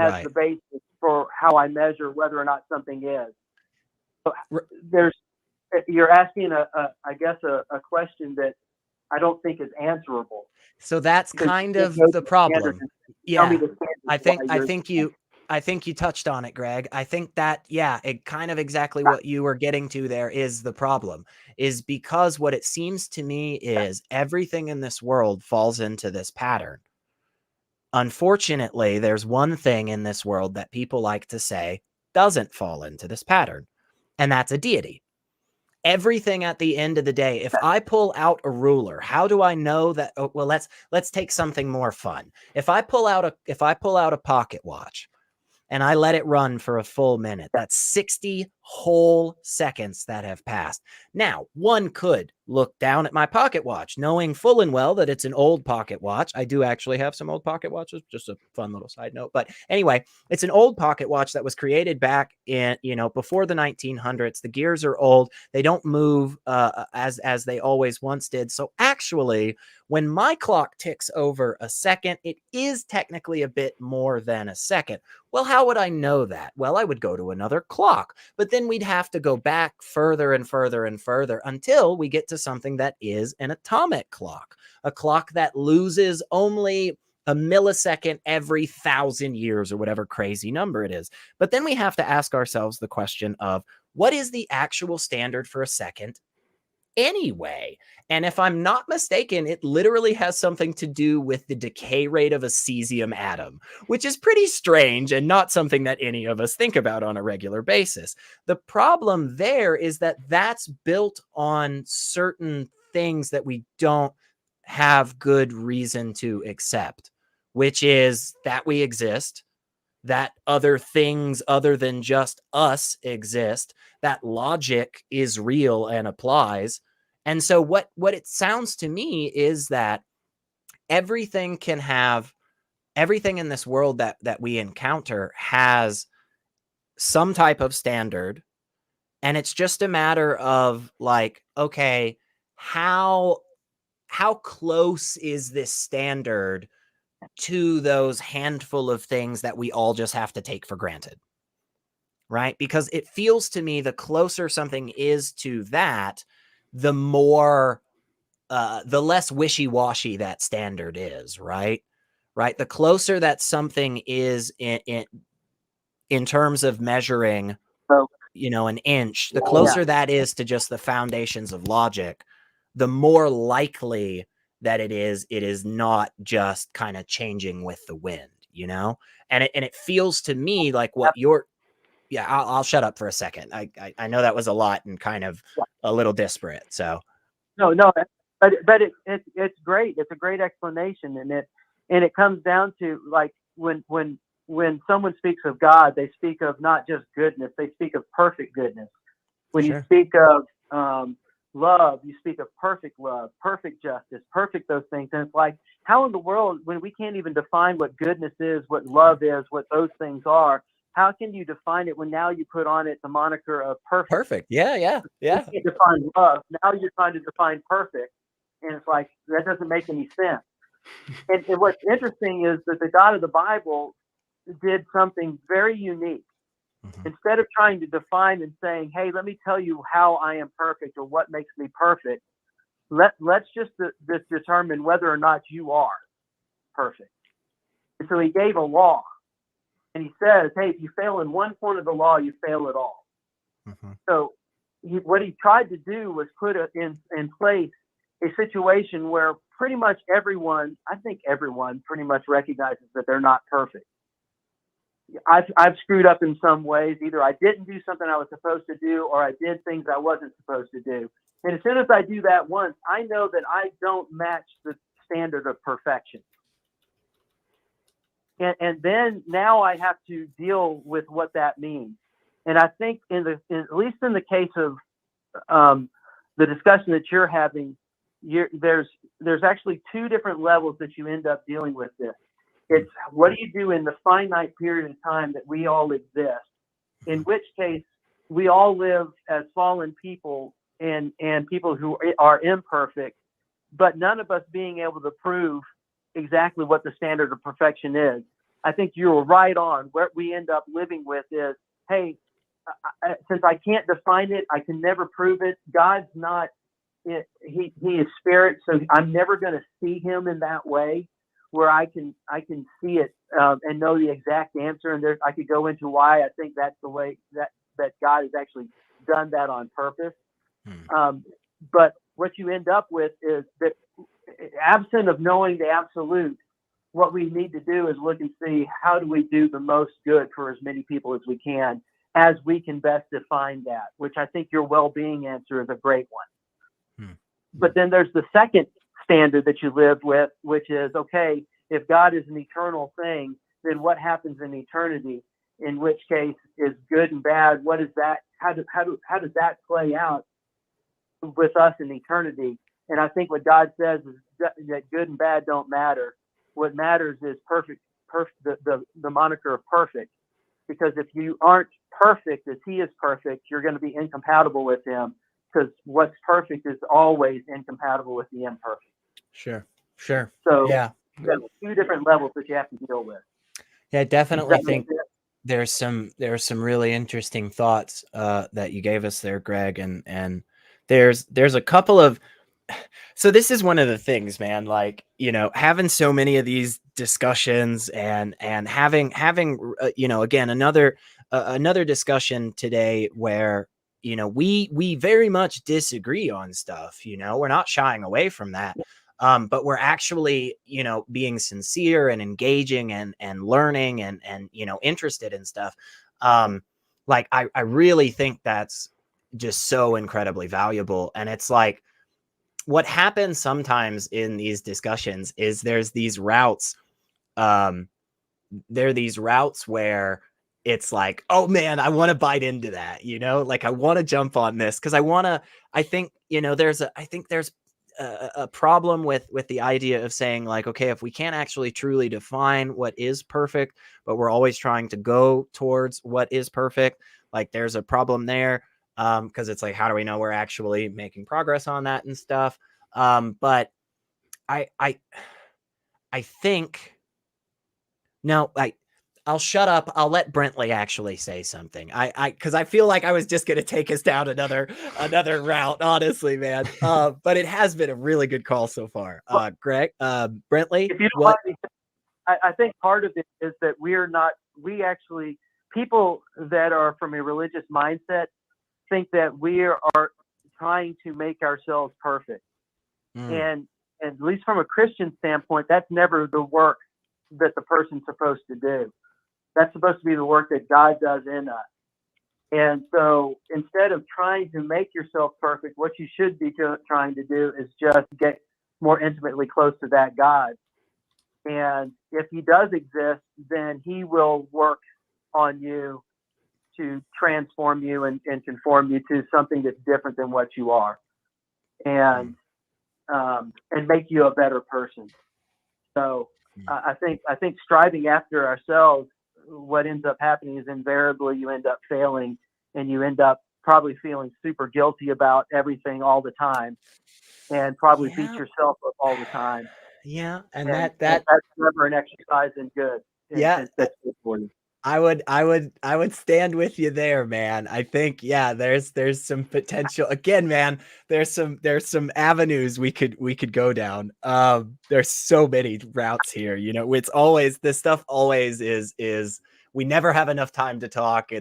as the basis for how I measure whether or not something is. So you're asking I guess a question that I don't think is answerable. So that's kind of the problem. Yeah, I think you touched on it, Greg. I think that, it kind of exactly what you were getting to there is the problem, is because what it seems to me is everything in this world falls into this pattern. Unfortunately, there's one thing in this world that people like to say doesn't fall into this pattern, and that's a deity. Everything at the end of the day, if I pull out a ruler, how do I know that? Oh, well, let's take something more fun. If I pull out a pocket watch and I let it run for a full minute, that's 60 whole seconds that have passed. Now, one could look down at my pocket watch, knowing full and well that it's an old pocket watch. I do actually have some old pocket watches, just a fun little side note. But anyway, it's an old pocket watch that was created back in, before the 1900s. The gears are old. They don't move as they always once did. So actually, when my clock ticks over a second, it is technically a bit more than a second. Well, how would I know that? Well, I would go to another clock, but then we'd have to go back further and further and further until we get to something that is an atomic clock, a clock that loses only a millisecond every 1,000 years or whatever crazy number it is. But then we have to ask ourselves the question of what is the actual standard for a second anyway? And if I'm not mistaken, it literally has something to do with the decay rate of a cesium atom, which is pretty strange and not something that any of us think about on a regular basis. The problem there is that that's built on certain things that we don't have good reason to accept, which is that we exist, that other things other than just us exist, that logic is real and applies. And so what it sounds to me is that everything in this world that we encounter has some type of standard. And it's just a matter of like, okay, how close is this standard to those handful of things that we all just have to take for granted, right? Because it feels to me the closer something is to that, the more, the less wishy-washy that standard is, right? Right. The closer that something is in terms of measuring, an inch, the closer that is to just the foundations of logic, the more likely that it is not just kind of changing with the wind, and it feels to me like what you're, I'll shut up for a second. I know that was a lot and kind of a little disparate. So no, but it's great. It's a great explanation, and it comes down to like when someone speaks of God, they speak of not just goodness, they speak of perfect goodness. When you speak of love, you speak of perfect love, perfect justice, perfect those things. And it's like, how in the world, when we can't even define what goodness is, what love is, what those things are, how can you define it when now you put on it the moniker of perfect? Perfect. Yeah. You can't define love. Now you're trying to define perfect. And it's like, that doesn't make any sense. And what's interesting is that the God of the Bible did something very unique. Mm-hmm. Instead of trying to define and saying, hey, let me tell you how I am perfect or what makes me perfect, let's just determine whether or not you are perfect. And so he gave a law. And he says, hey, if you fail in one point of the law, you fail it all. Mm-hmm. So what he tried to do was put in place a situation where pretty much everyone, I think everyone pretty much recognizes that they're not perfect. I've screwed up in some ways. Either I didn't do something I was supposed to do, or I did things I wasn't supposed to do. And as soon as I do that once, I know that I don't match the standard of perfection. And then now I have to deal with what that means. And I think at least in the case of the discussion that you're having, there's actually two different levels that you end up dealing with this. It's what do you do in the finite period of time that we all exist, in which case we all live as fallen people and people who are imperfect, but none of us being able to prove exactly what the standard of perfection is. I think you're right on. What we end up living with is, hey, since I can't define it, I can never prove it. God's not, he is spirit, so I'm never going to see him in that way where I can see it and know the exact answer. And I could go into why I think that's the way that God has actually done that on purpose. But what you end up with is that, absent of knowing the absolute, what we need to do is look and see how do we do the most good for as many people as we can best define that, which I think your well-being answer is a great one. But then there's the second standard that you live with, which is, okay, if God is an eternal thing, then what happens in eternity? In which case is good and bad. What is that? How does that play out with us in eternity? And I think what God says is that good and bad don't matter. What matters is perfect, the moniker of perfect. Because if you aren't perfect as he is perfect, you're going to be incompatible with him, because what's perfect is always incompatible with the imperfect. Sure. So yeah, there's two different levels that you have to deal with. Yeah, I definitely think there's some really interesting thoughts that you gave us there, Greg, and there's a couple of. So this is one of the things, man, like, having so many of these discussions and having again, another discussion today where, we very much disagree on stuff, we're not shying away from that. But we're actually, being sincere and engaging and learning and interested in stuff. Like, I really think that's just so incredibly valuable. And it's like, what happens sometimes in these discussions is there's these routes. There are these routes where it's like, oh man, I want to bite into that, like I want to jump on this because I think there's a problem with the idea of saying, like, okay, if we can't actually truly define what is perfect, but we're always trying to go towards what is perfect, like there's a problem there. Because it's like, how do we know we're actually making progress on that and stuff? But I think I'll shut up. I'll let Brentley actually say something. Because I feel like I was just going to take us down another route, honestly, man. But it has been a really good call so far. Greg, Brentley, if you don't mind me, I think part of it is that people that are from a religious mindset think that we are trying to make ourselves perfect. And at least from a Christian standpoint, that's never the work that the person's supposed to do. That's supposed to be the work that God does in us. And so instead of trying to make yourself perfect, what you should be trying to do is just get more intimately close to that God. And if he does exist, then he will work on you to transform you and conform you to something that's different than what you are, and make you a better person. So I think striving after ourselves, what ends up happening is invariably you end up failing, and you end up probably feeling super guilty about everything all the time, and probably beat yourself up all the time. Yeah, and that's never an exercise in good. That's good for you. I would stand with you there, man. I think, there's some potential again, man. There's some avenues we could go down. There's so many routes here, it's always, this stuff always is we never have enough time to talk.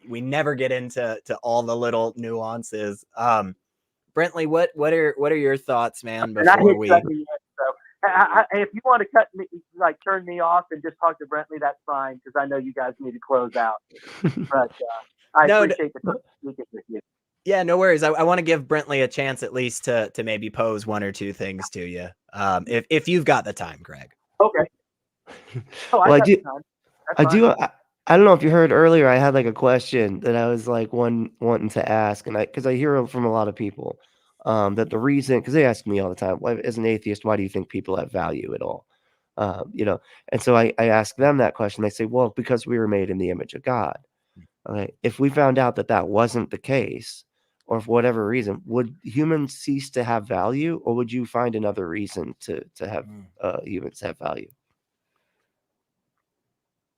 We never get into all the little nuances. Brentley, what are your thoughts, man, before we If you want to cut me, like turn me off and just talk to Brentley, that's fine, because I know you guys need to close out. But I appreciate the time speaking with you. Yeah, no worries. I want to give Brentley a chance at least to maybe pose one or two things to you, if you've got the time, Greg. Okay. Oh, Well, I do. Fine. I don't know if you heard earlier. I had like a question that I was like wanting to ask, and because I hear from a lot of people that the reason, because they ask me all the time, why, as an atheist, why do you think people have value at all? And so I ask them that question. They say, well, because we were made in the image of God. Okay. If we found out that that wasn't the case, or for whatever reason, would humans cease to have value, or would you find another reason to have humans have value?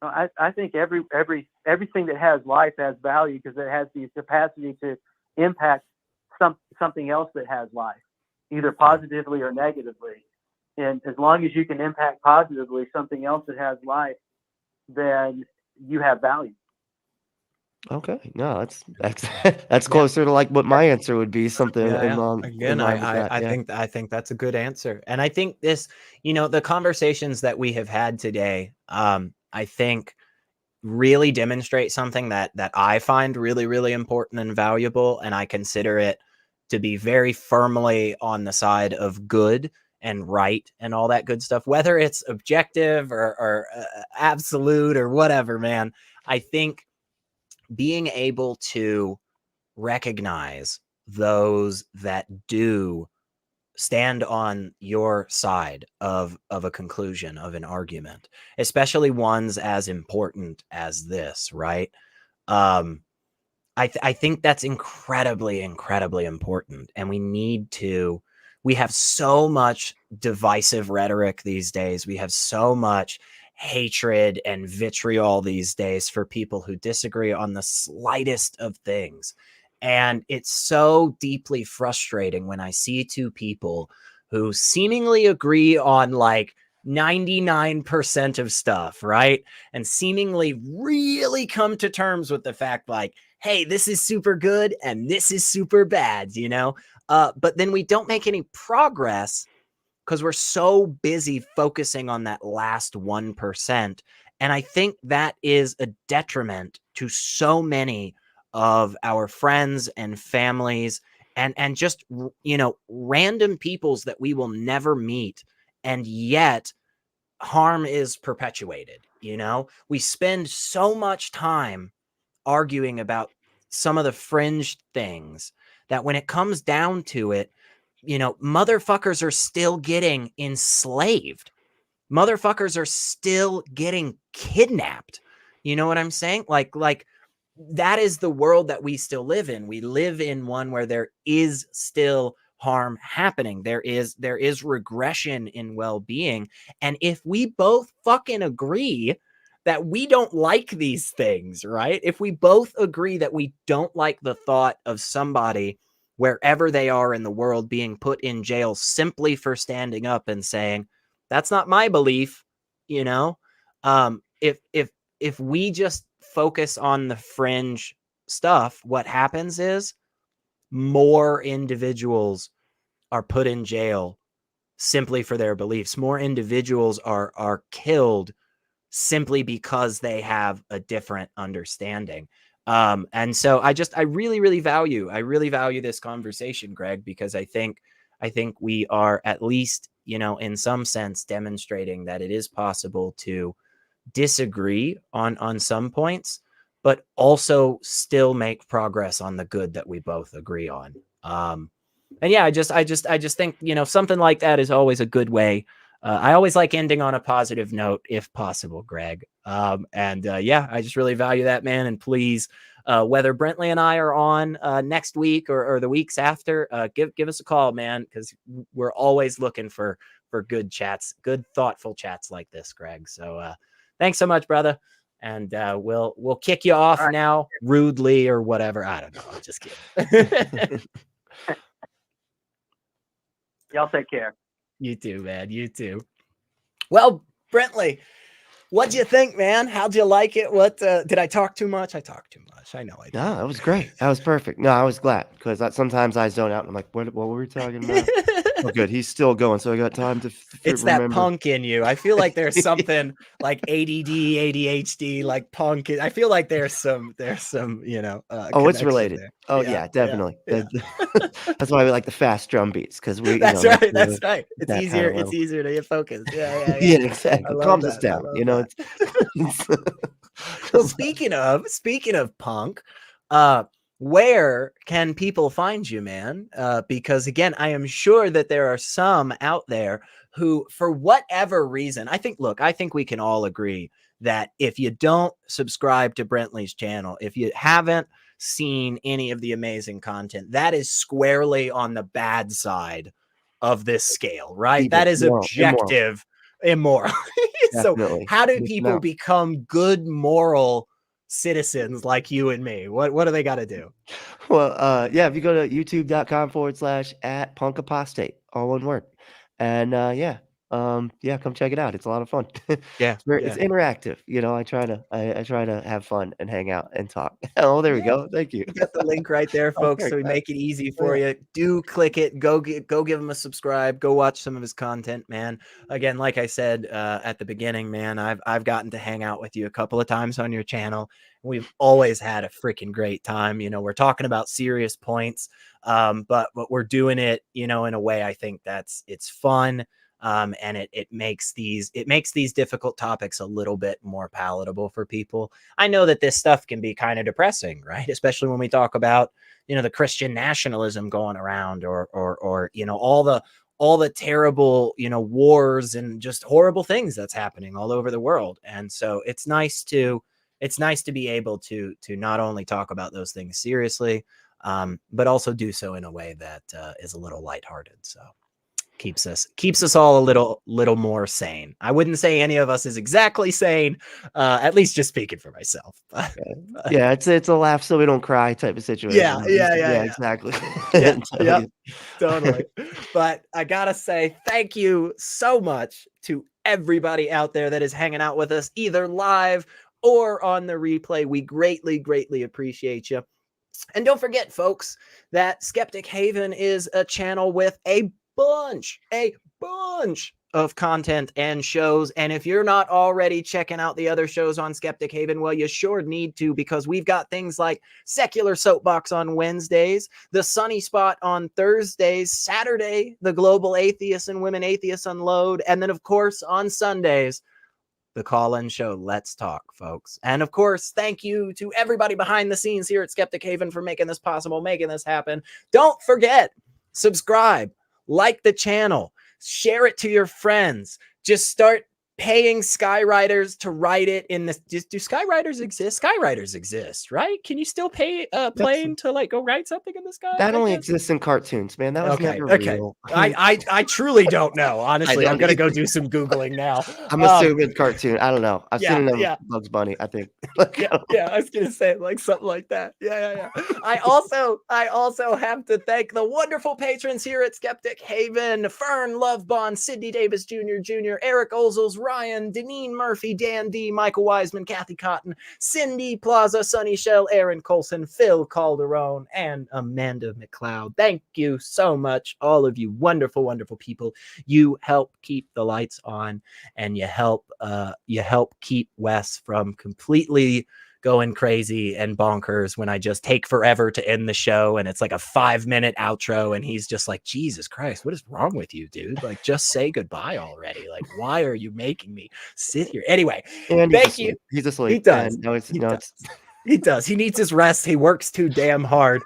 I think everything that has life has value because it has the capacity to impact something else that has life, either positively or negatively. And as long as you can impact positively something else that has life, then you have value. Okay, no, that's closer to like what my answer would be. Something Again, I think that's a good answer, and I think this, the conversations that we have had today, I think really demonstrate something that I find really, really important and valuable, and I consider it to be very firmly on the side of good and right and all that good stuff, whether it's objective or absolute or whatever, man. I think being able to recognize those that do stand on your side of a conclusion of an argument, especially ones as important as this, right? I think that's incredibly, incredibly important. And we have so much divisive rhetoric these days. We have so much hatred and vitriol these days for people who disagree on the slightest of things. And it's so deeply frustrating when I see two people who seemingly agree on like 99% of stuff, right? And seemingly really come to terms with the fact like, hey, this is super good and this is super bad, but then we don't make any progress because we're so busy focusing on that last 1%. And I think that is a detriment to so many of our friends and families and just, random peoples that we will never meet. And yet harm is perpetuated. We spend so much time arguing about some of the fringe things that when it comes down to it, motherfuckers are still getting enslaved. Motherfuckers are still getting kidnapped. You know what I'm saying? Like that is the world that we still live in. We live in one where there is still harm happening. There is regression in well-being. And if we both fucking agree that we don't like these things, right? If we both agree that we don't like the thought of somebody wherever they are in the world being put in jail simply for standing up and saying, that's not my belief, if we just focus on the fringe stuff, what happens is more individuals are put in jail simply for their beliefs. More individuals are killed simply because they have a different understanding. And so I really, really value this conversation, Greg, because I think we are at least, in some sense demonstrating that it is possible to disagree on some points, but also still make progress on the good that we both agree on. And yeah, I just think, something like that is always a good way. I always like ending on a positive note if possible, Greg. Yeah, I just really value that, man. And please, whether Brentley and I are on next week or the weeks after, give us a call, man, because we're always looking for good chats, good, thoughtful chats like this, Greg. So thanks so much, brother. And we'll kick you off now rudely or whatever. I don't know. I'm just kidding. Y'all take care. You too, man. You too. Well, Brentley, What'd you think, man? How'd you like it? What did I talk too much? I talked too much. I know I did. No, that was great. That was perfect. No, I was glad because sometimes I zone out and I'm like, what were we talking about? Oh, good. He's still going, so I got time to it's remember. that punk in you. I feel like there's something like ADD, ADHD, like punk. I feel like there's some, you know. Oh, it's related. There. Oh, yeah, definitely. Yeah. That's why we like the fast drum beats because we. That's you know, right. That's right. It's that easier. kind of It's easier to get focused. Yeah. Yeah, exactly. Calms us I down. love You know. Well, speaking of punk, where can people find you, man? Because again, I am sure that there are some out there who, for whatever reason, I think we can all agree that if you don't subscribe to Brentley's channel, if you haven't seen any of the amazing content, that is squarely on the bad side of this scale, right? That is objective immoral. So how do people become good moral citizens like you and me? What do they got to do? Well, yeah, if you go to youtube.com/@punkapostate, all one word. And yeah, come check it out. It's a lot of fun. Yeah, it's interactive. You know, I try to have fun and hang out and talk. Oh, there we go. Thank you. You got the link right there, folks. So we make it easy for you. Do click it. Go give him a subscribe. Go watch some of his content, man. Again, like I said at the beginning, man, I've gotten to hang out with you a couple of times on your channel. We've always had a freaking great time. You know, we're talking about serious points, but we're doing it, you know, in a way I think it's fun. And it makes these difficult topics a little bit more palatable for people. I know that this stuff can be kind of depressing, right? Especially when we talk about, you know, the Christian nationalism going around or you know, all the terrible, you know, wars and just horrible things that's happening all over the world. And so it's nice to be able to not only talk about those things seriously, but also do so in a way that is a little lighthearted. So keeps us all a little more sane. I wouldn't say any of us is exactly sane, at least just speaking for myself. Yeah, it's a laugh so we don't cry type of situation. Yeah, exactly. Yeah, totally. But I gotta say thank you so much to everybody out there that is hanging out with us either live or on the replay. We greatly appreciate you. And don't forget, folks, that Skeptic Haven is a channel with a bunch of content and shows. And if you're not already checking out the other shows on Skeptic Haven, well, you sure need to, because we've got things like Secular Soapbox on Wednesdays, The Sunny Spot on Thursdays, Saturday, The Global Atheists and Women Atheists Unload, and then, of course, on Sundays, the call-in show, Let's Talk, folks. And of course, thank you to everybody behind the scenes here at Skeptic Haven for making this possible, making this happen. Don't forget, subscribe, like the channel, share it to your friends. Just start paying skywriters to write it in this. Do skywriters exist? Skywriters exist, right? Can you still pay a plane to like go write something in the sky? That only exists in cartoons, man. That was never real. I truly don't know. Honestly, I'm gonna go do some Googling now. I'm assuming cartoon. I don't know. I've seen them Bugs Bunny, I think. Yeah, I was gonna say like something like that. Yeah. I also have to thank the wonderful patrons here at Skeptic Haven: Fern Lovebond, Sidney Davis Jr., Eric Ozels, Ryan, Deneen Murphy, Dan D, Michael Wiseman, Kathy Cotton, Cindy Plaza, Sunny Shell, Aaron Colson, Phil Calderon, and Amanda McLeod. Thank you so much, all of you wonderful people. You help keep the lights on, and you help keep Wes from completely going crazy and bonkers when I just take forever to end the show and it's like a 5-minute outro and he's just like, Jesus Christ, what is wrong with you, dude? Like, just say goodbye already. Like, why are you making me sit here? Anyway, thank you. He's asleep. He does. He does. He needs his rest. He works too damn hard.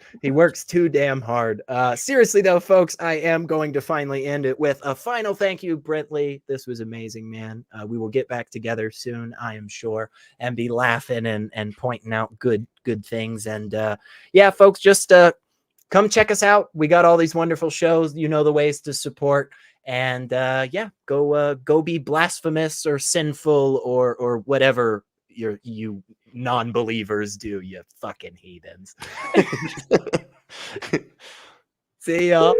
Seriously, though, folks, I am going to finally end it with a final thank you, Brentley. This was amazing, man. We will get back together soon, I am sure, and be laughing and pointing out good things. And yeah, folks, just come check us out. We got all these wonderful shows. You know the ways to support. And yeah, go be blasphemous or sinful or whatever you non-believers do, you fucking heathens. See y'all.